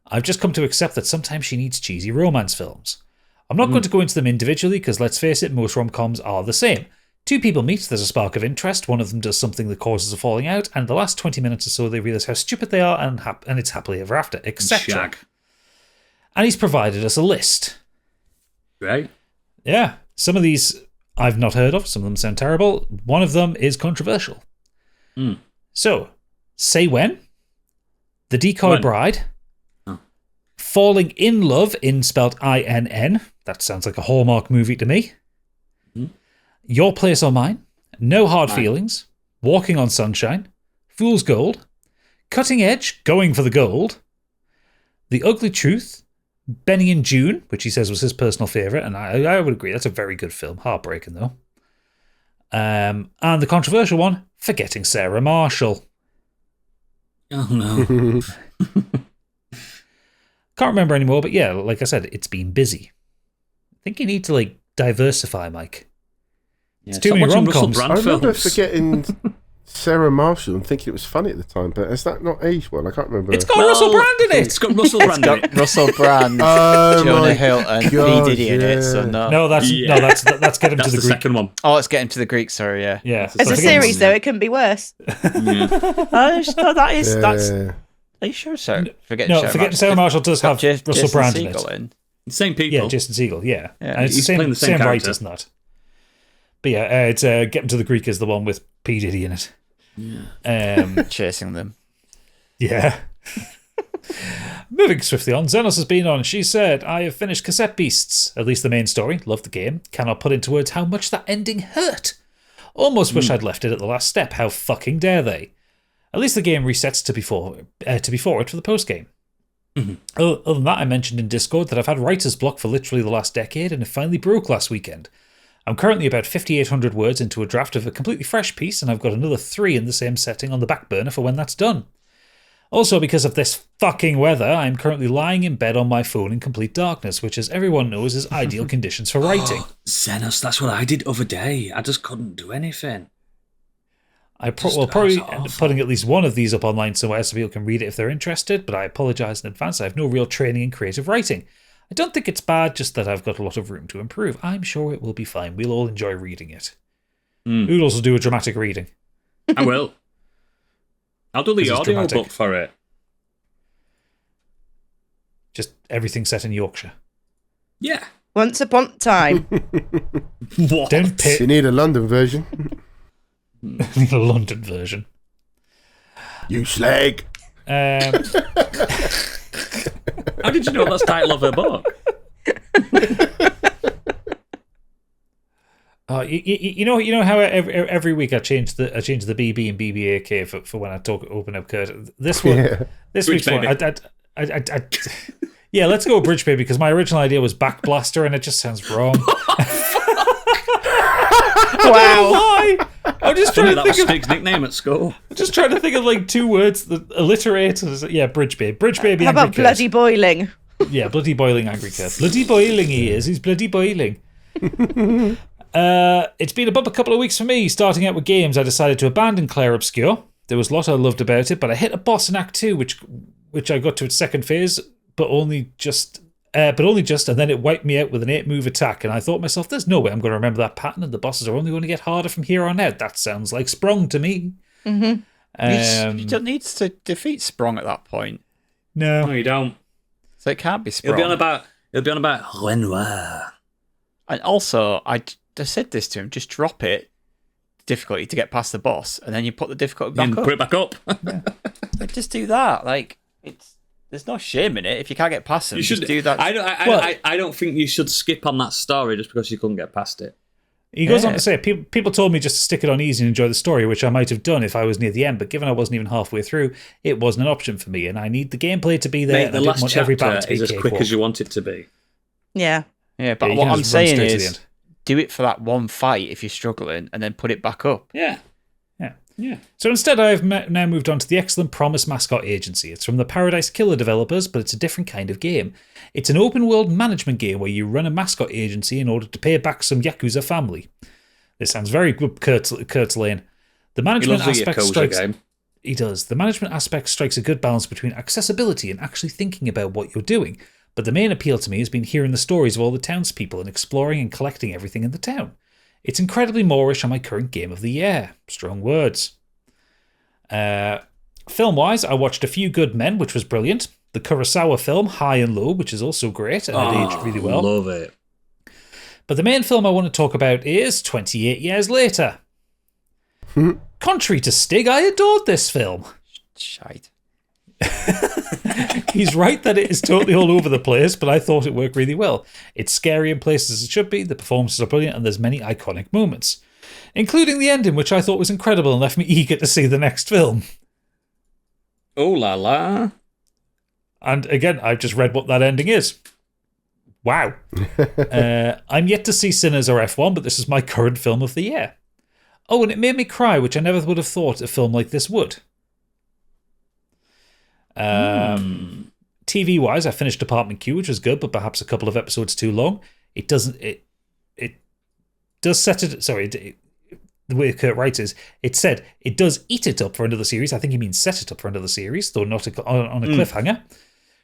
I've just come to accept that sometimes she needs cheesy romance films. I'm not going to go into them individually, because let's face it, most rom-coms are the same. 2 people meet, there's a spark of interest, one of them does something that causes a falling out, and the last 20 minutes or so they realise how stupid they are, and it's happily ever after, etc. And he's provided us a list. Right. Yeah. Some of these I've not heard of. Some of them sound terrible. One of them is controversial. So, Say When, The Decoy Bride, Falling in Love, spelled INN. That sounds like a Hallmark movie to me. Your Place or Mine, No Hard Feelings, Walking on Sunshine, Fool's Gold, Cutting Edge, Going for the Gold, The Ugly Truth, Benny and June, which he says was his personal favourite, and I would agree, that's a very good film. Heartbreaking, though. And the controversial one, Forgetting Sarah Marshall. Oh, no. Can't remember anymore, but yeah, like I said, it's been busy. I think you need to, diversify, Mike. It's too many rom-coms. I remember forgetting Sarah Marshall and thinking it was funny at the time, but has that not aged well? I can't remember. It's got Russell Brand in it! It's got Russell Brand in it. Russell Brand, Jonah Hill, and P. Diddy in it, so no. No, that's Get Him to the Greek. Second one. Oh, it's Get Him to the Greek, sorry, yeah. Yeah. It's a series, though, it couldn't be worse. I just thought that's... Are you sure, sir? Forgetting Sarah Marshall does have Russell Brand in it. Same people. Yeah, Jason Segel, yeah. And it's the same writers and that. But yeah, it's Get Him to the Greek is the one with P. Diddy in it. Yeah. Chasing them. Yeah. Moving swiftly on, Xenos has been on. She said, I have finished Cassette Beasts, at least the main story. Love the game. Cannot put into words how much that ending hurt. Almost wish I'd left it at the last step. How fucking dare they? At least the game resets to before it for the post-game. Other than that, I mentioned in Discord that I've had writer's block for literally the last decade, and it finally broke last weekend. I'm currently about 5,800 words into a draft of a completely fresh piece, and I've got another 3 in the same setting on the back burner for when that's done. Also, because of this fucking weather, I'm currently lying in bed on my phone in complete darkness, which, as everyone knows, is ideal conditions for writing. Xenos, that's what I did the other day. I just couldn't do anything. I will probably end up putting at least one of these up online somewhere so people can read it if they're interested, but I apologise in advance. I have no real training in creative writing. I don't think it's bad, just that I've got a lot of room to improve. I'm sure it will be fine. We'll all enjoy reading it. Oodles will do a dramatic reading. I will. I'll do the audio book for it. Just everything set in Yorkshire. Yeah. Once upon a time. What? Don't pit. You need a London version. Need a London version. You slag. How did you know that's the title of her book? You know how every week I change the BB and BBAK for when I open up Kurt. This one, this week's one, yeah, let's go with Bridge Baby because my original idea was Backblaster and it just sounds wrong. Wow. Why? I'm just trying to think of Stig's nickname at school. I'm just trying to think of like two words that alliterate. Yeah, Bridge Baby. Bridge Baby. How Angry about Kurt. bloody boiling? Yeah, bloody boiling Angry Kurt. Bloody boiling he is. He's bloody boiling. It's been a bumper couple of weeks for me. Starting out with games, I decided to abandon Claire Obscure. There was a lot I loved about it, but I hit a boss in Act 2, which I got to its second phase, but only just, and then it wiped me out with an 8-move attack, and I thought to myself, there's no way I'm going to remember that pattern, and the bosses are only going to get harder from here on out. That sounds like Sprung to me. Mm-hmm. You don't need to defeat Sprung at that point. No, you don't. So it can't be Sprung. It'll be on about Renoir. And also, I said this to him, just drop it, difficulty to get past the boss, and then you put the difficulty back up. Put it back up. Like, just do that. Like, there's no shame in it. If you can't get past them, You should just do that. I don't think you should skip on that story just because you couldn't get past it. He goes on to say, people told me just to stick it on easy and enjoy the story, which I might have done if I was near the end, but given I wasn't even halfway through, it wasn't an option for me, and I need the gameplay to be there. Mate, the last chapter is as quick as you want it to be. Yeah. Yeah, but what I'm saying is, do it for that one fight if you're struggling, and then put it back up. Yeah. So instead, I've now moved on to the excellent Promise Mascot Agency. It's from the Paradise Killer developers, but it's a different kind of game. It's an open-world management game where you run a mascot agency in order to pay back some Yakuza family. This sounds very good, Kurt Lane. The management aspect strikes... Game. He does. The management aspect strikes a good balance between accessibility and actually thinking about what you're doing. But the main appeal to me has been hearing the stories of all the townspeople and exploring and collecting everything in the town. It's incredibly Moorish on my current game of the year. Strong words. Film-wise, I watched A Few Good Men, which was brilliant. The Kurosawa film, High and Low, which is also great and it aged really well. Love it. But the main film I want to talk about is 28 Years Later. Contrary to Stig, I adored this film. Shite. He's right that it is totally all over the place, but I thought it worked really well. It's scary in places as it should be, the performances are brilliant, and there's many iconic moments. Including the ending, which I thought was incredible and left me eager to see the next film. Oh la la. And again, I've just read what that ending is. Wow. I'm yet to see Sinners or F1, but this is my current film of the year. Oh, and it made me cry, which I never would have thought a film like this would. TV-wise, I finished Department Q, which was good, but perhaps a couple of episodes too long. It does set it... Sorry, the way Kurt writes is, it said it does eat it up for another series. I think he means set it up for another series, though not on a cliffhanger.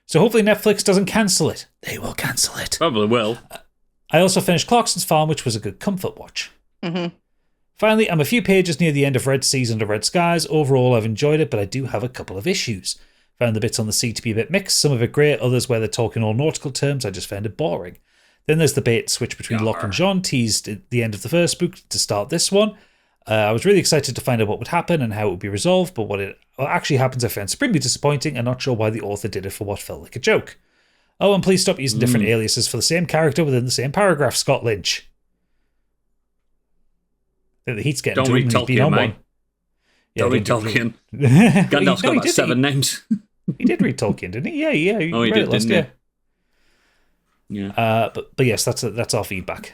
So hopefully Netflix doesn't cancel it. They will cancel it. Probably will. I also finished Clarkson's Farm, which was a good comfort watch. Mm-hmm. Finally, I'm a few pages near the end of Red Seas Under Red Skies. Overall, I've enjoyed it, but I do have a couple of issues. Found the bits on the sea to be a bit mixed, some of it great, others where they're talking all nautical terms, I just found it boring. Then there's the bait switch between Locke and Jean, teased at the end of the first book to start this one. I was really excited to find out what would happen and how it would be resolved, but what actually happens I found supremely disappointing and not sure why the author did it for what felt like a joke. Oh, and please stop using different aliases for the same character within the same paragraph, Scott Lynch. I think the heat's getting to him and he's been on one. Yeah, don't read Tolkien. Gandalf's got about 7 names. He did read Tolkien, didn't he? Yeah. He read it last year. Yeah. But yes, that's our feedback.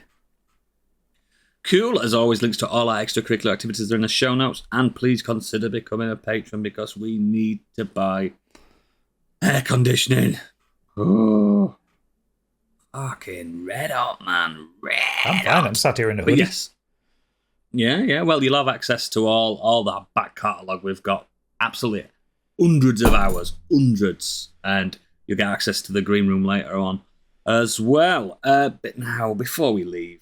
Cool. As always, links to all our extracurricular activities are in the show notes, and please consider becoming a patron because we need to buy air conditioning. Oh, fucking red hot, man. I'm fine. I'm sat here in a hoodie. Yes. Yeah. Well, you'll have access to all that back catalogue. We've got absolutely hundreds of hours, and you'll get access to the green room later on as well. But now, before we leave,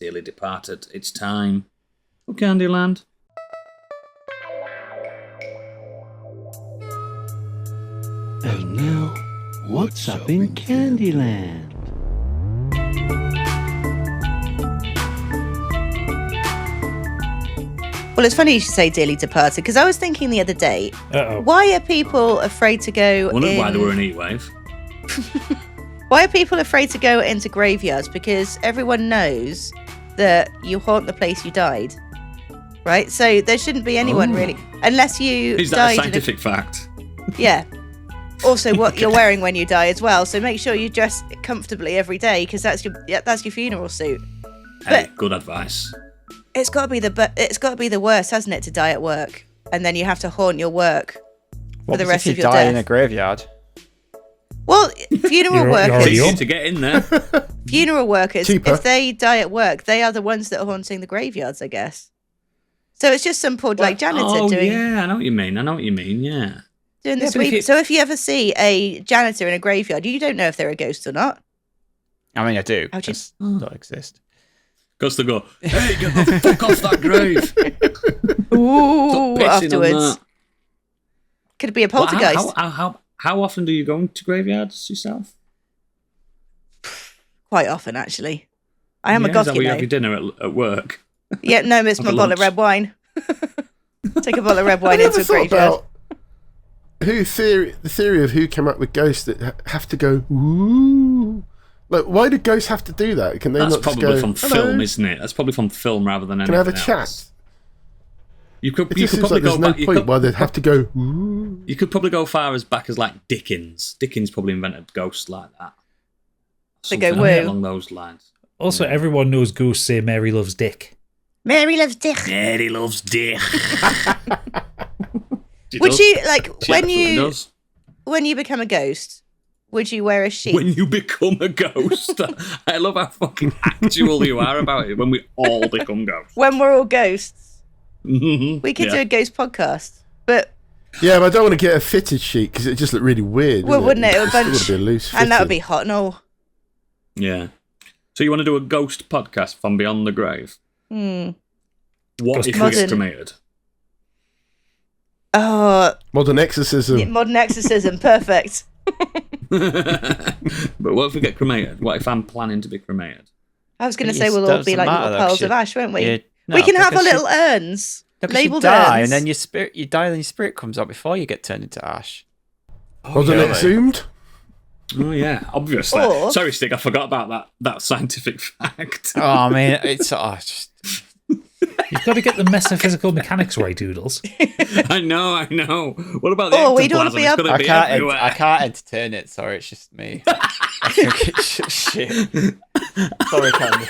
dearly departed, it's time for Candyland. And now, what's up in Candyland? Well, it's funny you should say dearly departed, because I was thinking the other day, why are people afraid to go Wondered why there were an heat wave. Why are people afraid to go into graveyards? Because everyone knows that you haunt the place you died, right? So there shouldn't be anyone really, unless you Is that died a scientific fact? Yeah. Also, what you're wearing when you die as well. So make sure you dress comfortably every day, because that's your funeral suit. Hey, good advice. It's got to be the worst, hasn't it, to die at work, and then you have to haunt your work for the rest of your die death. in a graveyard? Well, funeral workers. Easy to get in there. Funeral workers, Cheaper. if they die at work, they are the ones that are haunting the graveyards, I guess. So it's just some poor janitor doing. Yeah, I know what you mean. Yeah. Doing the sweep. So if you ever see a janitor in a graveyard, you don't know if they're a ghost or not. I mean, I do. How do you- Just don't exist. Goes to go, hey, get the fuck off that grave. Ooh, Stop pissing on afterwards. that. Could it be a poltergeist? How often do you go into graveyards yourself? Quite often, actually. I am a Is goth, that you where you know. have your dinner at work? Yeah, no, it's my Have a bottle of lunch. red wine. Take a bottle of red wine I into never a thought graveyard. about the theory of who came up with ghosts that have to go, ooh. Like, why do ghosts have to do that? Can they That's not just probably go, from hello? film, isn't it? That's probably from film rather than Can anything I have a else. chat? You could It just seems probably like there's go no back. point why they'd have to go, ooh. You could probably go far as back as like Dickens. Dickens probably invented ghosts like that. They go Something woo. along those lines. Also, everyone knows ghosts say Mary loves Dick. Mary loves Dick. Mary loves Dick. Would you, like, She when absolutely you does. become a ghost, would you wear a sheet? When you become a ghost. I love how fucking actual you are about it when we all become ghosts. When we're all ghosts. We could Yeah. do a ghost podcast. But, Yeah, but I don't want to get a fitted sheet because it just look really weird. well, wouldn't it? It would It's bunch. got to be a loose And that would fitting. be hot and all. Yeah. So you want to do a ghost podcast from beyond the grave? What Ghost if we Modern. get cremated? Oh, Modern exorcism. modern exorcism. Perfect. But what if we get cremated? What if I'm planning to be cremated? I was going to It say we'll all doesn't be like matter, little though, 'cause piles of you- ash, won't we? you- We no, can have our because little urns. No, 'cause you Labelled die, urns. and then you die, then your spirit comes out before you get turned into ash. Modern really? exhumed. Oh yeah, obviously. Or- Sorry, Stig, I forgot about that scientific fact. Oh, I mean, it's just You've got to get the metaphysical mechanics right, Doodles. I know. What about the Oh, we don't ectoplasm? be It's up- gonna I be can't. everywhere. I can't entertain it. Sorry, it's just me. I think it's just shit. Sorry, Candy.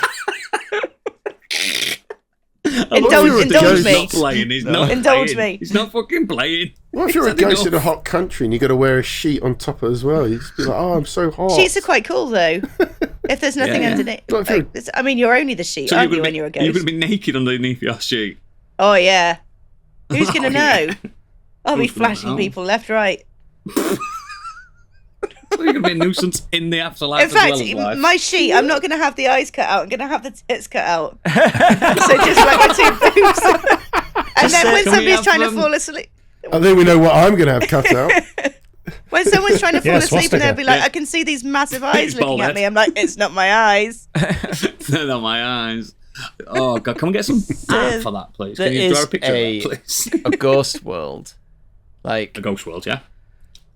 Indulge He's me. not playing. He's not Indulge playing. me. He's not fucking playing. What if you're a He's had ghost in a enough. hot country and you got to wear a sheet on top as well? You just be like, oh, I'm so hot. Sheets are quite cool, though. If there's nothing Yeah. underneath. What if you're- Like, I mean, you're only the sheet, So aren't you're you, gonna when be, you're a you're ghost? going to be naked underneath your sheet. Oh, yeah. Who's going to know? I'll be Who's gonna flashing know? people left, right. So you're going to be a nuisance in the afterlife In fact, as well as life. my sheet, I'm not going to have the eyes cut out. I'm going to have the tits cut out. So just like my two boobs. And then when Can we somebody's have trying to them? fall asleep, I think we know what I'm going to have cut out. when someone's trying to fall Yeah, asleep and they'll be like, Yeah. I can see these massive eyes It's looking bald at me. I'm like, it's not my eyes. They're not my eyes. Oh god, can we get some art for that, please? There Can you draw a is picture of that, please? a ghost world. Like A ghost world, yeah.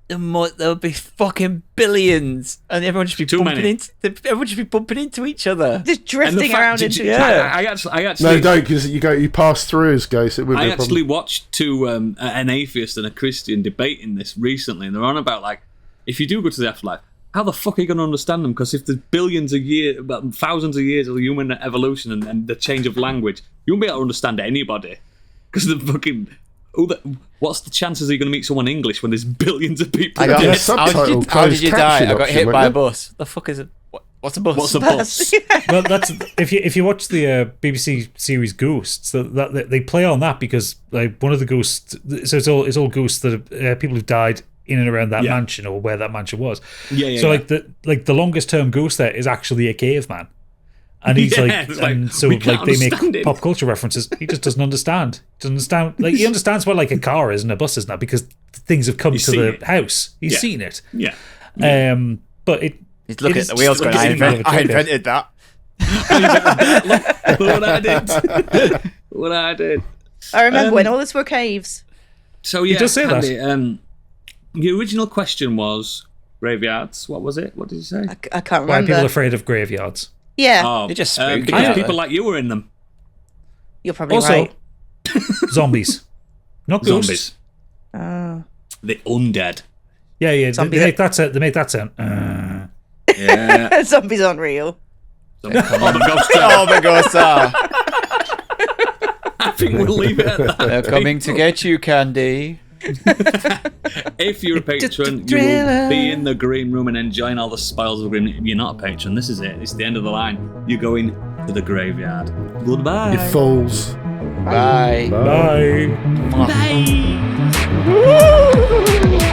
there'll be fucking billions, and everyone just be Too bumping many. everyone just be bumping into each other. Just And the drifting fact- around did into you- each yeah. other. I actually, No, don't, because you pass through as ghosts. It would be I a problem. actually watched an atheist and a Christian debating this recently, and they're on about like, if you do go to the afterlife, how the fuck are you going to understand them? Because if there's billions of years, thousands of years of human evolution and the change of language, you won't be able to understand anybody. Because the fucking, what's the chances that you're going to meet someone English when there's billions of people? I got Yeah, hit. subtitle How did you closed die? I caption got hit option, by a wasn't it? bus. The fuck is it? What's a bus? What's a bus? Well, that's if you watch the BBC series Ghosts, that they play on that because like one of the ghosts. So it's all ghosts that are, people who've died in and around that mansion or where that mansion was. Yeah. So like the longest term ghost there is actually a caveman, and he's Yeah, it's like, and so we can't like they make understand it. pop culture references. He just doesn't understand. Like he understands what like a car is and a bus is now because things have come He's to seen the it. house. He's Yeah. seen it. Yeah. But it. He's looking it at is the wheels going, just I a bit of a invented that. Look what I did. What I did. I remember when all this were caves. So yeah, you just say Candy, that. The original question was graveyards. What was it? What did you say? I can't remember. Why are people afraid of graveyards? Yeah. Oh, They're just spooky. because people like you were in them. You're probably Also, right. zombies. Not ghosts. Oh. The undead. Yeah. They make that sound. Yeah. Zombies aren't real. Oh, the ghosts are. Oh, the ghosts are. I think we'll leave it at that. They're coming to get you, Candy. If you're a patron, you will be in the green room and enjoying all the spoils of the green room. If you're not a patron, this is it. It's the end of the line. You're going to the graveyard. Goodbye. You fools. Bye. Bye. Bye.